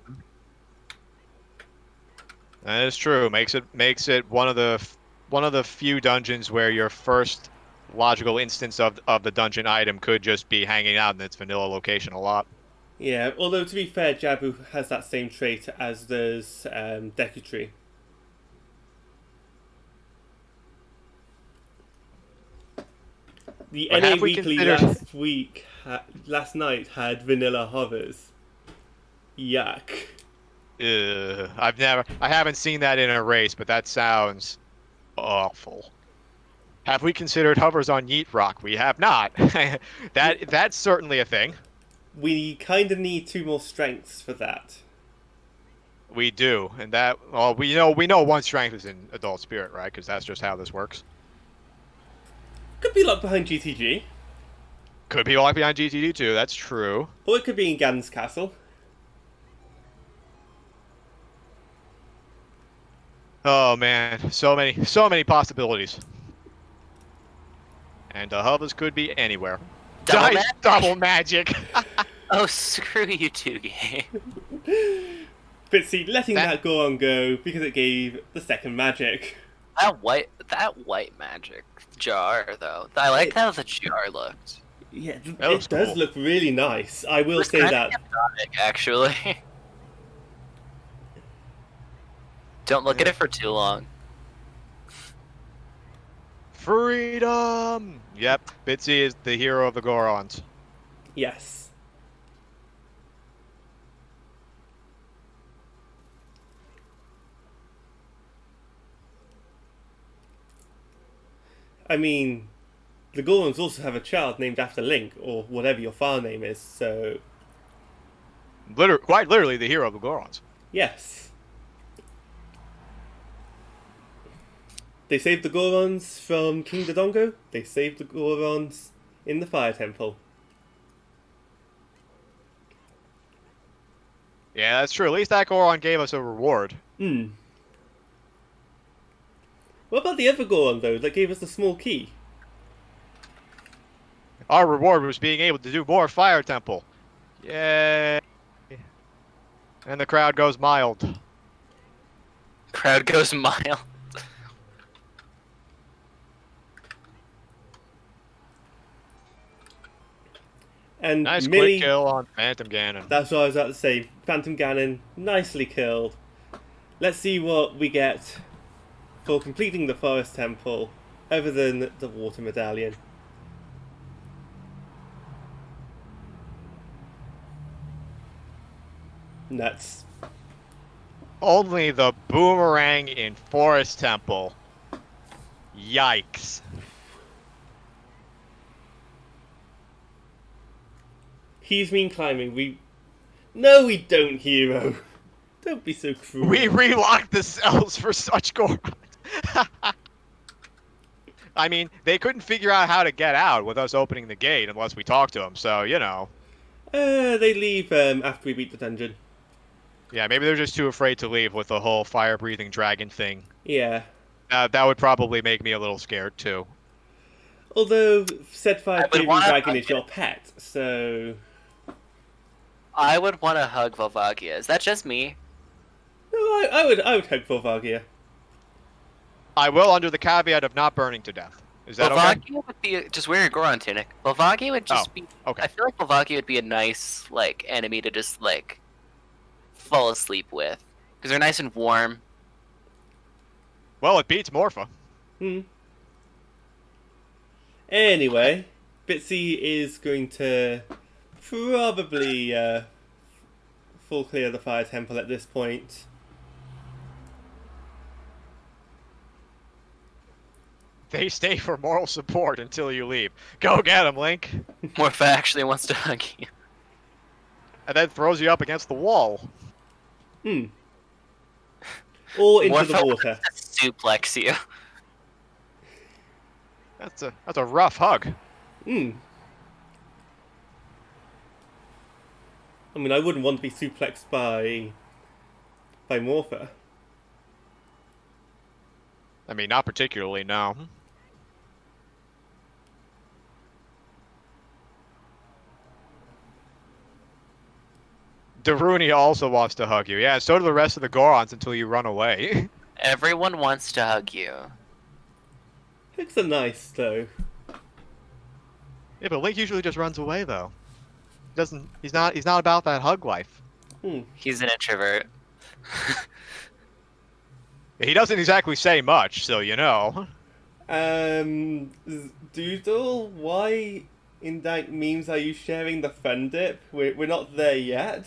That is true. Makes it one of the few dungeons where your first logical instance of the dungeon item could just be hanging out in its vanilla location a lot.
Yeah, although to be fair, Jabu has that same trait as does Deku. The
But
NA
have we
Weekly
considered-
last night had vanilla hovers. Yuck.
I haven't seen that in a race, but that sounds awful. Have we considered hovers on Yeet Rock? We have not. That's certainly a thing.
We kind of need 2 more strengths for that.
We do, and we know 1 strength is in Adult Spirit, right? Because that's just how this works.
Could be locked behind GTG,
Could be locked behind GTD too. That's true.
or it could be in Gan's Castle.
Oh man, so many possibilities. And the hovers could be anywhere.
Double
Dice double magic.
Oh, screw you two, game.
Bitsy letting
That-
that go on go because it gave the second magic.
That white magic jar though. I like how the jar looked.
Yeah,
That looks
it does
cool.
look really nice. I will
It's
say
kinda
that.
hypnotic, actually. Don't look at it for too long.
Freedom! Yep, Bitsy is the hero of the Gorons.
Yes. I mean, the Gorons also have a child named after Link, or whatever your file name is, so
Quite literally the hero of the Gorons.
yes. They saved the Gorons from King Dodongo. They saved the Gorons in the Fire Temple.
Yeah, that's true. At least that Goron gave us a reward.
Hmm. What about the other Goron, though, that gave us the small key?
Our reward was being able to do more Fire Temple. Yay! And the crowd goes mild.
Crowd goes mild.
And
Nice
Millie,
quick kill on Phantom Ganon.
that's what I was about to say. Phantom Ganon, nicely killed. Let's see what we get for completing the Forest Temple, other than the Water Medallion. Nuts.
Only the boomerang in Forest Temple. Yikes.
He's been climbing. No, we don't, hero. Don't be so cruel.
We relocked the cells for such Gorons. I mean, they couldn't figure out how to get out with us opening the gate unless we talked to them, so, you know.
They leave after we beat the dungeon.
Yeah, maybe they're just too afraid to leave with the whole fire-breathing dragon thing.
Yeah.
That would probably make me a little scared, too.
Although, said fire-breathing
wanna
dragon
hug
is your pet, so...
I would want to hug Volvagia. Is that just me?
No, I would hug Volvagia.
I will under the caveat of not burning to death. Is that okay?
Volvagia would be just wear your Goron tunic. Volvagia would just be.
okay.
I feel like Volvagia would be a nice like enemy to just like fall asleep with because they're nice and warm.
Well, it beats Morpha.
Anyway, Bitsy is going to probably full clear the Fire Temple at this point.
They stay for moral support until you leave. Go get him, Link.
Morpha actually wants to hug you.
And then throws you up against the wall.
Or into the
Morpha
water.
wants to suplex you.
That's a rough hug.
I mean, I wouldn't want to be suplexed by Morpha.
I mean, not particularly, no. Darunia also wants to hug you. Yeah, so do the rest of the Gorons until you run away.
Everyone wants to hug you.
Hugs are nice, though.
Yeah, but Link usually just runs away, though. He's not about that hug life.
He's an introvert.
He doesn't exactly say much, so you know.
Doodle, why in dank memes are you sharing the fun dip? We're not there yet.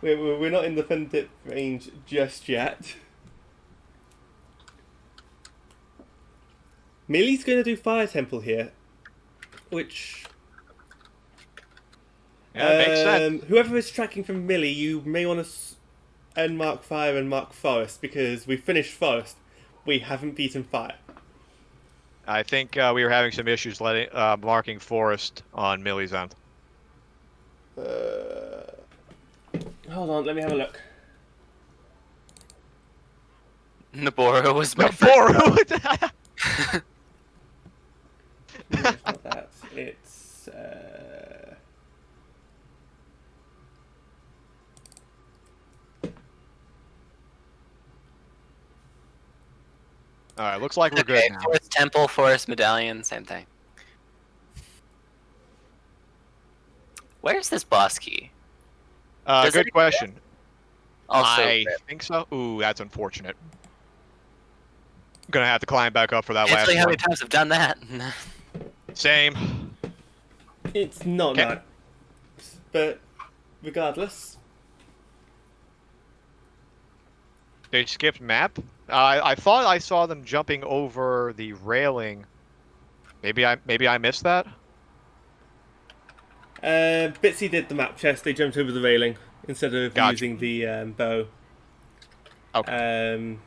We're not in the fun dip range just yet. Millie's going to do Fire Temple here, which...
Yeah, makes sense.
Whoever is tracking from Millie, you may want to unmark Fire and mark Forest, because we finished Forest. We haven't beaten Fire.
I think we were having some issues marking Forest on Millie's end.
Hold on, let me have a look.
Naboro was my
Naboru!
No, it's not that. It's...
Alright, looks like we're
Okay,
good now.
Forest Temple, Forest Medallion, same thing. Where's this boss key? Does
Good
it
question.
Also,
I think so. Ooh, that's unfortunate. Gonna have to climb back up for that
can't
last
tell you how
one.
many times I've done that.
Same.
It's not
Okay.
nice, but regardless.
They skipped map? I thought I saw them jumping over the railing. Maybe I missed that?
Bitsy did the map chest. They jumped over the railing instead of
Gotcha.
using the bow.
Okay.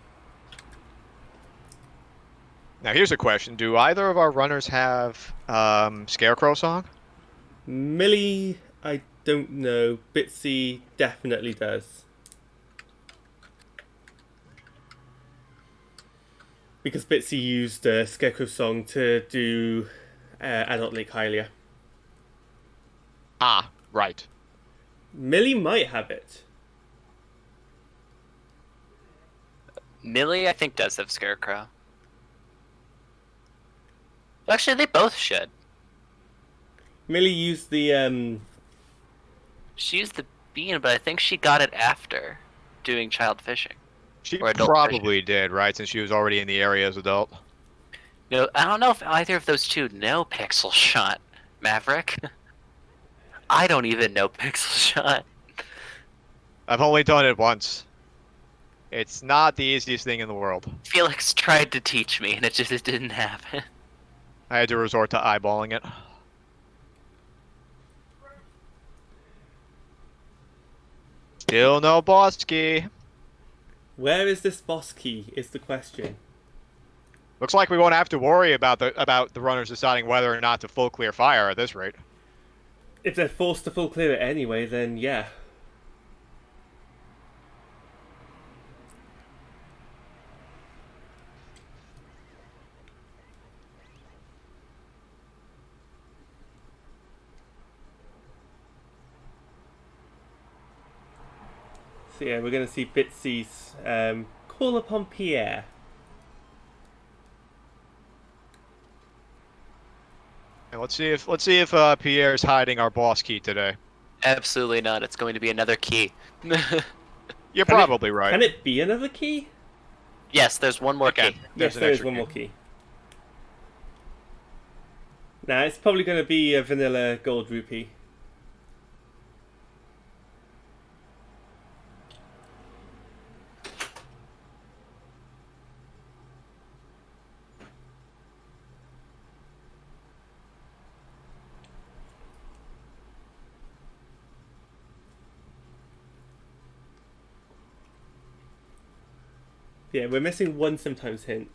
Now here's a question. Do either of our runners have Scarecrow song?
Millie, I don't know. Bitsy definitely does. Because Bitsy used Scarecrow song to do Adult Lake Hylia.
Ah, right.
Millie might have it.
Millie, I think, does have Scarecrow. Actually, they both should.
Millie used the
She used the bean, but I think she got it after doing child fishing.
She
Or adult
probably did, right? Since she was already in the area as adult.
No, I don't know if either of those two know Pixel Shot, Maverick. I don't even know Pixel Shot.
I've only done it once. It's not the easiest thing in the world.
Felix tried to teach me, and it didn't happen.
I had to resort to eyeballing it. Still no boss key.
Where is this boss key is the question.
Looks like we won't have to worry about the runners deciding whether or not to full clear fire at this rate.
If they're forced to full clear it anyway, then yeah. So yeah, we're going to see Bitsy's call upon Pierre.
And let's see if Pierre's hiding our boss key today.
Absolutely not. It's going to be another key.
You're
Can
probably right.
Can it be another key?
Yes, there's one more
Okay.
key.
There's
Yes,
an
there is
extra
one
key.
more key. Nah, it's probably going to be a vanilla gold rupee. Yeah, we're missing one sometimes hint.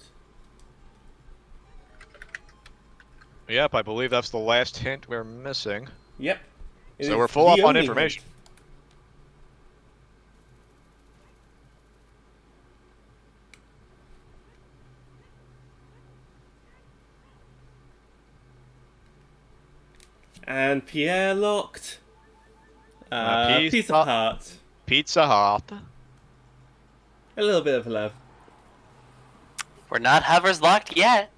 Yep, I believe that's the last hint we're missing.
Yep. It
So
is
we're full
the
up on
only
information.
hint. And Pierre locked. Piece apart.
Pizza Hut.
A little bit of love.
We're not hovers locked yet.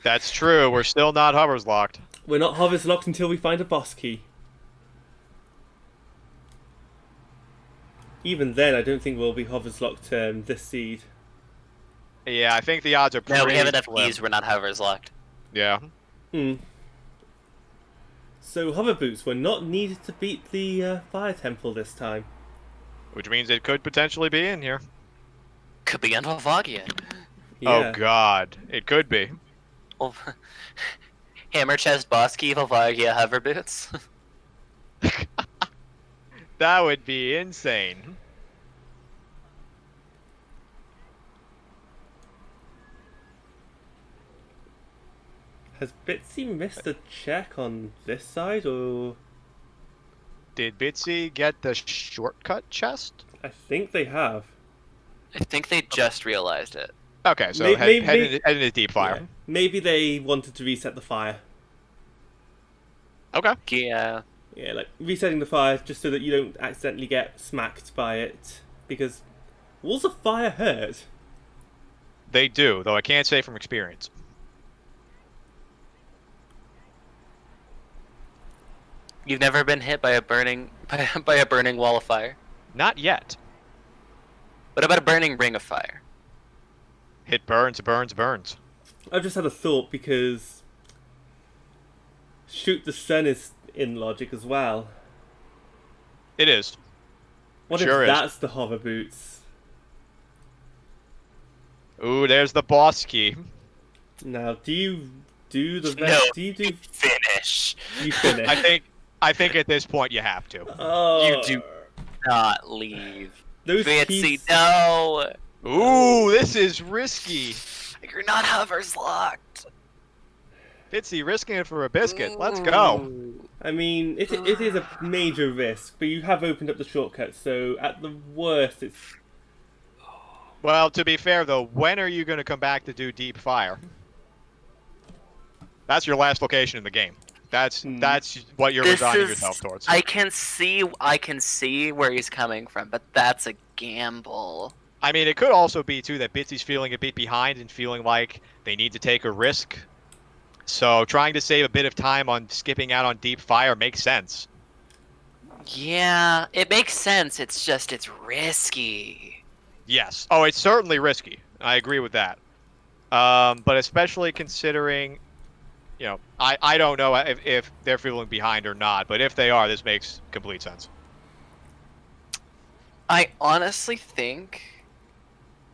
That's true. We're still not hovers locked.
We're not hovers locked until we find a boss key. Even then, I don't think we'll be hovers locked this seed.
Yeah, I think the odds are pretty
No, we have enough
slim.
keys. We're not hovers locked.
Yeah.
Hmm. So hover boots were not needed to beat the fire temple this time.
Which means it could potentially be in here.
Could be Anvalvagia.
Yeah.
Oh god, it could be.
Well, Hammer chest, boss key, Valvagia, hover boots.
That would be insane.
Has Bitsy missed a check on this side, or...?
Did Bitsy get the shortcut chest?
I think they have.
I think they just realized it.
Okay, so
May- may-
head
may-
into deep fire.
Yeah. Maybe they wanted to reset the fire.
Okay.
Yeah.
Yeah, like resetting the fire just so that you don't accidentally get smacked by it. Because walls of fire hurt.
They do, though I can't say from experience.
You've never been hit by a burning by a burning wall of fire.
Not yet.
What about a burning ring of fire?
It burns, burns, burns.
I've just had a thought because shoot the sun is in logic as well.
It is.
What
Sure
if
is.
that's the hover boots?
Ooh, there's the boss key.
Now, do you do the
No.
do you do
Finish.
you finish?
I think at this point you have to.
Oh,
You do not leave.
those
Bitsy,
keys.
no.
Ooh, this is risky.
You're not hovers locked.
Bitsy risking it for a biscuit. Let's go.
Ooh.
I mean, it is a major risk, but you have opened up the shortcut, so at the worst, it's
Well, to be fair though, when are you going to come back to do deep fire? That's your last location in the game. That's what you're resigning yourself towards.
I can see where he's coming from, but that's a gamble.
I mean, it could also be too that Bitsy's feeling a bit behind and feeling like they need to take a risk. So trying to save a bit of time on skipping out on deep fire makes sense.
Yeah, it makes sense. It's just it's risky.
Yes. Oh, it's certainly risky. I agree with that. But especially considering, you know, I don't know if they're feeling behind or not, but if they are, this makes complete sense.
I honestly think,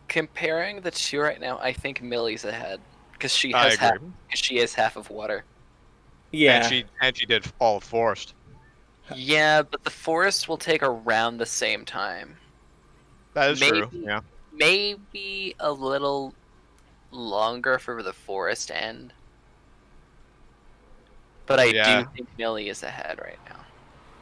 comparing the two right now, I think Millie's ahead because she
I
has half.
agree.
She is half of water.
yeah.
And she did all of Forest.
Yeah, but the forest will take around the same time.
That is true.
Maybe.
Yeah.
Maybe a little longer for the forest end. But I
Yeah.
do think Millie is ahead right now.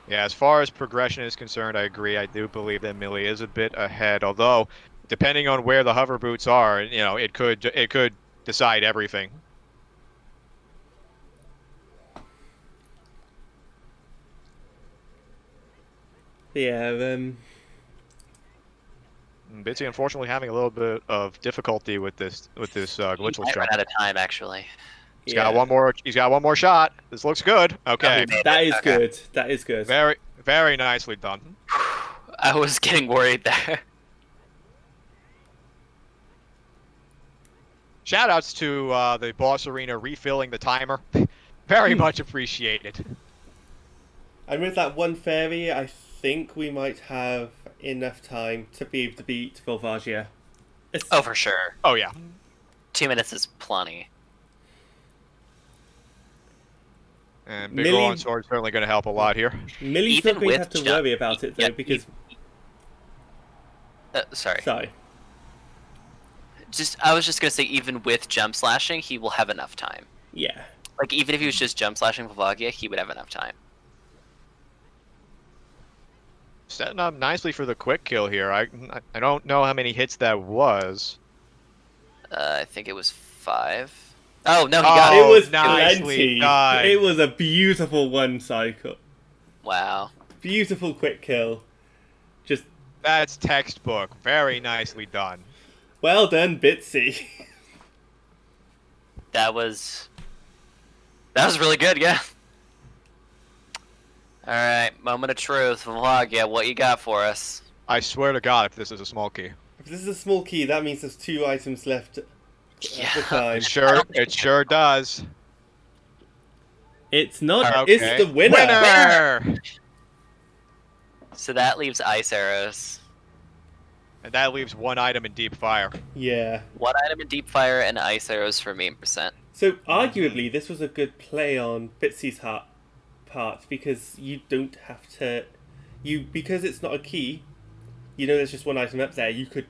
Yeah, as far as progression is concerned, I agree. I do believe that Millie is a bit ahead. Although, depending on where the hover boots are, you know, it could decide everything.
Yeah,
Bitsy, unfortunately, having a little bit of difficulty with this glitchless
Might run
jump.
out of time, actually.
He's got one more. He's got one more shot. This looks good. Okay,
he made
that
it.
is
Okay.
good. That is good.
very very nicely done.
I was getting worried there.
Shoutouts to the boss arena refilling the timer. Very much appreciated.
And with that one fairy, I think we might have enough time to be able to beat Volvagia.
Oh, for sure.
Oh yeah.
2 minutes is plenty.
And Big
Millie-
Rolling Sword is certainly going to help a lot here.
Millie's
Even
not going to
with
have to
jump-
worry about it, though,
yeah,
because...
Sorry.
Sorry.
I was just gonna say, even with jump slashing, he will have enough time.
Yeah.
Like, even if he was just jump slashing Volvagia, he would have enough time.
Setting up nicely for the quick kill here. I don't know how many hits that was.
I think it was 5. Oh, no, he got
Oh,
It was
nicely
plenty.
done.
It was a beautiful one cycle.
Wow.
Beautiful quick kill. Just
That's textbook. Very nicely done.
well done, Bitsy.
That was really good, yeah. Alright, moment of truth. Volvagia, what you got for us?
I swear to God, if this is a small key.
If this is a small key, that means there's 2 items left at the time.
It sure does.
It's not.
Okay.
It's the winner.
Winner!
So that leaves ice arrows.
And that leaves one item in deep fire.
Yeah.
1 item in deep fire and ice arrows for me percent.
So arguably, this was a good play on Bitsy's part because you don't have to. Because it's not a key. You know, there's just one item up there. You could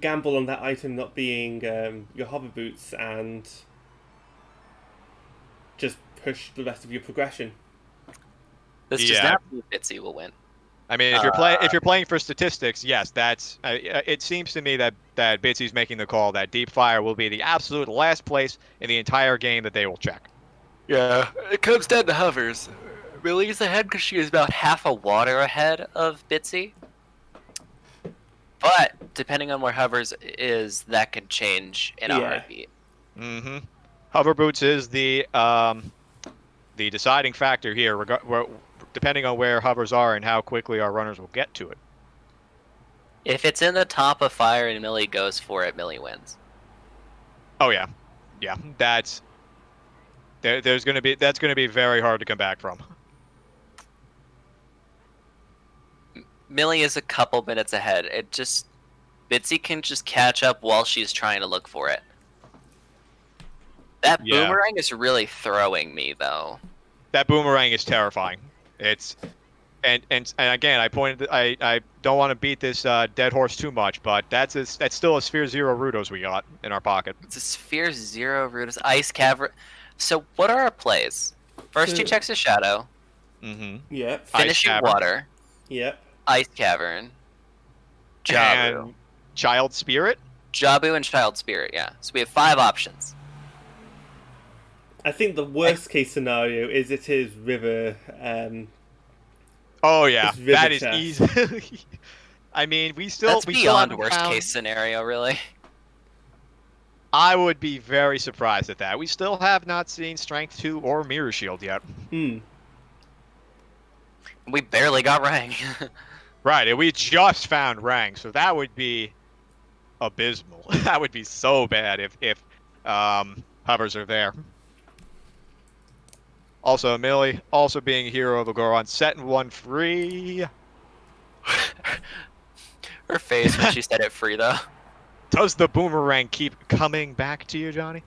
gamble on that item not being your hover boots and just push the rest of your progression.
This does
Yeah.
not mean Bitsy will win.
I mean, if you're playing for statistics, yes, that's. It seems to me that Bitsy's making the call that deep fire will be the absolute last place in the entire game that they will check.
Yeah, it comes down to hovers. Millie's ahead because she is about half a water ahead of Bitsy. But depending on where hovers is, that could change in a
Yeah.
heartbeat.
Mm-hmm. Hover boots is the deciding factor here, depending on where hovers are and how quickly our runners will get to it.
If it's in the top of fire and Millie goes for it, Millie wins.
Oh yeah, yeah. That's that's gonna be very hard to come back from.
Millie is a couple minutes ahead. Bitsy can just catch up while she's trying to look for it. That
Yeah.
boomerang is really throwing me, though.
That boomerang is terrifying. It's and again, I don't want to beat this dead horse too much, but that's still a Sphere Zero Rudos we got in our pocket.
It's a Sphere Zero Rutus Ice Cavern. So what are our plays? First
So-
2 checks of Shadow,
Mm-hmm.
Yep.
Ice
Finishing
Cavern.
Water,
Yep.
Ice Cavern, Jabu.
And Child Spirit.
Jabu and Child Spirit, yeah. So we have 5 options.
I think the worst case scenario is it is river.
Oh yeah,
It's River
that is
Chest.
easy. I mean, we still
That's
still
beyond
haven't
worst
found-
case scenario, really.
I would be very surprised at that. We still have not seen Strength 2 or Mirror Shield yet.
We barely got Rang.
Right, and we just found Rang, so that would be abysmal. That would be so bad if hovers are there. Also, Millie, also being a hero of the Goron, setting one free.
Her face when she said it free, though.
Does the boomerang keep coming back to you, Johnny?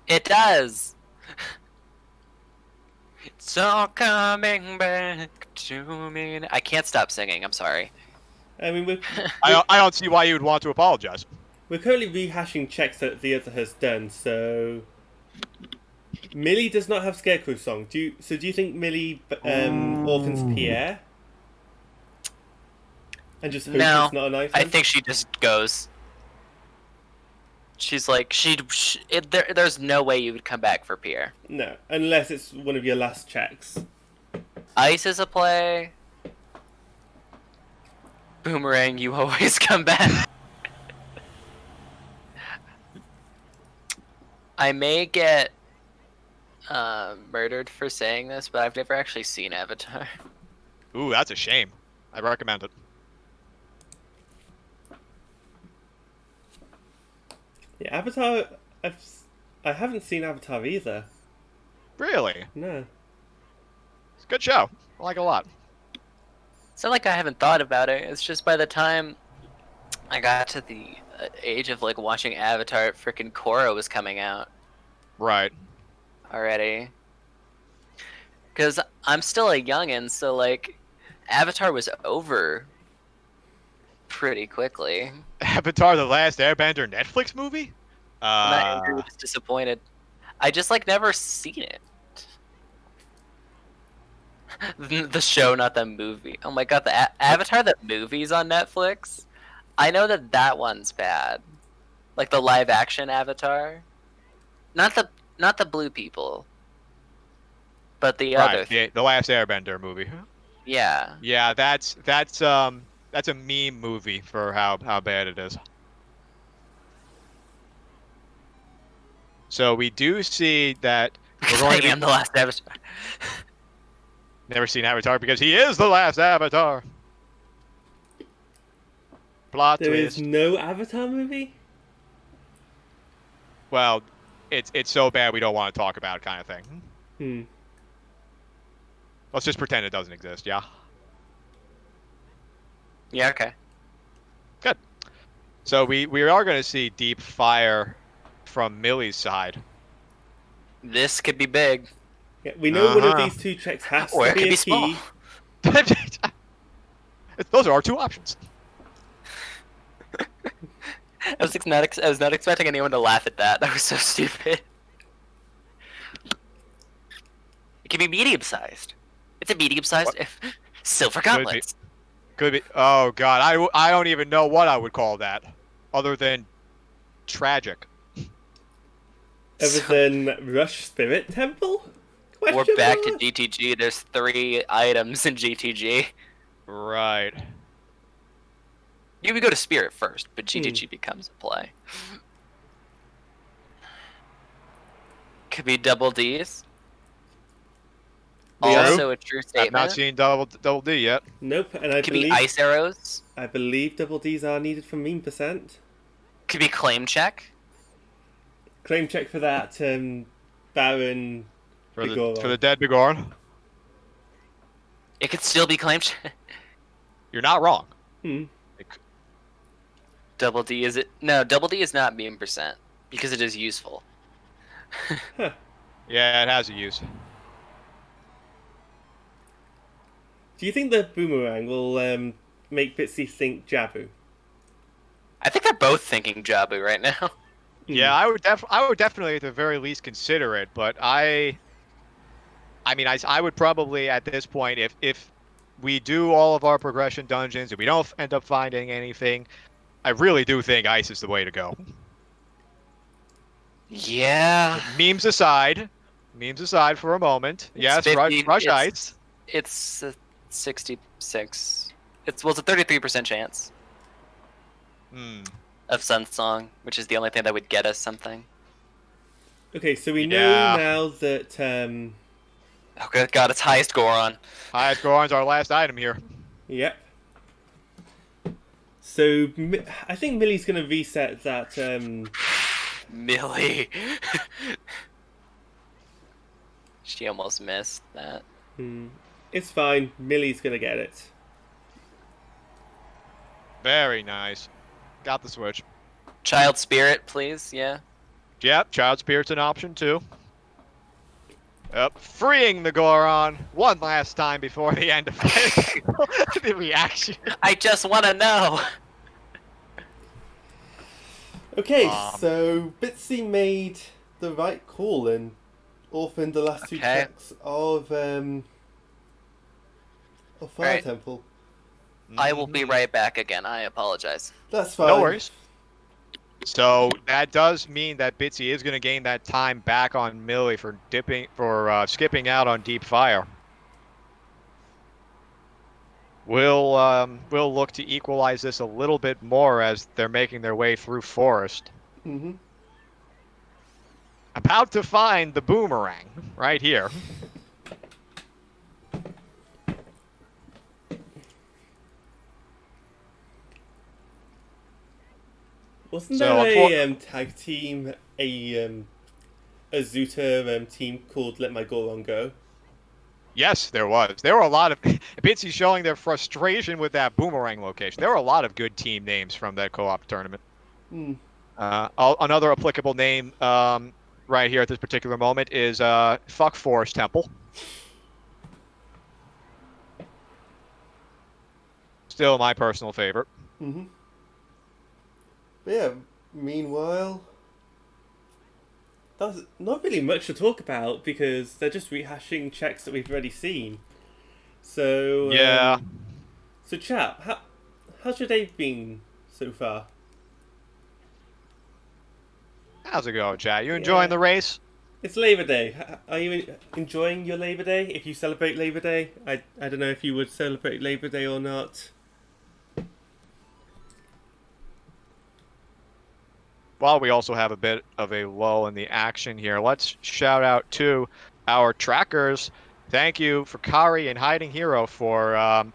It does. It's all coming back to me. I can't stop singing. I'm sorry.
I mean, we're
I don't see why you would want to apologize.
we're currently rehashing checks that the other has done. So Millie does not have Scarecrow song. Do you think Millie orphans Pierre? And just hopes
No,
it's not an item?
I think she just goes. She's like, there's no way you would come back for Pierre.
No, unless it's one of your last checks.
Ice is a play. Boomerang, you always come back. I may get murdered for saying this, but I've never actually seen Avatar.
Ooh, that's a shame. I recommend it.
Yeah, Avatar. I haven't seen Avatar either.
Really?
No.
It's a good show. I like it a lot.
It's not like I haven't thought about it. It's just by the time I got to the age of like watching Avatar, freaking Korra was coming out
Right.
already. Because I'm still a youngin', so like Avatar was over pretty quickly.
Avatar: The Last Airbender Netflix movie?
I'm not angry, just disappointed. I just like never seen it. The show, not the movie. Oh my god, the Avatar the movie's on Netflix. I know that one's bad, like the live action Avatar, not the blue people, but the other.
Right, the Last Airbender movie.
Yeah.
Yeah, that's a meme movie for how bad it is. So we do see that we're
I
going to
am the last Avatar.
never seen Avatar because he is the last Avatar. Plot
There
twist.
is no Avatar movie?
Well, it's so bad we don't want to talk about it, kind of thing.
Hmm.
Let's just pretend it doesn't exist. Yeah.
Yeah. Okay.
Good. So we are going to see deep fire from Millie's side.
This could be big,
Yeah, we know one of
Uh-huh.
these two checks has
or
to
it
be
could
a
be small.
key.
Those are our two options.
I was not expecting anyone to laugh at that. That was so stupid. It can be medium-sized. It's a medium-sized silver gauntlets.
Could be. Oh god, I don't even know what I would call that, other than tragic.
Other than Rush Spirit Temple?
We're
Question
back to
mark?
GTG. There's 3 items in GTG.
Right.
You would go to Spirit first, but GGG becomes a play. Could be double Ds.
We are-
Also a true
I've not
statement.
seen double D yet.
Nope, and I
Could be
believe
ice arrows.
I believe double Ds are needed for meme percent.
Could be claim check.
Claim check for that Baron
For
Bigora.
the dead Bigorn.
It could still be claim check.
You're not wrong.
Hmm.
Double D is it? No, double D is not meme percent because it is useful.
Yeah, it has a use.
Do you think the boomerang will make Bitsy think Jabu?
I think they're both thinking Jabu right now.
Yeah, I would definitely at the very least consider it, but I would probably at this point, if we do all of our progression dungeons and we don't end up finding anything, I really do think ice is the way to go.
Yeah.
Memes aside for a moment.
It's
Yes,
50
rush
it's-
ice.
It's a 66. It's 33% chance
Hmm.
of Sunsong, which is the only thing that would get us something.
Okay, so we
Yeah.
know now that
Oh good God, it's highest Goron.
Highest Goron's our last item here.
yep. So I think Millie's gonna reset that.
Millie. She almost missed that.
It's fine. Millie's gonna get it.
Very nice. Got the switch.
Child Spirit, please. Yeah.
Yep, Child Spirit's an option too. Yep, freeing the Goron one last time before the end of the reaction.
I just want to know.
Okay, so Bitsy made the right call and orphaned the last two
Okay.
checks of Fire
Right.
Temple.
I will be right back again. I apologize.
That's fine.
No worries. So that does mean that Bitsy is going to gain that time back on Millie for skipping out on Deep Fire. We'll look to equalize this a little bit more as they're making their way through Forest.
Mm-hmm.
About to find the boomerang right here.
Wasn't
So,
there a tag team, a Azuta team called Let My Goron Go?
Yes, there was. There were a lot of Bitsy showing their frustration with that boomerang location. There were a lot of good team names from that co-op tournament.
Hmm.
Another applicable name right here at this particular moment is Fuck Forest Temple. Still my personal favorite.
Mm-hmm. But yeah, meanwhile, that's not really much to talk about because they're just rehashing checks that we've already seen. So
Yeah.
So chap, how's your day been so far?
How's it going, chat? You enjoying the race?
It's Labor Day. Are you enjoying your Labor Day? If you celebrate Labor Day, I don't know if you would celebrate Labor Day or not.
While we also have a bit of a lull in the action here, let's shout out to our trackers. Thank you for Kari and Hiding Hero for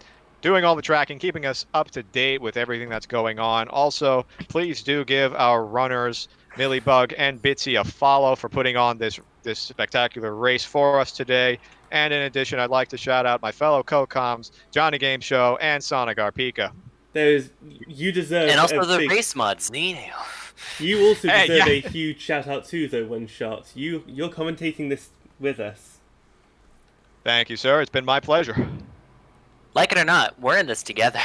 doing all the tracking, keeping us up to date with everything that's going on. Also, please do give our runners, Milliebug and Bitsy, a follow for putting on this spectacular race for us today. And in addition, I'd like to shout out my fellow co-coms, Johnny Game Show and Sonic Arpika.
You deserve
And also
a
the
big...
race mods, Nino.
You also
Hey,
deserve
yeah.
a huge shout out too, though. One shot. You're commentating this with us.
Thank you, sir. It's been my pleasure.
Like it or not, we're in this together.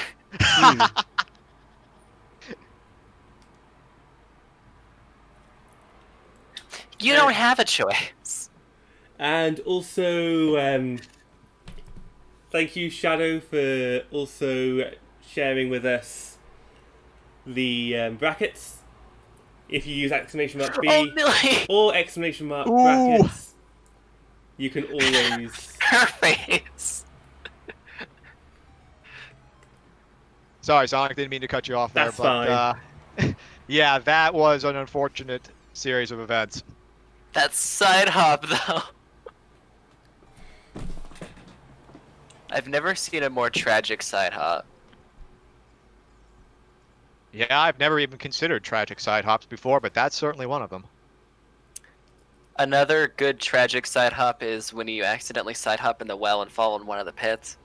You don't have a choice.
And also, thank you, Shadow, for also sharing with us the brackets. If you use exclamation mark B
Oh, Millie!
or exclamation mark
Ooh.
brackets, you can always.
Her face.
Sorry, Sonic, didn't mean to cut you off there.
That's fine.
Yeah, that was an unfortunate series of events.
That side hop, though. I've never seen a more tragic side hop.
Yeah, I've never even considered tragic side hops before, but that's certainly one of them.
Another good tragic side hop is when you accidentally side hop in the well and fall in one of the pits.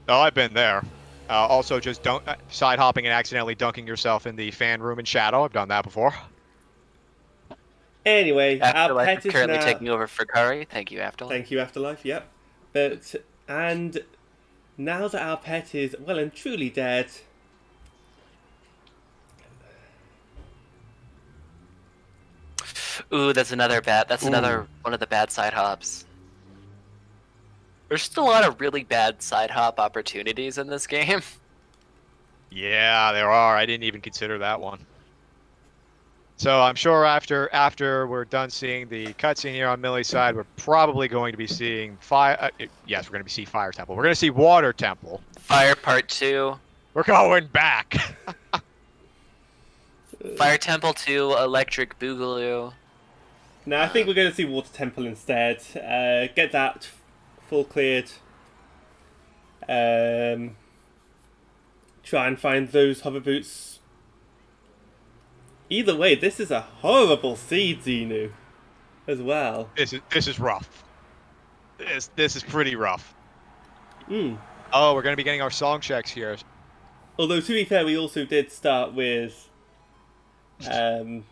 Oh, I've been there. Also, just side hopping and accidentally dunking yourself in the fan room in Shadow. I've done that before.
Anyway, our
Afterlife
pet
is
is
currently
now...
taking over for Kari. Thank you, Afterlife.
Thank you, Afterlife, yep. And now that our pet is well and truly dead...
Ooh, that's another bad. That's another one of the bad side hops. There's just a lot of really bad side hop opportunities in this game.
Yeah, there are. I didn't even consider that one. So I'm sure after we're done seeing the cutscene here on Millie's side, we're probably going to be seeing fire. Yes, we're going to be seeing Fire Temple. We're going to see Water Temple.
Fire Part 2.
We're going back.
Fire Temple 2, Electric Boogaloo.
Now I think we're going to see Water Temple instead. Get that full cleared. Try and find those hover boots. Either way, this is a horrible seed, Xenu, as well.
This is rough. This is pretty rough.
Mm.
Oh, we're going to be getting our song checks here.
Although, to be fair, we also did start with 1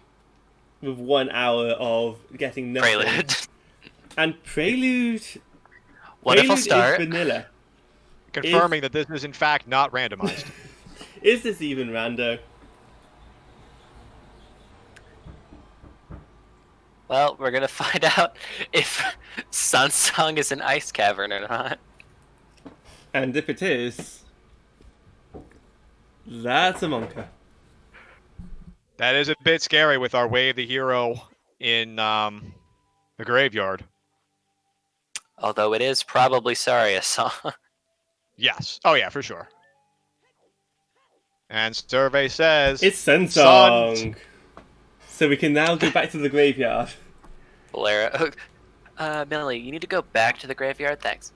hour of getting nothing.
Prelude.
And Prelude...
Wonderful
Prelude
start.
is vanilla.
Confirming that this is in fact not randomized.
Is this even rando?
Well, we're gonna find out if Sunsong is an ice cavern or not.
And if it is... That's a monka.
That is a bit scary with our Way of the Hero in the graveyard.
Although it is probably Saria song.
Yes. Oh yeah, for sure. And survey says
It's Sunsong! So we can now go back to the graveyard.
Valera. Millie, you need to go back to the graveyard, thanks.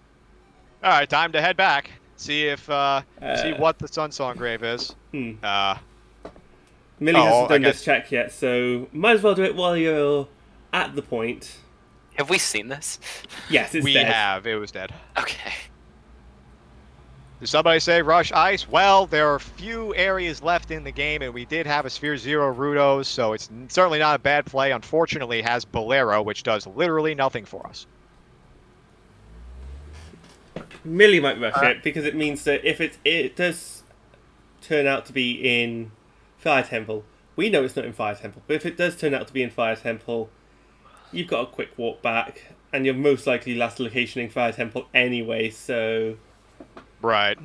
All right, time to head back. See if see what the Sunsong grave is.
Millie
Oh,
hasn't done
I guess-
this check yet, so might as well do it while you're at the point.
Have we seen this?
Yes, it's
we
dead.
have. It was dead.
Okay.
Did somebody say rush ice? Well, there are few areas left in the game, and we did have a Sphere Zero Rudos, so it's certainly not a bad play. Unfortunately, it has Bolero, which does literally nothing for us.
Millie might rush it because it means that if it does turn out to be in Fire Temple, we know it's not in Fire Temple, but if it does turn out to be in Fire Temple, you've got a quick walk back, and you're most likely last location in Fire Temple anyway, so...
Right.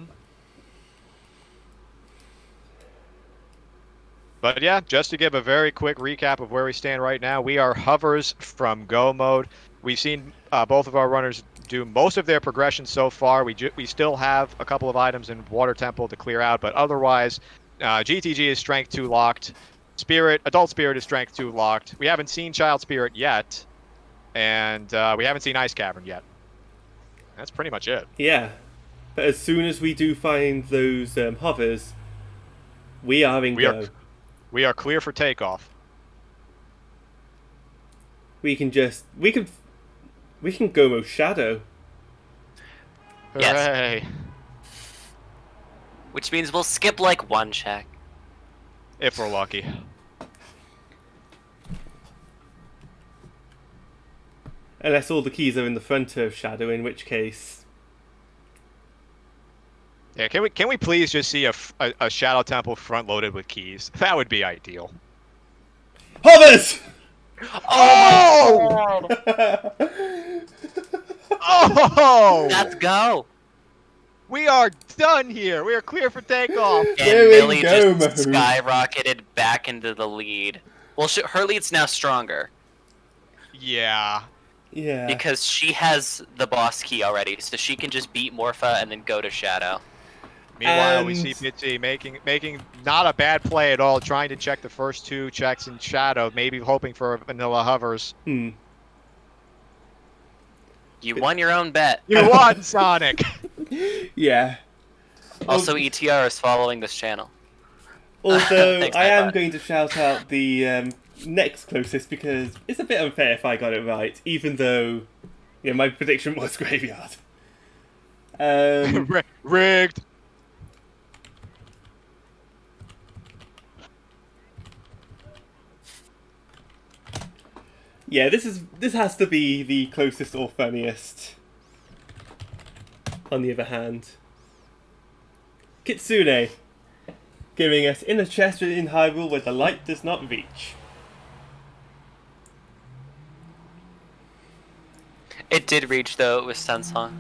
But yeah, just to give a very quick recap of where we stand right now, we are hovers from Go mode. We've seen both of our runners do most of their progression so far. We still have a couple of items in Water Temple to clear out, but otherwise, GTG is Strength 2 locked. Adult Spirit is Strength 2 locked. We haven't seen Child Spirit yet, and we haven't seen Ice Cavern yet. That's pretty much it.
Yeah. But as soon as we do find those hovers, we are in go.
We are clear for takeoff.
We can Gomo Shadow.
Yes.
Hooray.
Which means we'll skip like one check.
If we're lucky.
Unless all the keys are in the front of Shadow, in which case...
Yeah, can we please just see a Shadow Temple front loaded with keys? That would be ideal.
Hovers!
Oh! Oh!
Let's go!
We are done here. We are clear for takeoff.
And
There we
Millie
go,
just
Mahood.
skyrocketed back into the lead. Well, her lead's now stronger
Yeah.
Yeah.
because she has the boss key already, so she can just beat Morpha and then go to Shadow.
Meanwhile, we see
And-
Bitsy making not a bad play at all, trying to check the first 2 checks in shadow, maybe hoping for vanilla hovers.
Hmm.
You won your own bet.
You won, Sonic!
Yeah.
Also, ETR is following this channel.
Also,
Thanks,
I am
Nightbot.
going to shout out the next closest because it's a bit unfair if I got it right, even though my prediction was graveyard.
Rigged!
Yeah, this has to be the closest or funniest. On the other hand, Kitsune giving us in a chest in Hyrule where the light does not reach.
It did reach though. It was Sunsong.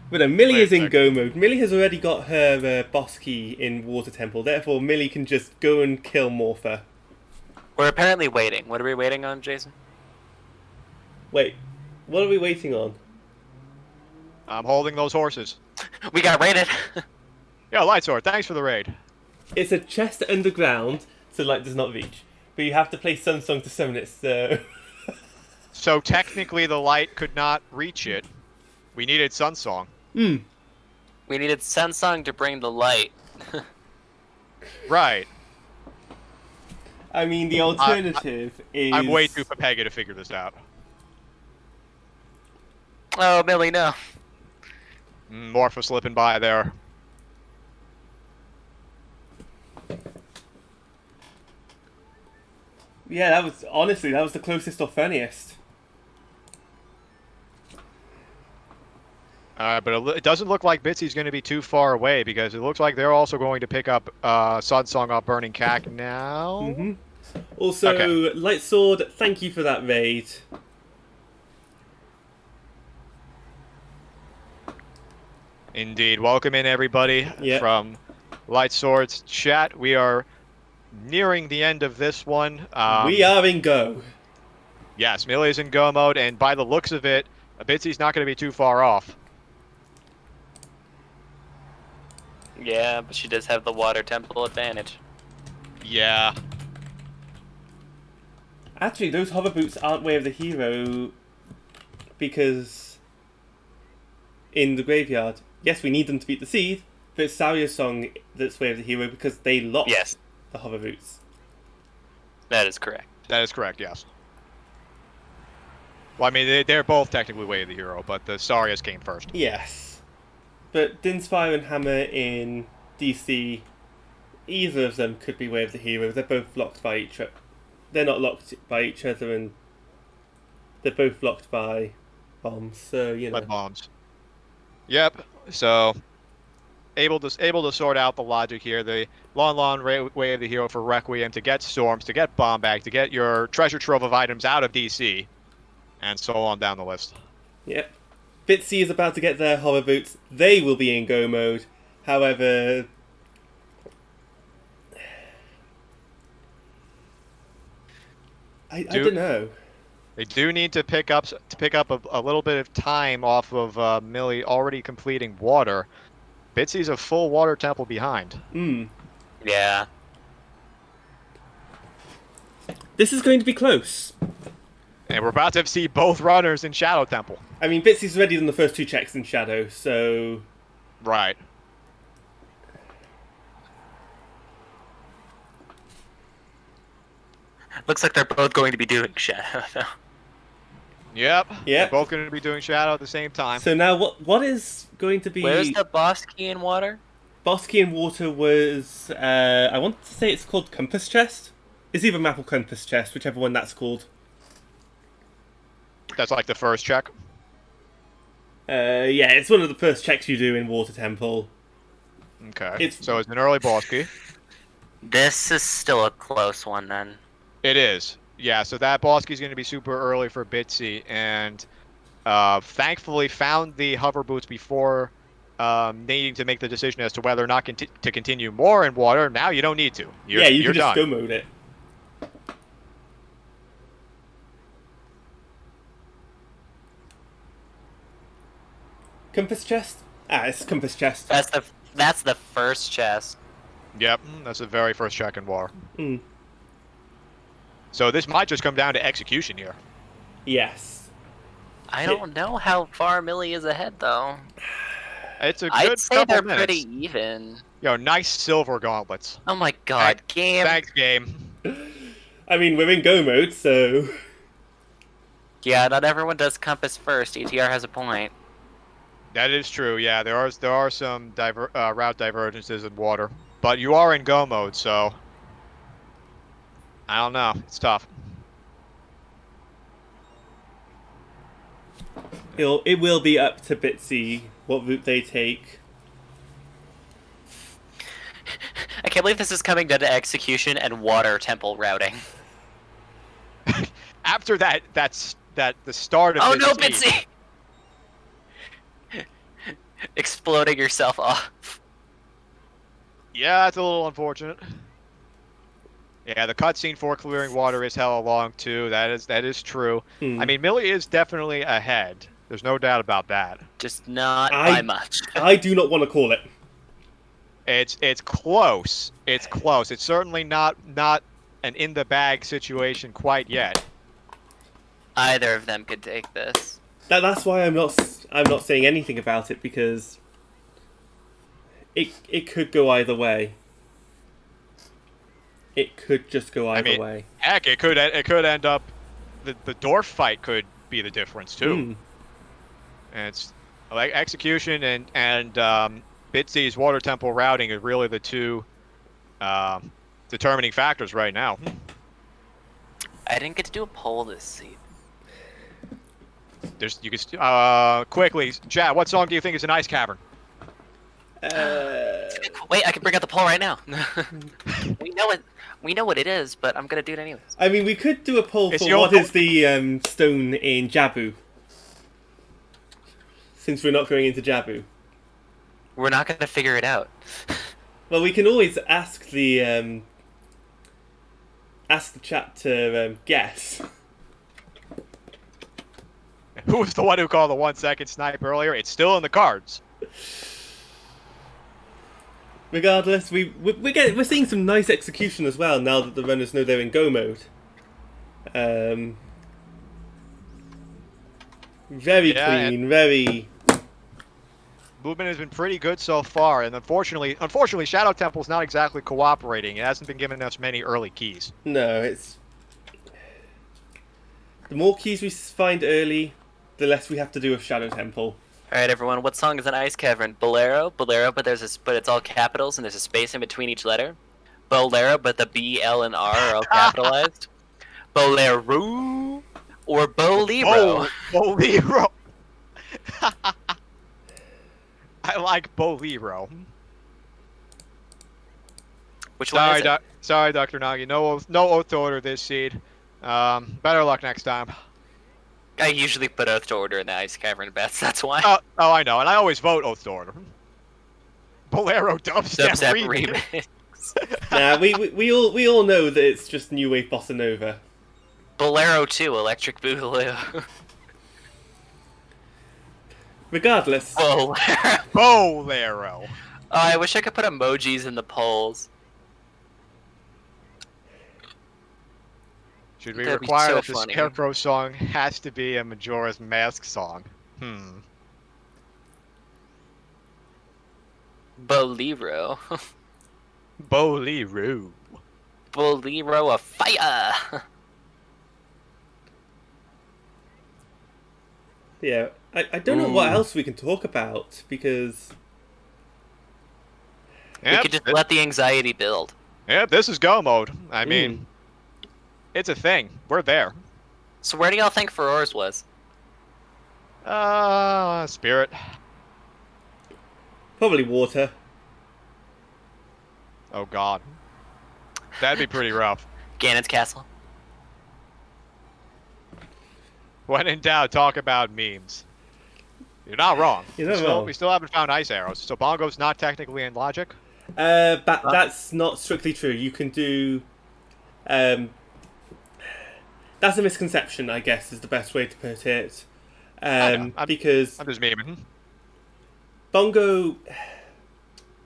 But then Millie
Wait
is
a
in
sec.
go mode. Millie has already got her boss key in Water Temple, therefore Millie can just go and kill Morpher.
We're apparently waiting. What are we waiting on, Jason?
Wait, what are we waiting on?
I'm holding those horses.
We got raided.
Yeah, Light Sword, thanks for the raid.
It's a chest underground, so light does not reach. But you have to play Sunsong to summon it, so...
So technically the light could not reach it. We needed Sunsong.
Hmm.
We needed Sunsong to bring the light.
Right.
I mean, the alternative is...
I'm way too Pepega to figure this out.
Oh, Millie, no.
Morpho slipping by there.
Yeah, that was... Honestly, that was the closest or funniest.
But it doesn't look like Bitsy's going to be too far away because it looks like they're also going to pick up Sunsong off Burning Cack now.
Mm-hmm. Also,
Okay.
Light Sword, thank you for that raid.
Indeed. Welcome in, everybody,
Yep.
from Light Sword's chat. We are nearing the end of this one.
We are in go.
Yes, Millie's in go mode, and by the looks of it, Bitsy's not going to be too far off.
Yeah, but she does have the water temple advantage.
Yeah.
Actually, those hover boots aren't Way of the Hero because in the graveyard, yes, we need them to beat the seed, but it's Saria's song that's Way of the Hero because they lost
Yes,
the hover boots.
that is correct.
That is correct, yes. Well, I mean, they're both technically Way of the Hero, but the Sarias came first.
Yes. But Dinspire and Hammer in DC, either of them could be Way of the Hero. They're both locked by each other. They're not locked by each other, and they're both locked by bombs. So you know.
By bombs. Yep. So able to sort out the logic here. The long Way of the Hero for Requiem to get Storms, to get Bomb Bag, to get your treasure trove of items out of DC, and so on down the list.
Yep. Bitsy is about to get their hover boots. They will be in go mode. However, I don't know.
They do need to pick up a little bit of time off of Millie already completing water. Bitsy's a full water temple behind.
Hmm.
Yeah.
This is going to be close.
And we're about to see both runners in Shadow Temple.
I mean, Bitsy's already done the first 2 checks in Shadow, so...
Right.
Looks like they're both going to be doing Shadow, though.
Yep.
Yep.
They're both going to be doing Shadow at the same time.
So now, what is going to be...
Where's the boss key in water?
Boss Key in Water was... I want to say it's called Compass Chest? It's either Map or Compass Chest, whichever one that's called.
That's like the first check.
Yeah, it's one of the first checks you do in Water Temple.
Okay. So it's an early boss key.
This is still a close one, then.
It is. Yeah, so that boss key is going to be super early for Bitsy, and thankfully found the hover boots before needing to make the decision as to whether or not to continue more in water. Now you don't need to.
You
You're
can just
done.
go mode it. Compass Chest? It's compass chest.
That's the first chest.
Yep, that's the very first check in war.
Mm.
So this might just come down to execution here.
Yes.
I don't know how far Millie is ahead though.
It's a good
I'd say
couple
they're
minutes.
pretty even.
Yo, nice silver gauntlets.
Oh my god, game.
Thanks, game.
I mean, we're in go mode, so...
Yeah, not everyone does compass first. ETR has a point.
That is true. Yeah, there are some route divergences in water, but you are in go mode, so I don't know. It's tough.
It will be up to Bitsy what route they take.
I can't believe this is coming down to execution and water temple routing.
After that's the start of
Oh
this
no,
siege.
Bitsy! Exploding yourself off.
Yeah, that's a little unfortunate. Yeah, the cutscene for clearing water is hella long too. That is true. I mean, Millie is definitely ahead. There's no doubt about that.
Just not by much.
I do not want to call it.
It's close. It's close. It's certainly not an in the bag situation quite yet.
Either of them could take this.
That's why I'm not saying anything about it, because it could go either way. It could just go either way.
Heck, it could end up the dwarf fight could be the difference too. And it's like execution and Bitsy's water temple routing are really the two determining factors right now.
I didn't get to do a poll this season.
You can quickly, Chad. What song do you think is an ice cavern?
Wait, I can bring out the poll right now. We know what it is, but I'm gonna do it anyways.
I mean, we could do a poll
It's
for what is the stone in Jabu, since we're not going into Jabu.
We're not gonna figure it out.
Well, we can always ask the chat to guess.
Who was the one who called the 1 second snipe earlier? It's still in the cards.
Regardless, we're seeing some nice execution as well now that the runners know they're in go mode. Very clean, very.
Movement has been pretty good so far, and unfortunately, Shadow Temple's not exactly cooperating. It hasn't been giving us many early keys.
No, it's the more keys we find early, the less we have to do with Shadow Temple.
All right, everyone. What song is an ice cavern? Bolero, but it's all capitals and there's a space in between each letter. Bolero, but the B, L, and R are all capitalized. Bolero or Bolero.
Bolero. I like Bolero.
Which one is it?
Sorry, Dr. Nagi. No oath to order this seed. Better luck next time.
I usually put oath to order in the ice cavern bets. That's why.
Oh, I know, and I always vote oath to order. Bolero dubstep remix.
Nah, we all know that it's just new wave bossa nova.
Bolero 2, Electric Boogaloo.
Regardless.
Bolero.
Oh, I wish I could put emojis in the polls.
Should we
That'd be
require
so
that the
funny.
Scarecrow song has to be a Majora's Mask song?
Bolero.
Bolero.
Bolero of fire.
Yeah, I don't know what else we can talk about, because
We could just let the anxiety build.
Yep, this is go mode. I mean, it's a thing. We're there.
So where do y'all think Furor's was?
Spirit.
probably water.
Oh God. That'd be pretty rough.
Ganon's castle.
When in doubt, talk about memes. You're not wrong.
You're not wrong.
We still haven't found ice arrows, so Bongo's not technically in logic.
That's not strictly true. You can do. That's a misconception, I guess, is the best way to put it.
I'm
Because
just memeing.
Bongo.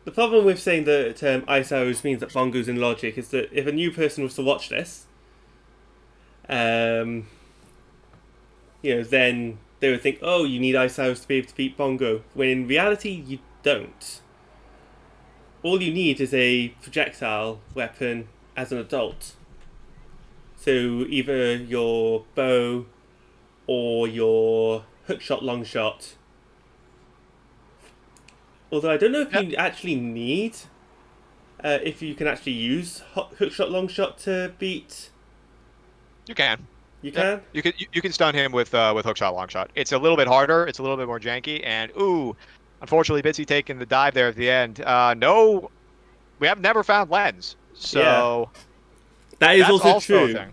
The problem with saying the term ice arrows means that Bongo's in logic is that if a new person was to watch this, then they would think, oh, you need ice arrows to be able to beat Bongo. When in reality, you don't. All you need is a projectile weapon as an adult. So either your bow or your hookshot, longshot. Although I don't know if you actually need, if you can actually use hookshot, longshot to beat.
You can.
You can.
You can stun him with hookshot, longshot. It's a little bit harder. It's a little bit more janky. And unfortunately, Bitsy taking the dive there at the end. No, we have never found lens. So
that is
that's
also
a
true.
thing.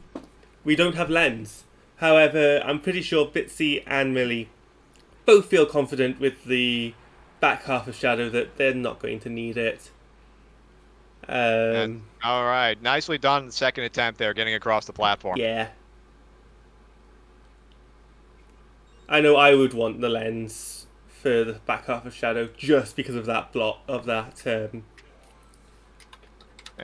We don't have lens. However, I'm pretty sure Bitsy and Millie both feel confident with the back half of Shadow that they're not going to need it.
All right, nicely done. The second attempt there, getting across the platform.
Yeah. I know I would want the lens for the back half of Shadow just because of that block of that.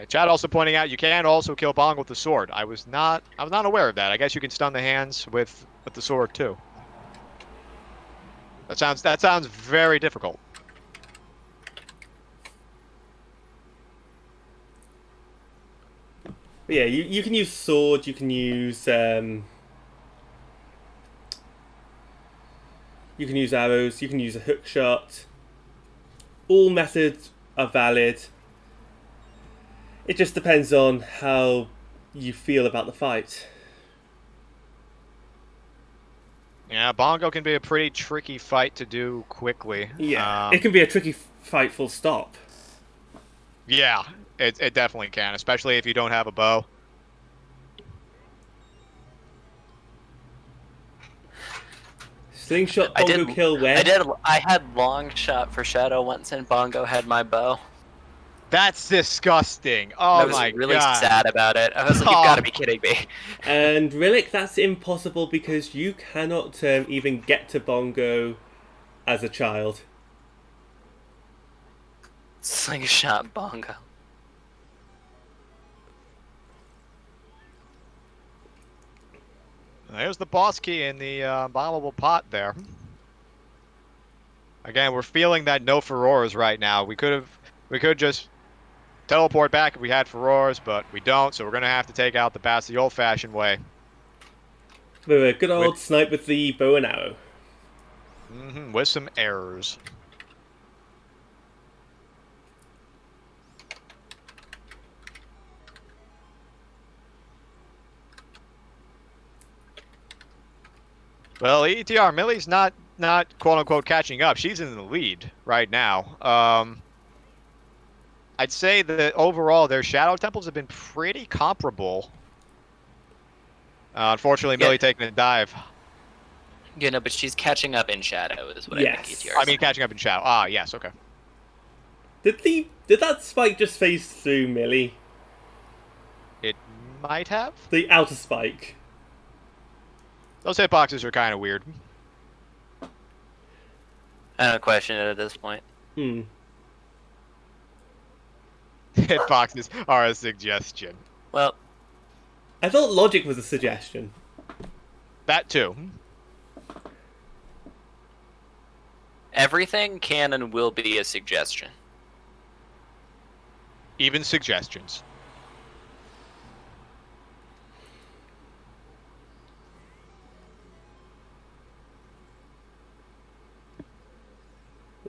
Chad also pointing out you can also kill Bong with the sword. I was not aware of that. I guess you can stun the hands with the sword too. That sounds very difficult.
But yeah, you can use sword. You can use arrows. You can use a hook shot. All methods are valid. It just depends on how you feel about the fight.
Yeah, Bongo can be a pretty tricky fight to do quickly.
Yeah, it can be a tricky fight full stop.
Yeah, it definitely can, especially if you don't have a bow.
Slingshot Bongo kill when?
I had long shot for Shadow once, and Bongo had my bow.
That's disgusting. Oh my god.
I was really sad about it. I was like, you've got to be kidding me.
And Rillick, that's impossible because you cannot even get to Bongo as a child.
Slingshot Bongo.
There's the boss key in the bombable pot there. Again, we're feeling that no furores right now. We could just teleport back if we had furores, but we don't, so we're gonna have to take out the bass the old-fashioned way.
The good old snipe with the bow and arrow.
With some errors. Well, ETR, Millie's not quote-unquote catching up. She's in the lead right now. I'd say that overall their shadow temples have been pretty comparable. Unfortunately, Millie taking a dive.
You know, but she's catching up in Shadow is what I think ETR.
I mean, catching up in shadow. Ah, yes, okay.
Did that spike just phase through Millie?
It might have.
The outer spike.
Those hitboxes are kind of weird.
I don't question it at this point.
Hitboxes are a suggestion.
Well,
I thought logic was a suggestion.
That too.
everything can and will be a suggestion.
Even suggestions.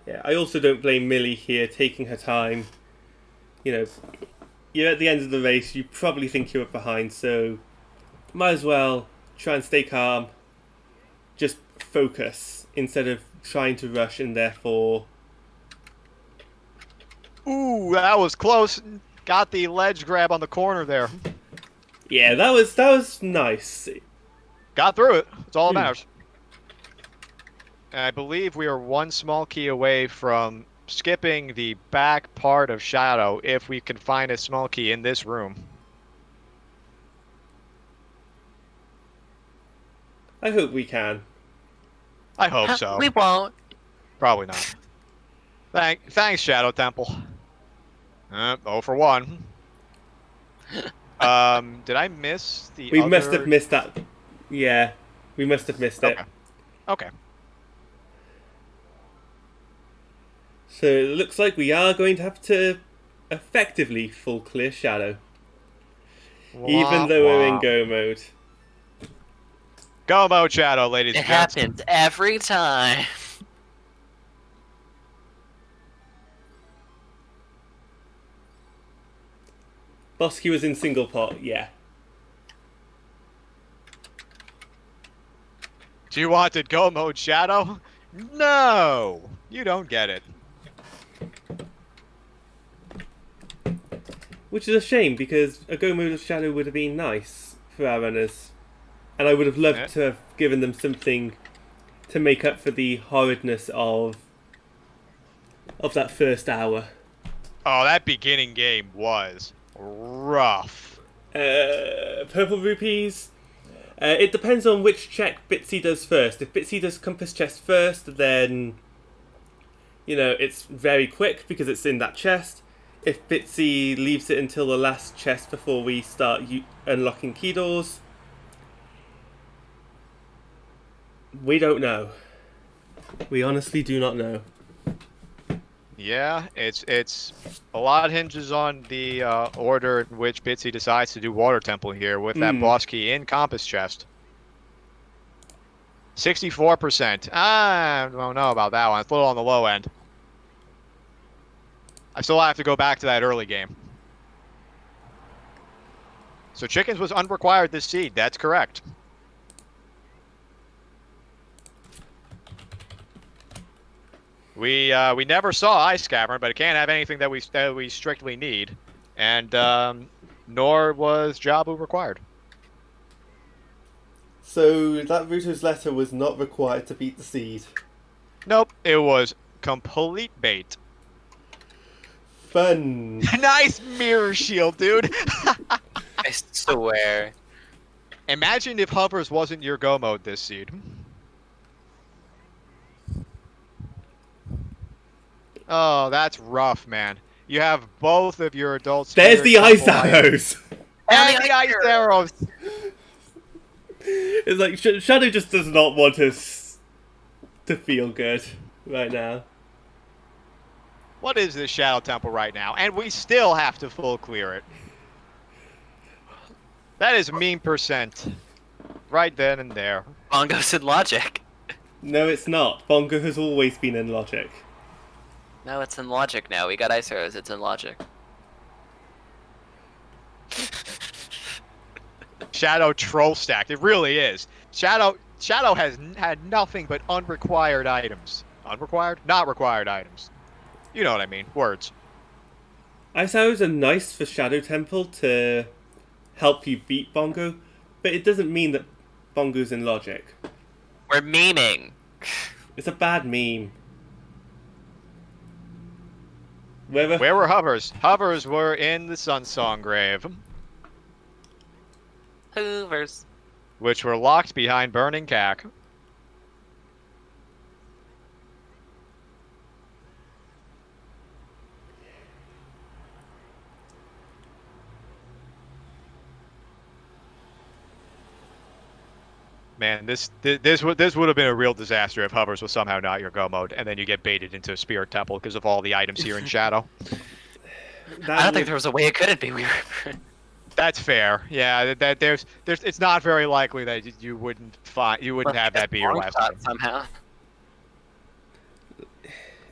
Yeah, I also don't blame Millie here taking her time. You know, you're at the end of the race, you probably think you're behind, so might as well try and stay calm. Just focus instead of trying to rush and therefore...
Ooh, that was close. Got the ledge grab on the corner there.
Yeah, that was nice.
Got through it. That's all that matters. And I believe we are one small key away from skipping the back part of Shadow if we can find a small key in this room.
I hope we can.
I hope so.
We won't.
Probably not. Thanks, Shadow Temple. 0 for 1. Did I miss the
We
other?
must have missed that. Yeah, we must have missed it.
Okay. Okay.
So it looks like we are going to have to effectively full clear Shadow. Even though we're in go mode.
Go mode Shadow, ladies
It
and gents.
happens every time.
Bosky was in single pot, yeah.
Do you wanted go mode Shadow? No! You don't get it.
Which is a shame, because a go mode of Shadow would have been nice for our runners. And I would have loved to have given them something to make up for the horridness of that first hour.
Oh, that beginning game was rough.
Purple rupees. It depends on which check Bitsy does first. If Bitsy does compass chest first, then it's very quick because it's in that chest. If Bitsy leaves it until the last chest before we start unlocking key doors, we don't know. We honestly do not know.
Yeah, it's a lot hinges on the order in which Bitsy decides to do Water Temple here with that boss key in Compass Chest. 64%. I don't know about that one. It's a little on the low end. I still have to go back to that early game. So Chickens was unrequired this seed. That's correct. We never saw Ice Cavern, but it can't have anything that we strictly need, and nor was Jabu required.
So that Ruto's letter was not required to beat the seed.
Nope, it was complete bait.
Fun.
Nice mirror shield, dude.
I swear.
Imagine if Hovers wasn't your go mode this seed. Oh, that's rough, man. You have both of your adults.
There's the ice arrows.
And the ice arrows.
It's like Shadow just does not want us to feel good right now.
What is this Shadow Temple right now? And we still have to full clear it. That is meme percent. Right then and there.
Bongo's in logic.
No, it's not. Bongo has always been in logic.
No, it's in logic now. We got ice arrows. It's in logic.
Shadow troll stacked. It really is. Shadow has had nothing but unrequired items. Unrequired? Not required items. You know what I mean. Words.
Ice arrows are nice for Shadow Temple to help you beat Bongo, but it doesn't mean that Bongo's in logic.
We're memeing.
It's a bad meme.
Where were Hovers? Hovers were in the Sunsong Grave,
Hoovers.
which were locked behind burning cack. Man, this would have been a real disaster if Hovers was somehow not your go mode, and then you get baited into a Spirit Temple because of all the items here in Shadow.
I don't think there was a way it couldn't be. We were.
That's fair. Yeah, there's it's not very likely that you wouldn't have that be your last one.
Somehow.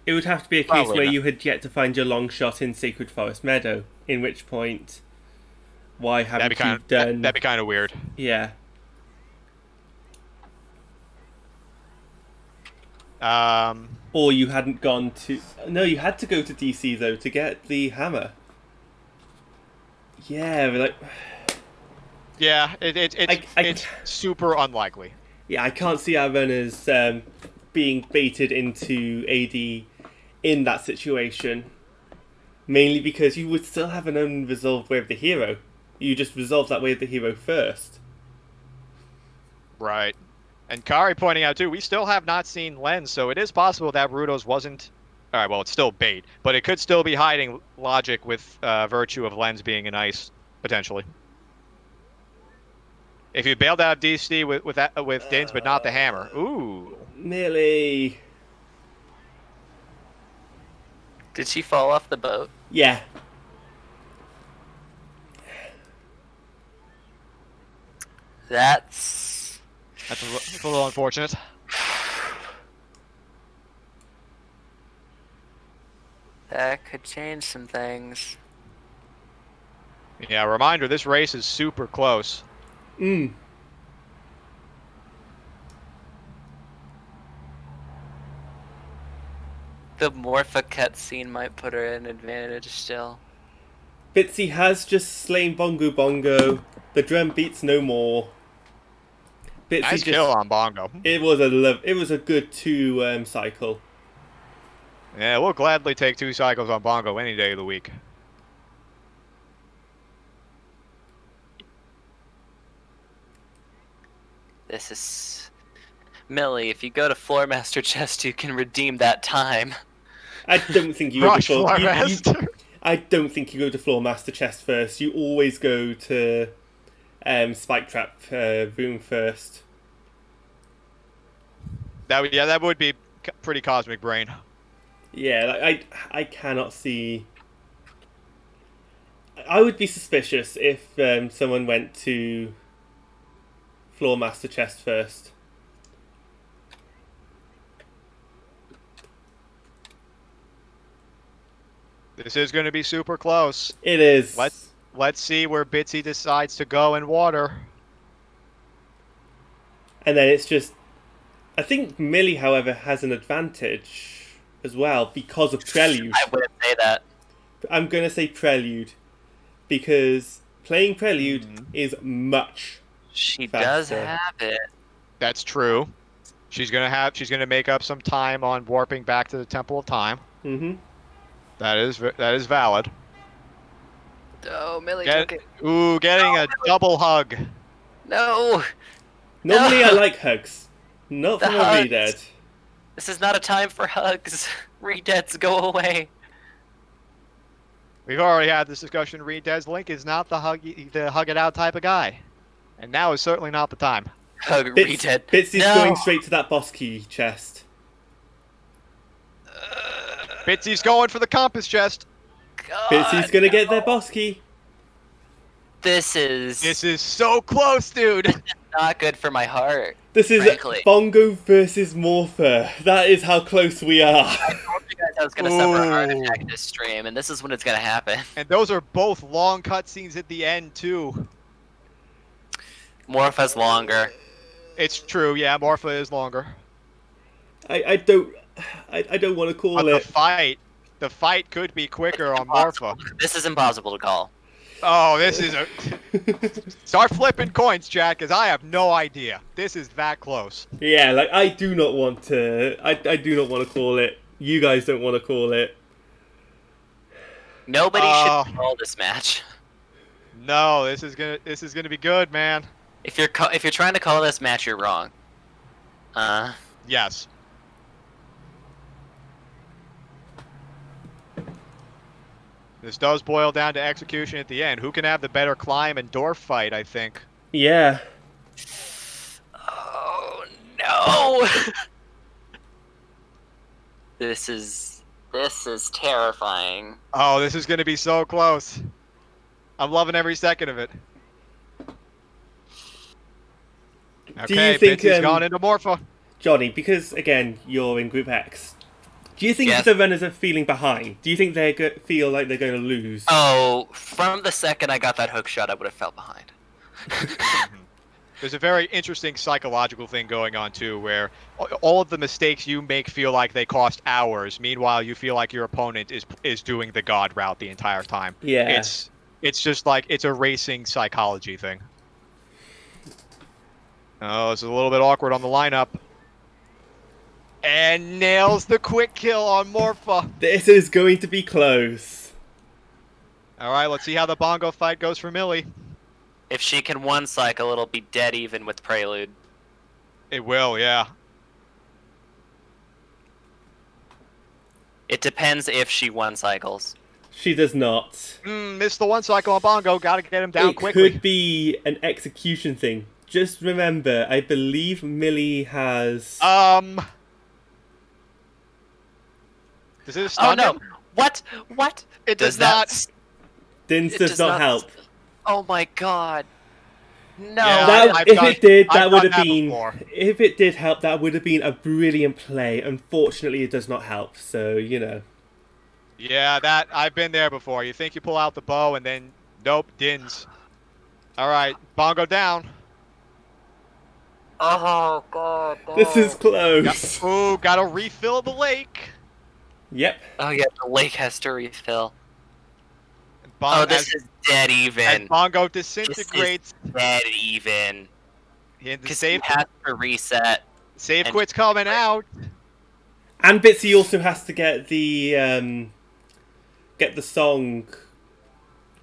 It would have to be a case
Probably
where
not.
you had yet to find your long shot in Sacred Forest Meadow, in which point, why haven't you done...
That'd be kind of weird.
Yeah. Or you hadn't gone to... No, you had to go to DC, though, to get the hammer. Yeah, like...
Yeah, it's super unlikely.
Yeah, I can't see our runners being baited into AD in that situation. Mainly because you would still have an unresolved way of the hero. You just resolve that way of the hero first.
Right. And Kari pointing out, too, we still have not seen Lens, so it is possible that Rudos wasn't All right, well, it's still bait, but it could still be hiding logic with virtue of Lens being an ice, potentially. If you bailed out DC with Dins, but not the hammer. Ooh.
Millie.
Did she fall off the boat?
Yeah.
That's
That's a little unfortunate.
that could change some things.
Yeah, reminder, this race is super close.
Mm.
The Morpha cutscene might put her at an advantage still.
Bitsy has just slain Bongo Bongo. The drum beats no more. Bitsy
Nice
just,
kill on Bongo.
It was a good 2 cycle.
Yeah, we'll gladly take 2 cycles on Bongo any day of the week.
This is... Millie, if you go to Floormaster Chest, you can redeem that time.
I don't think you go to
Rush Floormaster.
I don't think you go to Floormaster Chest first. You always go to Spike Trap room first.
That would be pretty cosmic brain.
Yeah, like, I cannot see. I would be suspicious if someone went to Floormaster Chest first.
This is going to be super close.
It is.
Let's see where Bitsy decides to go in water.
And then it's just... I think Millie, however, has an advantage as well because of Prelude.
I wouldn't say that.
I'm going to say Prelude because playing Prelude is much
She
faster.
does have it.
That's true. She's gonna make up some time on warping back to the Temple of Time.
Mm-hmm.
That is valid.
Oh, Millie took it.
Ooh, getting a double hug.
No!
Normally I
No.
like hugs. Not
The
from a
hugs.
Redead.
This is not a time for hugs. Redeads, go away.
We've already had this discussion. Reed Link is not the hug it out type of guy, and now is certainly not the time.
Hug Redead.
Bitsy's
No.
going straight to that boss key chest.
Bitsy's going for the compass chest.
God,
Bitsy's going to get their boss key.
This is
So close, dude.
not good for my heart.
This is
Frankly.
Bongo versus Morpher. That is how close we are.
I told you guys I was gonna suffer a heart attack this stream, and this is when it's gonna happen.
And those are both long cutscenes at the end too.
Morpha's longer.
It's true, yeah. Morpha is longer.
I don't want to call
But
it.
the fight could be quicker on Morpha.
This is impossible to call.
Oh, this is a... Start flipping coins, chat, because I have no idea. This is that close.
Yeah, like I do not want to. I do not want to call it. You guys don't want to call it.
Nobody should call this match.
No, this is gonna be good, man.
If you're trying to call this match, you're wrong.
Yes. This does boil down to execution at the end. Who can have the better climb and door fight, I think.
Yeah.
Oh no! This is terrifying.
Oh, this is going to be so close. I'm loving every second of it.
Do you
Okay,
think,
Bitsy's gone into Morpha.
Johnny, because again you're in Group X, do you think
Yes.
the runners are feeling behind? Do you think they feel like they're going to lose?
Oh, from the second I got that hook shot, I would have felt behind.
There's a very interesting psychological thing going on, too, where all of the mistakes you make feel like they cost hours. Meanwhile, you feel like your opponent is doing the god route the entire time.
Yeah.
It's just like, it's a racing psychology thing. Oh, it's a little bit awkward on the lineup. And nails the quick kill on Morpha.
This is going to be close.
All right, let's see how the bongo fight goes for Millie.
If she can one cycle, it'll be dead even with Prelude.
It will, yeah.
It depends if she one cycles.
She does not.
Missed the one cycle on Bongo. Got to get him down
It
quickly.
could be an execution thing. Just remember, I believe Millie has.
Does it
Oh
stun
no!
him?
What? What?
It does not.
Dins
it
does
does
not
not-
help.
Oh my god! No.
Yeah,
That, if it did, that
I've
would
done
have
that
been.
before.
If it did help, that would have been a brilliant play. Unfortunately, it does not help. So you know.
Yeah, that I've been there before. You think you pull out the bow and then nope, Dins. All right, Bongo down.
Oh god! No.
This is close.
Ooh, gotta refill the lake.
Yep.
Oh yeah, the lake has to refill.
Bon-
Oh, this is dead
as
even.
Bongo
This
disintegrates.
is dead even.
The
Because
save
he has to reset.
save
and-
quit's coming out.
And Bitsy also has to get the song.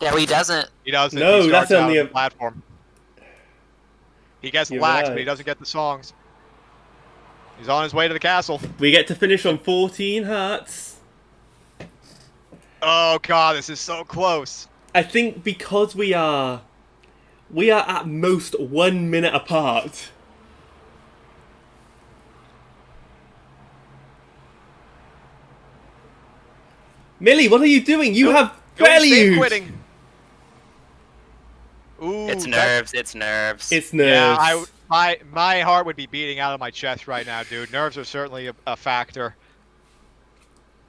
No, he doesn't.
He doesn't.
No,
he starts
that's
out
only
on the
a-
platform. He gets
You're
lax,
right.
but he doesn't get the songs. He's on his way to the castle.
We get to finish on 14 hearts.
Oh god, this is so close.
I think because we are at most 1 minute apart. Millie, what are you doing? You have
Going
barely
save
used.
quitting. Ooh,
It's
that-
nerves. It's nerves.
It's nerves.
Yeah, my heart would be beating out of my chest right now, dude. Nerves are certainly a factor.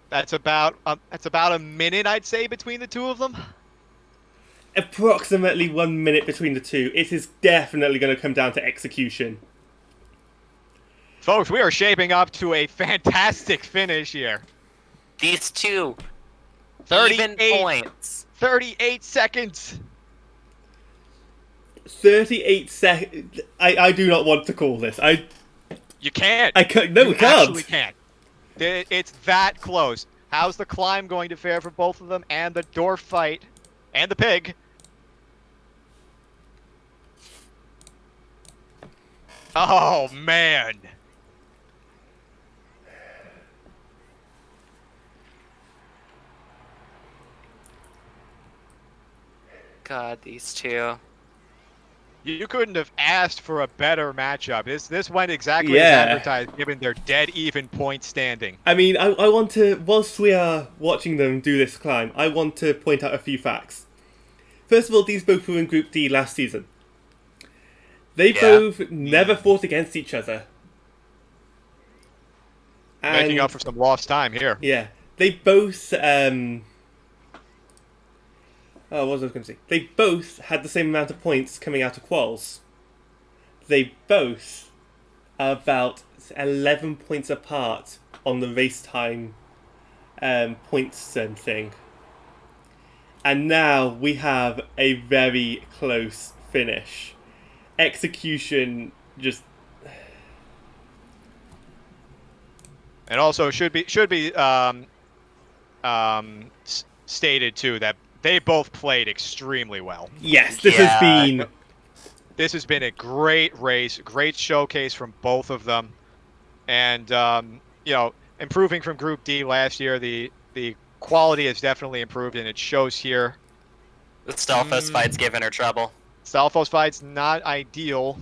That's about a minute, I'd say, between the two of them.
Approximately 1 minute between the two. It is definitely going to come down to execution.
Folks, we are shaping up to a fantastic finish here.
These two.
38
Even points.
38 seconds.
38 seconds. I do not want to call this.
You can't.
I can't. No,
You
we can't.
actually can't. It's that close. How's the climb going to fare for both of them, and the door fight, and the pig? Oh man.
God, these two.
You couldn't have asked for a better matchup. This went exactly
Yeah.
as advertised, given their dead even point standing.
I mean, I want to, whilst we are watching them do this climb, I want to point out a few facts. First of all, these both were in Group D last season. They
Yeah.
both never fought against each other.
Making up for some lost time here.
Yeah. They both, oh, what was I going to say? They both had the same amount of points coming out of quals. They both are about 11 points apart on the race time points and thing. And now we have a very close finish. Execution just...
And also should be stated too that they both played extremely well.
Yes, this
Yeah.
has been...
This has been a great race, great showcase from both of them, and you know, improving from Group D last year. The quality has definitely improved, and it shows here.
The Stalfos fight's giving her trouble.
Stalfos fight's not ideal.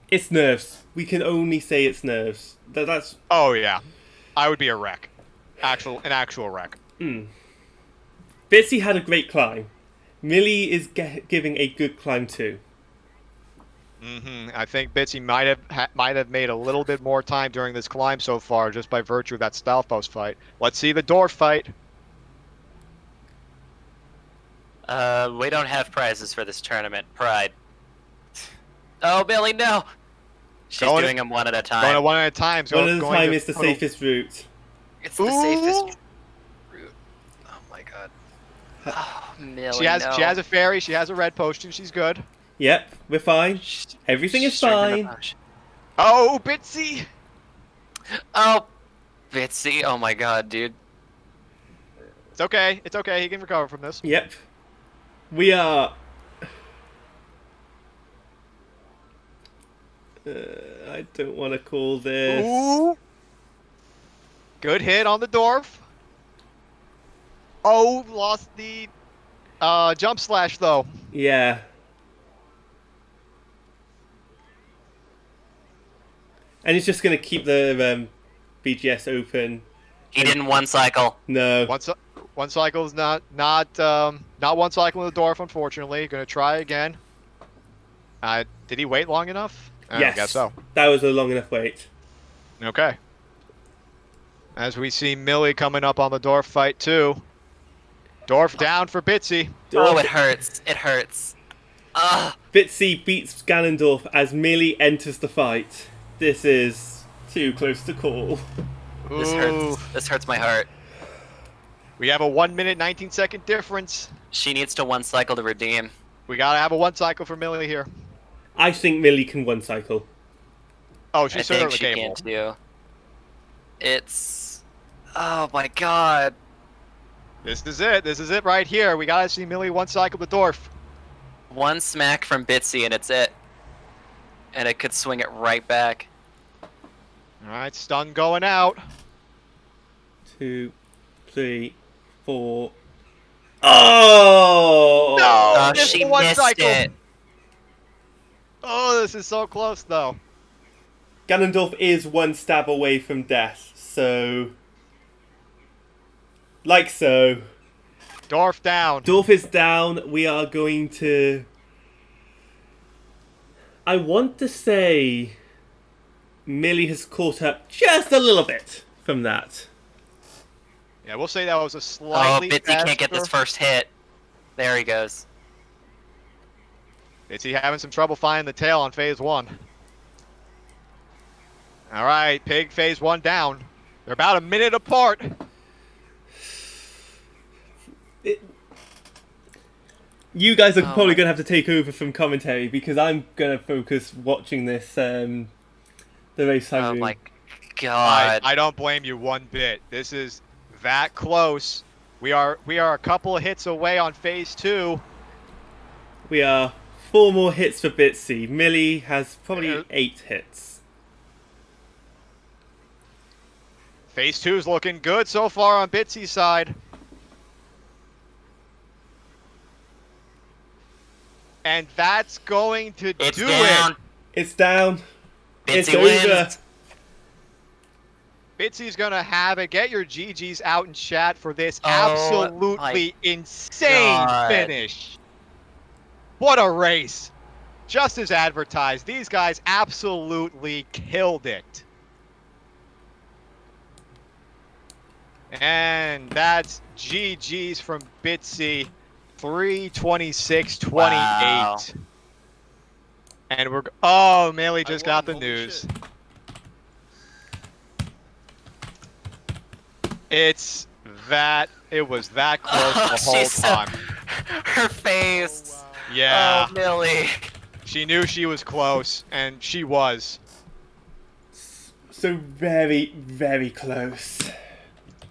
It's nerves. We can only say it's nerves. That's...
Oh yeah, I would be a wreck, an actual wreck.
Bitsy had a great climb. Millie is giving a good climb too.
I think Bitsy might have made a little bit more time during this climb so far, just by virtue of that Stalfos fight. Let's see the door fight.
We don't have prizes for this tournament. Pride. Oh, Billy, no! She's
Going-
doing them one at a time.
Going one at a time.
One at a time is the safest route.
It's the
Ooh.
safest route. Oh my god. Oh, Millie,
She has
no.
a fairy. She has a red potion. She's good.
Yep, we're fine. Everything is
She's drinking
fine.
the potion.
Oh, Bitsy!
Oh, Bitsy. Oh my god, dude.
It's okay. It's okay. He can recover from this.
Yep. We are... I don't want to call this...
Ooh. Good hit on the dwarf. Oh, lost the jump slash though.
Yeah. And he's just going to keep the BGS open.
He didn't one cycle.
No.
One cycle is not one cycle in the dwarf, unfortunately. Gonna try again. Did he wait long enough?
Yes.
I guess so.
That was a long enough wait.
Okay. As we see Millie coming up on the dwarf fight too. Dwarf down for Bitsy.
Oh, it hurts. It hurts. Ugh.
Bitsy beats Ganondorf as Millie enters the fight. This is too close to call.
This hurts. This hurts my heart.
We have a 1 minute 19-second difference.
She needs to one cycle to redeem.
We gotta have a one cycle for Millie here.
I think Millie can one cycle.
Oh,
I
she's
think
certainly
she
capable.
can too. It's. Oh my god.
This is it. This is it right here. We gotta see Millie one cycle the dwarf.
One smack from Bitsy and it's it. And it could swing it right back.
All right, stun going out.
2, 3, 4. Oh!
No!
She
the one
missed
cycle.
it.
Oh, this is so close though.
Ganondorf is one stab away from death, so. Like so.
Dwarf down.
Dorf is down. We are going to. I want to say. Millie has caught up just a little bit from that.
Yeah, we'll say that was a
Oh,
slightly
Bitsy can't get this
faster-
first hit. There he goes.
Bitsy having some trouble finding the tail on phase 1. All right, Pig phase 1 down. They're about a minute apart.
You guys are
Oh
probably
my-
going to have to take over from commentary because I'm going to focus watching this, the race time
Oh
room.
my god.
I don't blame you one bit. This is that close. We are a couple of hits away on phase 2.
We are 4 more hits for Bitsy. Millie has probably 8 hits.
Phase 2 is looking good so far on Bitsy's side. And that's going to
It's
do
down.
it.
It's down. It's
Bitsy
over.
wins.
Bitsy's gonna have it. Get your GGs out in chat for this
Oh
absolutely insane
God.
finish. What a race. Just as advertised, these guys absolutely killed it. And that's GG's from Bitsy. 3:26:28.
Wow.
And we're oh, Millie just got the
holy
news.
shit.
It was that close
Oh,
the whole
she's so-
time.
Her face.
Yeah,
Oh, Millie.
she knew she was close, and she was.
So very, very close.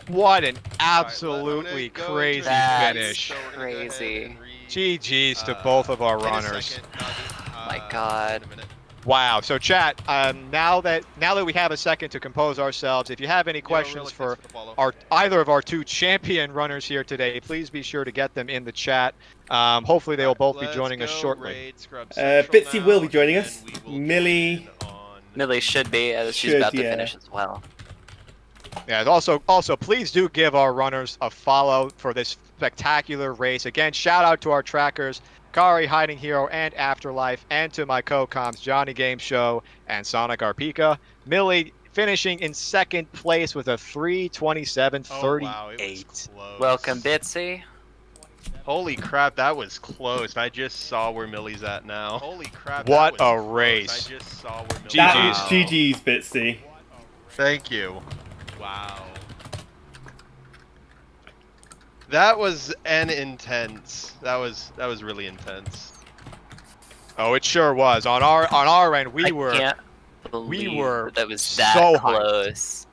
What an
Alright,
absolutely
I'm gonna go
crazy
into
That's
finish.
So we're gonna go ahead
crazy.
and read,
GG's to both of our
in a
runners.
second,
My God.
in a minute.
Wow. So chat, now that we have a second to compose ourselves, if you have any questions for either of our two champion runners here today, please be sure to get them in the chat. Hopefully they will both be joining us shortly.
Bitsy will be joining us. Millie-
Millie should be, as she's
Should,
about to
yeah.
finish as well.
Yeah. Also, please do give our runners a follow for this spectacular race. Again, shout out to our trackers, Kari, Hiding Hero, and Afterlife, and to my co-coms, Johnny Game Show and Sonic Arpika. Millie finishing in second place with a 3:27:38.
Welcome, Bitsy.
Holy crap, that was close. I just saw where Millie's at now. Holy crap.
What
that was
a
close.
race.
I just saw where Millie's
That
GG's.
is GG's, Bitsy.
Thank you. Wow. That was intense. That was really intense.
Oh, it sure was. On our end, we
I
were.
can't believe
were
that was that
so hyped.
close.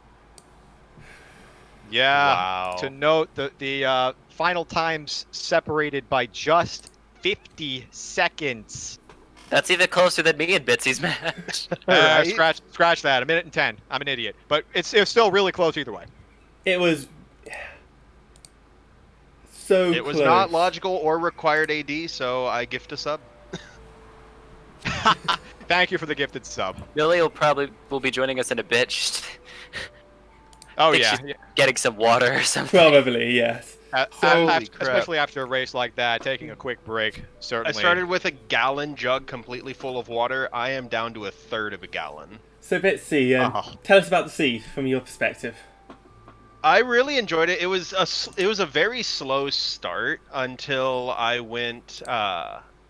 Yeah.
Wow.
To note, the final times separated by just 50 seconds.
That's even closer than me and Bitsy's match.
Right.
Scratch that. 1:10. I'm an idiot, but it's still really close either way.
It was. So
It was
close.
not logical or required AD, so I gift a sub.
Thank you for the gifted sub.
Millie will be joining us in a bit. She's-
Oh
think
yeah,
she's getting some water or something.
Probably, yes.
Holy crap.
especially after a race like that, taking a quick break
I
certainly.
started with a gallon jug completely full of water. I am down to a third of a gallon.
So Bitsy,
Oh.
tell us about the seed from your perspective.
I really enjoyed it. It was a very slow start until I went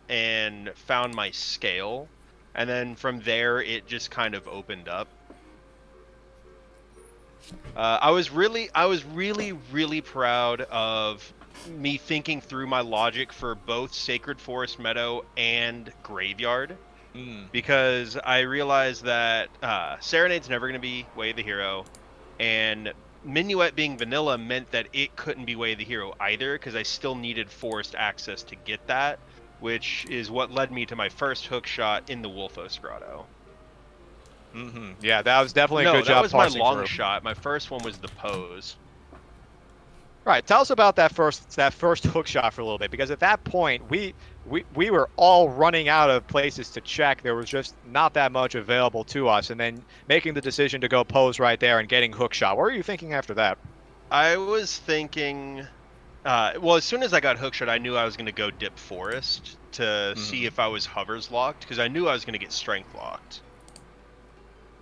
and found my scale, and then from there it just kind of opened up. I was really proud of me thinking through my logic for both Sacred Forest Meadow and Graveyard, because I realized that Serenade's never going to be Way of the Hero, and Minuet being vanilla meant that it couldn't be Way of the Hero either, because I still needed forest access to get that, which is what led me to my first hook shot in the Wolfos Grotto.
Yeah, that was definitely a
No,
good
that
job
was my
parsing
long
through.
shot. My first one was the pose.
Right, tell us about that first hook shot for a little bit, because at that point we were all running out of places to check. There was just not that much available to us, and then making the decision to go pose right there and getting hook shot. What were you thinking after that?
I was thinking, well, as soon as I got hook shot, I knew I was going to go dip forest to see if I was hovers locked, because I knew I was going to get strength locked.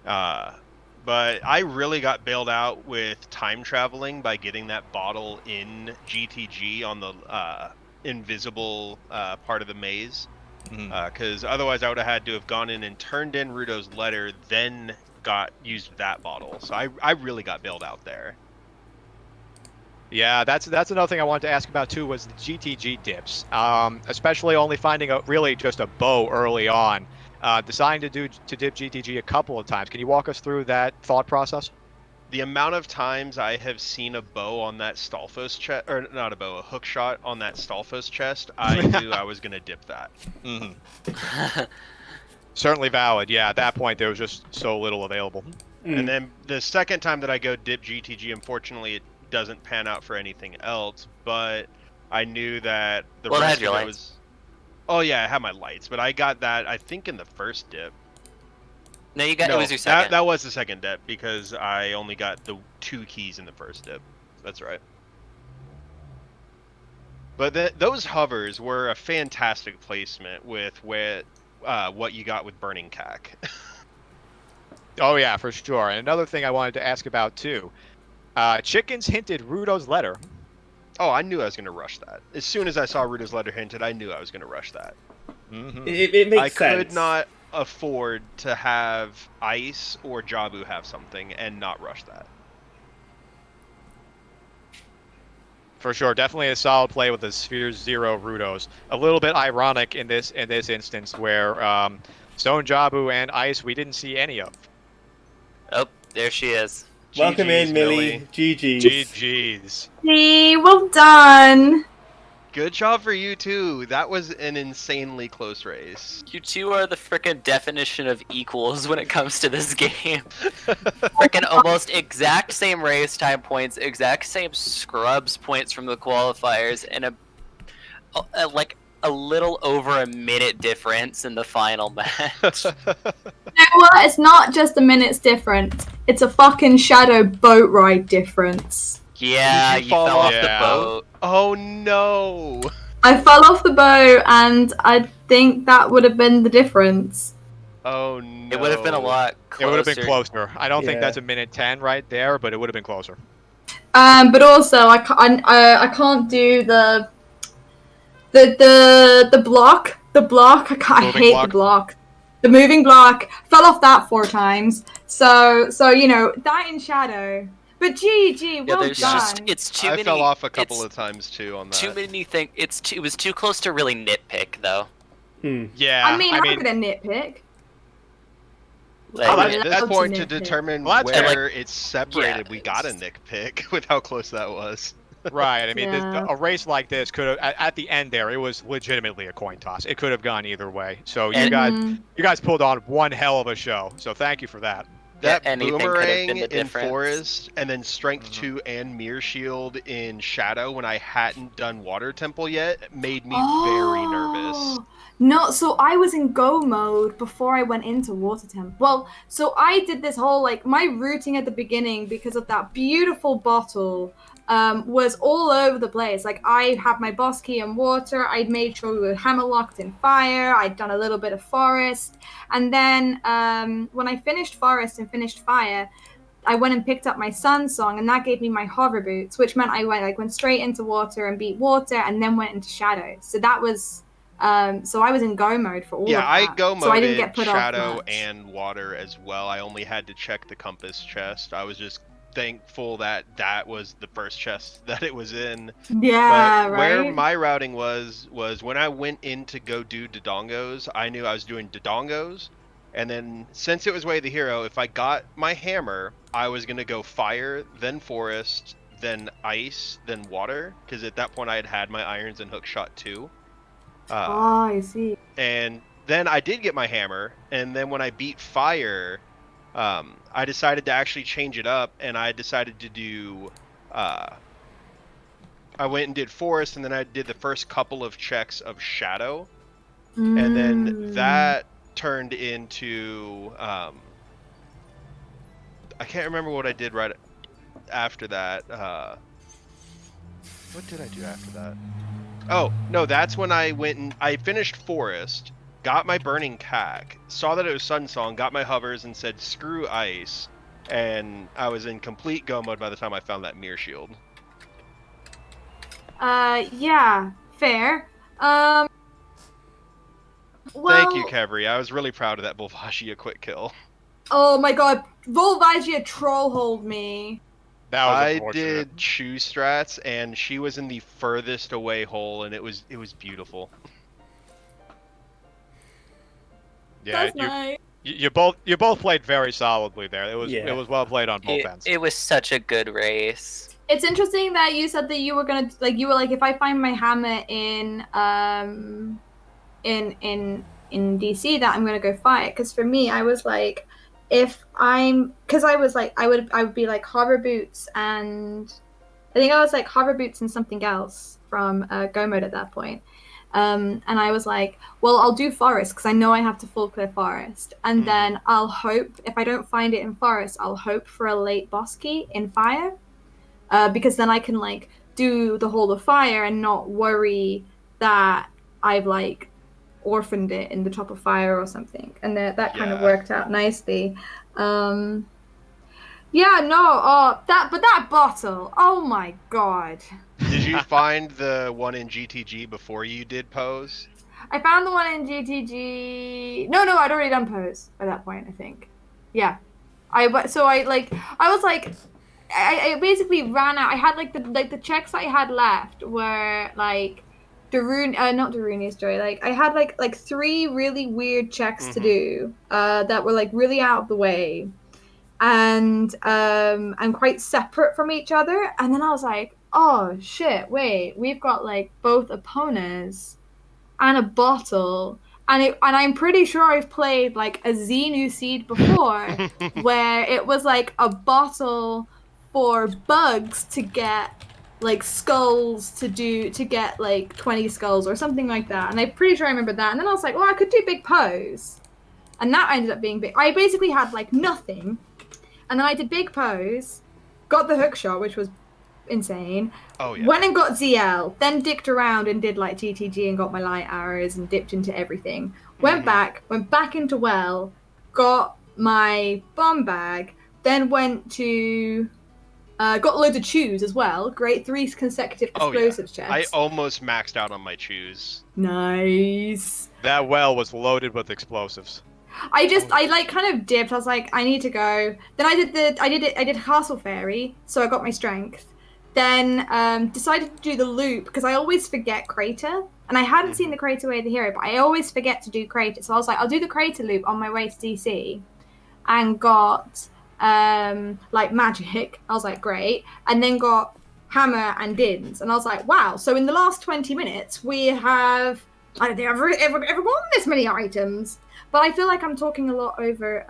But I really got bailed out with time traveling by getting that bottle in GTG on the invisible part of the maze. Because otherwise I would have had to have gone in and turned in Rudo's letter, then used that bottle. So I really got bailed out there.
Yeah, that's another thing I wanted to ask about too, was the GTG dips, especially only finding really just a bow early on. Deciding to dip GTG a couple of times. Can you walk us through that thought process?
The amount of times I have seen a bow on that Stalfos chest, or not a bow, a hook shot on that Stalfos chest, I knew I was going to dip that.
Certainly valid. Yeah, at that point there was just so little available.
And then the second time that I go dip GTG, unfortunately, it doesn't pan out for anything else. But I knew that the rest of it was. Oh yeah, I had my lights, but I got that I think in the first dip.
No, it was your second.
That was the second dip because I only got the 2 keys in the first dip. That's right. But those hovers were a fantastic placement with what you got with Burning Cack.
Oh yeah, for sure. And another thing I wanted to ask about too. Chickens hinted Rudo's letter.
Oh, I knew I was going to rush that. As soon as I saw Rudo's letter hinted, I knew I was going to rush that.
It makes sense.
I could not afford to have Ice or Jabu have something and not rush that.
For sure, definitely a solid play with the Sphere Zero Rudos. A little bit ironic in this instance where Stone Jabu and Ice we didn't see any of.
Oh, there she is.
Welcome
GG's,
in, Millie. GG's.
GG's.
Hey, well done.
Good job for you too. That was an insanely close race.
You two are the frickin' definition of equals when it comes to this game. Frickin' almost exact same race time points, exact same scrubs points from the qualifiers, and like a little over a minute difference in the final match.
You know what? It's not just a minute's difference. It's a fucking shadow boat ride difference.
Yeah,
Did
you
you fall
fell off
off?
the
Yeah.
boat.
Oh no!
I fell off the boat, and I think that would have been the difference.
Oh no!
It would have been a lot closer.
It would have been closer. I don't think
Yeah.
that's a minute 10 right there, but it would have been closer.
But also I can't do the block. The block. I
Moving
hate
block?
the block. The moving block. Fell off that 4 times. So you know that in shadow. But GG,
Yeah,
well
there's
done.
just it's too
I
many.
fell off a couple
it's
of times too on that.
Too many things. It was too close to really nitpick though.
Yeah,
I mean, I'm gonna nitpick.
Like,
Well,
I
at
love
this
to
point, to
nitpick.
determine
Well, that's
where it's separated,
yeah,
we got a
it's-
nitpick with how close that was.
right. I mean,
Yeah.
a race like this could have, at the end there, it was legitimately a coin toss. It could have gone either way. So you
And-
guys pulled on one hell of a show. So thank you for that.
that
anything could have
boomerang
been the
in
difference.
Forest, and then Strength 2 and Mirror Shield in Shadow when I hadn't done Water Temple yet made me very nervous.
No, so I was in go mode before I went into Water Temple. Well, so I did this whole, like, my routing at the beginning because of that beautiful bottle was all over the place. Like, I had my boss key in water, I'd made sure we were hammerlocked in fire, I'd done a little bit of forest, and then when I finished forest and finished fire, I went and picked up my sun song, and that gave me my hover boots, which meant I went straight into water and beat water, and then went into shadow. So that was so I was in go mode for all of that.
I go
so I didn't
moded
get put
Shadow
off much.
and Water as well. I only had to check the compass chest. I was just thankful that that was the first chest that it was in.
Yeah,
But
right.
where my routing was when I went in to go do Dodongos, I knew I was doing Dodongos. And then since it was Way of the Hero, if I got my hammer, I was going to go fire, then forest, then ice, then water. Because at that point I had my irons and hookshot too.
I see.
And then I did get my hammer, and then when I beat fire, I decided to actually change it up, and I decided to do I went and did forest, and then I did the first couple of checks of shadow, and then that turned into I can't remember what I did right after that. What did I do after that? Oh, no, that's when I went and I finished Forest, got my Burning Cack, saw that it was Sun Song, got my hovers, and said, screw Ice, and I was in complete go mode by the time I found that Mirror Shield.
Yeah, fair. Well,
Thank you, Kevri. I was really proud of that Volvagia quick kill.
Oh my god, Volvagia trollholed me.
That was
I
unfortunate.
did Chew strats, and she was in the furthest away hole, and it was beautiful.
Yeah,
That's nice.
you both played very solidly there. It was well played on both ends.
It was such a good race.
It's interesting that you said that you were gonna like if I find my hammer in DC that I'm gonna go fight, because for me I was like, because I was like I would be like hover boots, and I think I was like hover boots and something else from go mode at that point. And I was like, well, I'll do forest because I know I have to full clear forest, and then I'll hope if I don't find it in forest, I'll hope for a late boss key in fire, because then I can like do the Hall of Fire and not worry that I've like orphaned it in the top of fire or something, and that kind of worked out nicely. That bottle, oh my god.
Did you find the one in GTG before you did pose?
I found the one in GTG. No, I'd already done pose by that point, I think. Yeah. I basically ran out. I had the checks I had left were like not Daruni's Joy. Like I had like 3 really weird checks to do that were like really out of the way, and quite separate from each other. And then I was like, oh shit, wait, we've got like both opponents and a bottle. And I'm pretty sure I've played like a Xenu Seed before where it was like a bottle for bugs to get like skulls to get like 20 skulls or something like that. And I'm pretty sure I remember that. And then I was like, well, I could do big pose. And that ended up being big. I basically had like nothing. And then I did big pose, got the hook shot, which was insane.
Oh yeah.
Went and got ZL, then dicked around and did like GTG and got my light arrows and dipped into everything. Went back into well, got my bomb bag, then went to got loads of chews as well. Great, 3 consecutive explosives chests.
I almost maxed out on my chews.
Nice.
That well was loaded with explosives.
I like kind of dipped. I was like, I need to go. Then I did Castle Fairy, so I got my strength. Then decided to do the loop because I always forget Crater, and I hadn't seen the Crater Way of the Hero, but I always forget to do Crater. So I was like, I'll do the Crater loop on my way to DC, and got like magic. I was like, great, and then got hammer and dins, and I was like, wow. So in the last 20 minutes, we have I don't think I've ever gotten this many items. But I feel like I'm talking a lot over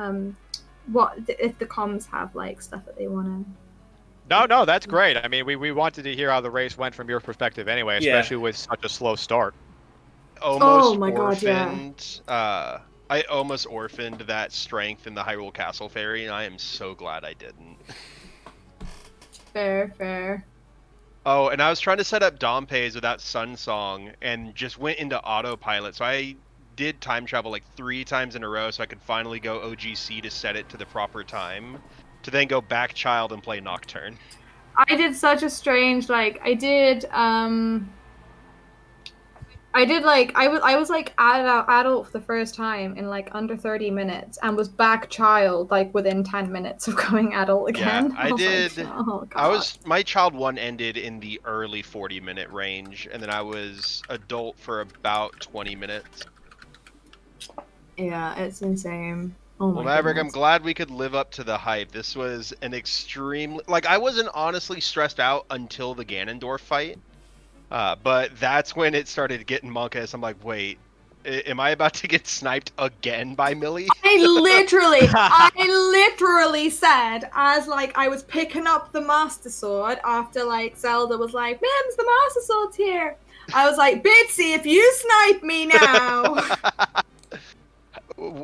what if the comms have like stuff that they want to.
No, that's great. I mean, we wanted to hear how the race went from your perspective anyway,
Yeah.
especially with such a slow start.
Almost
Oh my God, yeah.
orphaned. I almost orphaned that strength in the Hyrule Castle Fairy, and I am so glad I didn't.
Fair.
Oh, and I was trying to set up Dompe's without Sun Song, and just went into autopilot. So I did time travel like 3 times in a row, so I could finally go OGC to set it to the proper time, to then go back Child and play Nocturne.
I did such a strange like I was like adult for the first time in like under 30 minutes and was back child like within 10 minutes of going adult again.
Yeah, I
was
did.
Like, oh, God.
My Child 1 ended in the early 40-minute range, and then I was adult for about 20 minutes.
Yeah, it's insane. Oh my
Well, Maverick, I'm
goodness.
glad we could live up to the hype. This was an extremely... Like, I wasn't honestly stressed out until the Ganondorf fight. But that's when it started getting monkus. I'm like, wait, am I about to get sniped again by Millie?
I literally said, as like I was picking up the Master Sword after like Zelda was like, Mims, the Master Sword's here. I was like, Bitsy, if you snipe me now.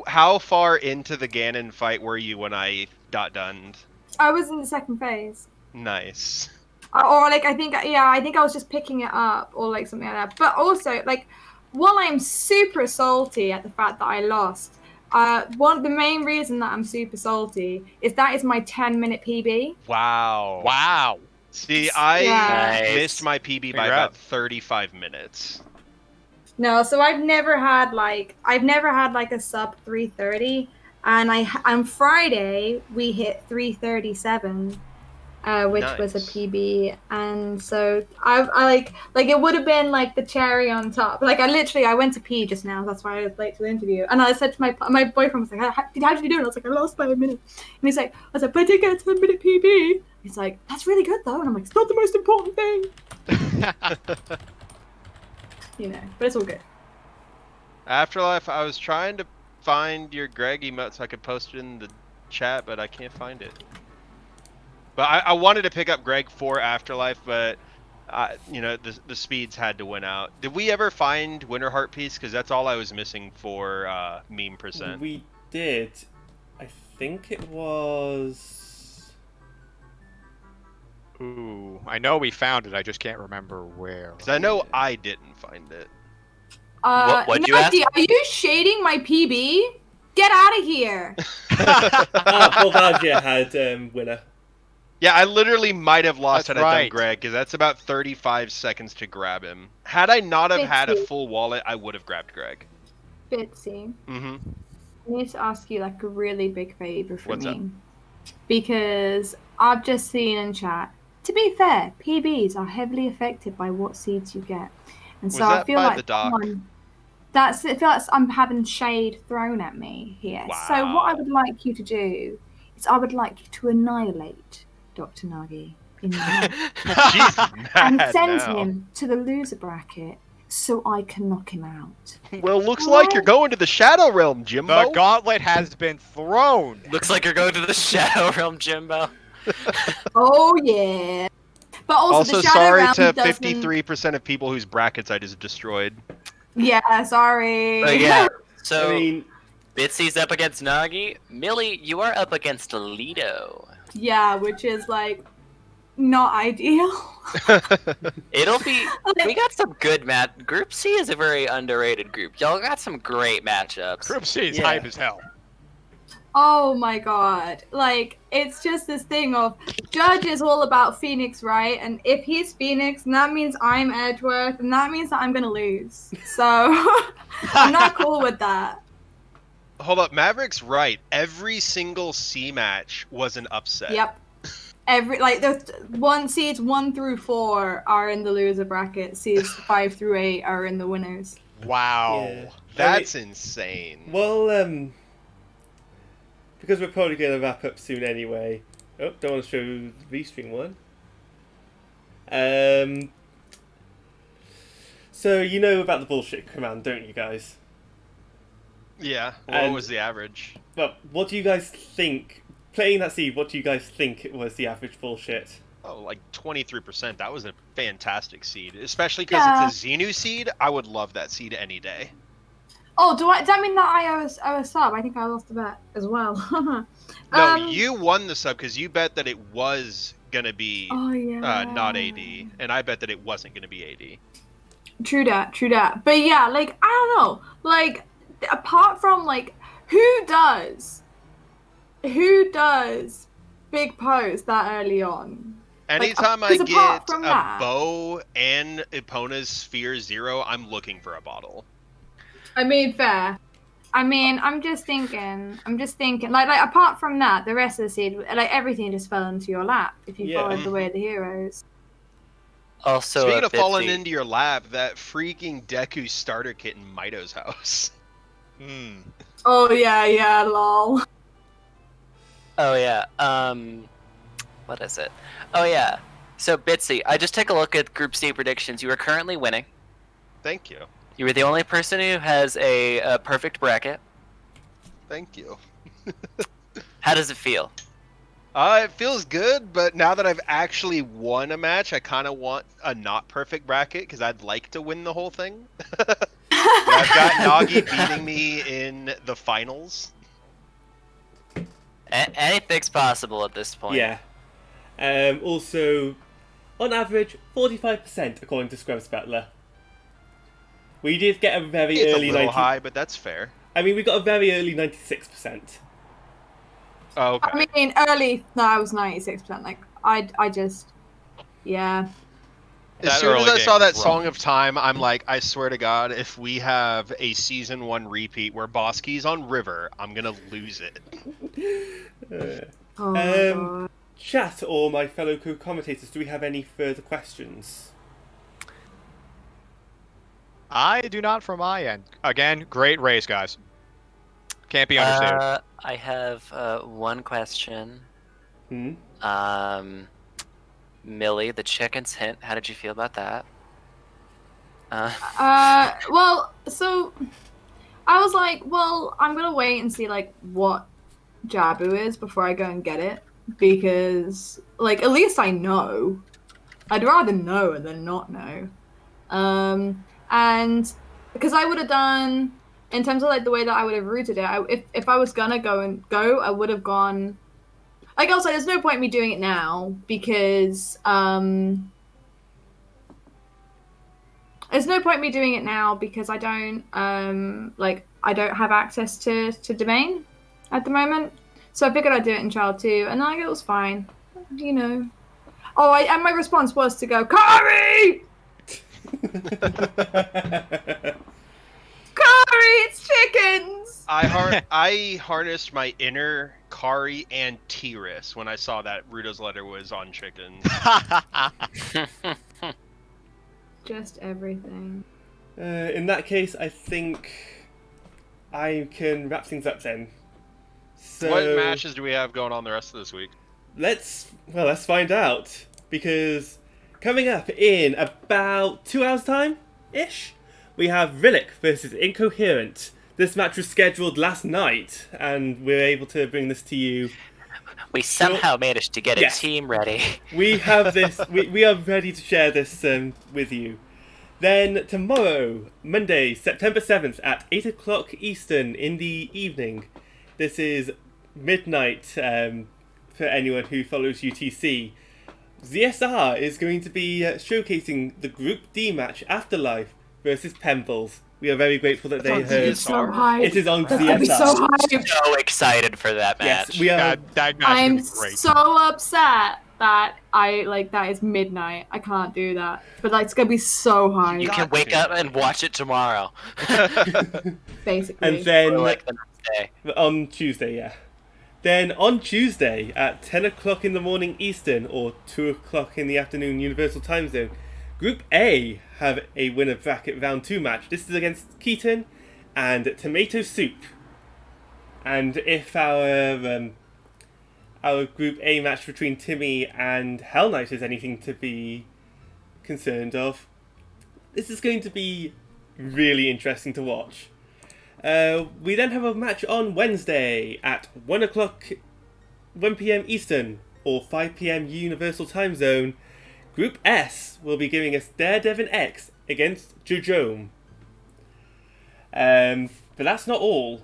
How far into the Ganon fight were you when I got done?
I was in the second phase.
Nice.
Or like I think I was just picking it up or like something like that. But also like while I'm super salty at the fact that I lost, the main reason that I'm super salty is that is my 10-minute PB.
Wow. See, I
Nice.
missed my PB by about 35 minutes.
No, so I've never had like a sub 330, and on Friday we hit 337. Which was a
Nice.
PB, and so I like it would have been like the cherry on top. Like I went to pee just now. That's why I was late to the interview. And I said to my boyfriend was like, how did you do it? I was like, I lost by a minute. And he's like, I was like, but I did get a 10-minute PB. He's like, that's really good though. And I'm like, it's not the most important thing. But it's all good.
Afterlife, I was trying to find your Greg emote so I could post it in the chat, but I can't find it. But I wanted to pick up Greg for Afterlife, but the speeds had to win out. Did we ever find Winter Heart Piece? Because that's all I was missing for meme percent.
We did. I think it was...
Ooh, I know we found it. I just can't remember where.
Because I know I didn't find it.
What'd you ask?
Are you shading my PB? Get out of here.
Volvagia had Winner.
Yeah, I literally might have lost
That's
had I done
right.
Greg, because that's about 35 seconds to grab him. Had I not have had a
Bitsy.
full wallet, I would have grabbed Greg.
Bitsy,
Mm-hmm.
I need to ask you like a really big favor for
What's
me.
up?
Because I've just seen in chat. To be fair, PBs are heavily affected by what seeds you get, and so
Was
I
that
feel
by
like
the doc?
I feel like I'm having shade thrown at me here. So what I would like you to do is I would like you to annihilate Dr. Nagi in your mouth
She's
and
mad
send
now.
him to the loser bracket so I can knock him out.
Well, looks like you're going to the Shadow Realm, Jimbo.
The gauntlet has been thrown.
Looks like you're going to the Shadow Realm, Jimbo.
Oh yeah. But also, the Shadow
sorry
Realm
to
doesn't...
53% of people whose brackets I just destroyed.
Yeah, sorry.
But yeah, so
I mean,
Bitsy's up against Nagi. Millie, you are up against Lido.
Yeah, which is like not ideal.
It'll be. We got some good Group C is a very underrated group. Y'all got some great matchups.
Group C is
Yeah.
hype as hell.
Oh my god. Like, it's just this thing of Judge is all about Phoenix, right? And if he's Phoenix, then that means I'm Edgeworth, and that means that I'm gonna lose. So I'm not cool with that.
Hold up, Maverick's right. Every single C match was an upset.
Yep. Seeds 1 through 4 are in the loser bracket. Seeds 5 through 8 are in the winners.
Wow.
Yeah.
That's insane.
well, because we're probably going to wrap up soon anyway. Oh, don't want to show the V-Stream one. So you know about the bullshit command, don't you guys?
Yeah. What
And-
was the average?
But what do you guys think? Playing that seed, what do you guys think it was the average bullshit?
Oh, like 23%. That was a fantastic seed, especially because
Yeah.
it's a Xenu seed. I would love that seed any day.
Oh, does that mean that I owe a sub? I think I lost a bet as well.
No, you won the sub because you bet that it was gonna be
Oh yeah.
not AD, and I bet that it wasn't gonna be AD.
True that. But yeah, like I don't know. Like apart from like who does big pose that early on?
Anytime I
'cause apart
get
from
a
that-
bow and Epona's Sphere 0, I'm looking for a bottle.
I mean, fair. I mean, I'm just thinking, like apart from that, the rest of the seed, like everything just fell into your lap if you
Yeah.
followed the way of the heroes.
Also,
Speaking of falling
Bitsy,
into your lap, that freaking Deku starter kit in Mito's house.
Oh yeah, lol.
Oh yeah. What is it? Oh yeah. So Bitsy, I just took a look at Group C predictions. You are currently winning.
Thank you.
You were the only person who has a perfect bracket.
Thank you.
How does it feel?
It feels good, but now that I've actually won a match, I kind of want a not perfect bracket because I'd like to win the whole thing. But I've got Nagi beating me in the finals.
Anything's possible at this point.
Yeah. Also, on average, 45% according to Scrubs Battler. We did get a very
It's a
early
little high, but that's fair.
I mean, we got a very early 96%.
Oh, okay.
I mean, I was 96%. Like, I just, yeah.
As
That
soon as
early
I
game
saw
was
that
rough.
Song of Time, I'm like, I swear to God, if we have a Season 1 repeat where Bosky's on River, I'm gonna lose it.
Oh my
Um,
god.
Chat or my fellow co-commentators, do we have any further questions?
I do not from my end. Again, great race, guys. Can't be understated.
I have one question.
Hmm?
Millie, the chicken's hint. How did you feel about that?
Well, so I was like, well, I'm gonna wait and see like what Jabu is before I go and get it because, like, at least I know. I'd rather know than not know. And because I would have done in terms of like the way that I would have routed it. If I was gonna go, I would have gone. Like also, there's no point in me doing it now because there's no point in me doing it now because I don't I don't have access to domain at the moment. So I figured I'd do it in Child 2, and like it was fine, you know. Oh, and my response was to go, Kari! Kari, it's chickens!
I harnessed my inner Kari and Tiris when I saw that Rudo's letter was on chickens.
Just everything.
In that case, I think I can wrap things up then. So
What matches do we have going on the rest of this week?
let's find out, because coming up in about 2 hours time ish, we have Rillick versus Incoherent. This match was scheduled last night, and we're able to bring this to you.
We somehow managed to get
Yes.
a team ready.
We have this. we are ready to share this with you. Then tomorrow, Monday, September 7th at 8 o'clock Eastern in the evening. This is midnight for anyone who follows UTC. ZSR is going to be showcasing the Group D match Afterlife versus Pembles. We are very grateful that they
on
heard.
It's so hype.
It is on
That's gonna be so
ZSR.
hype.
So excited for that match.
Yes, we are.
that match
I'm
is great.
so upset that that is midnight. I can't do that. But like it's gonna be so hype.
You can wake up and watch it tomorrow.
Basically.
And then
Or like the next day.
on Tuesday, yeah. Then on Tuesday at 10 o'clock in the morning Eastern or 2 o'clock in the afternoon Universal Time Zone, Group A have a winner bracket round 2 match. This is against Keaton and Tomato Soup. And if our Group A match between Timmy and Hell Knight is anything to be concerned of, this is going to be really interesting to watch. We then have a match on Wednesday at 1 p.m. Eastern or 5 p.m. Universal Time Zone. Group S will be giving us Daredevil X against Jojome. But that's not all.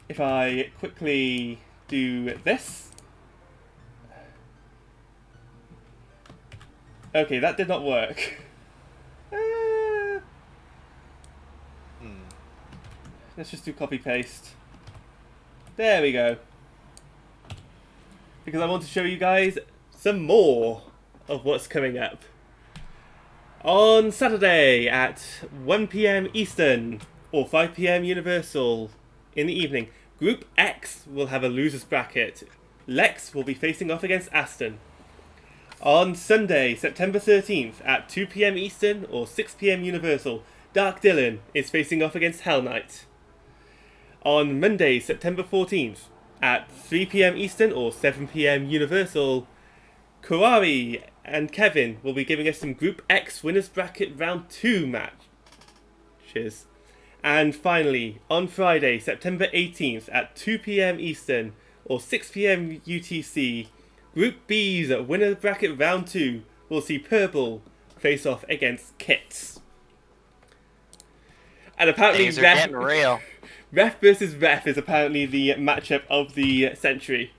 If I quickly do this. Okay, that did not work. Let's just do copy paste. There we go. Because I want to show you guys some more of what's coming up. On Saturday at 1 p.m. Eastern or 5 p.m. Universal in the evening, Group X will have a losers bracket. Lex will be facing off against Aston. On Sunday, September 13th at 2 p.m. Eastern or 6 p.m. Universal, Dark Dylan is facing off against Hell Knight. On Monday, September 14th at 3 p.m. Eastern or 7 p.m. Universal, Kurari and Kevin will be giving us some Group X Winners Bracket Round 2 matches. And finally, on Friday, September 18th at 2 p.m. Eastern or 6 p.m. UTC, Group B's Winner Bracket Round 2 will see Purple face off against Kits. And apparently
Things are getting real.
Ref versus Ref is apparently the matchup of the century.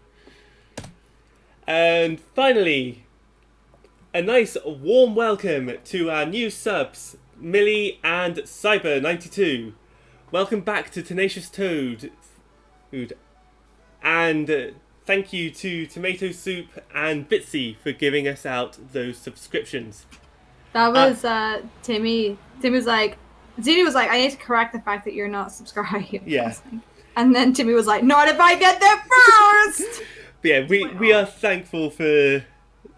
And finally, a nice warm welcome to our new subs, Millie and Cyber92. Welcome back to Tenacious Toad. And thank you to Tomato Soup and Bitsy for giving us out those subscriptions.
That was Timmy. Timmy was like, Zini was like, I need to correct the fact that you're not subscribed.
Yeah.
And then Timmy was like, not if I get there first!
But yeah, we are thankful for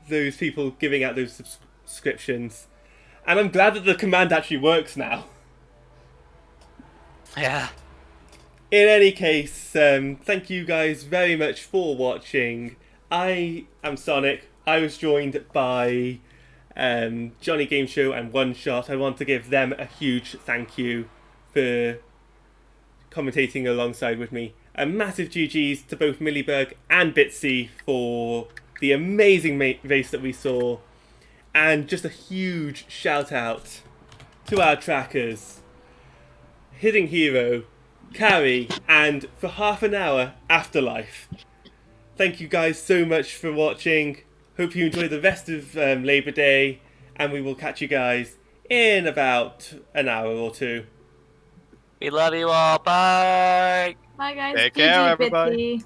those people giving out those subscriptions. And I'm glad that the command actually works now.
Yeah.
In any case, thank you guys very much for watching. I am Sonic. I was joined by Johnny Game Show and One Shot. I want to give them a huge thank you for commentating alongside with me. A massive GG's to both Milliebug and Bitsy for the amazing race that we saw. And just a huge shout out to our trackers, Hidden Hero, Carrie, and for half an hour, Afterlife. Thank you guys so much for watching. Hope you enjoy the rest of Labour Day, and we will catch you guys in about an hour or two.
We love you all. Bye.
Bye guys.
Take care,
GG,
everybody.
Bitsy.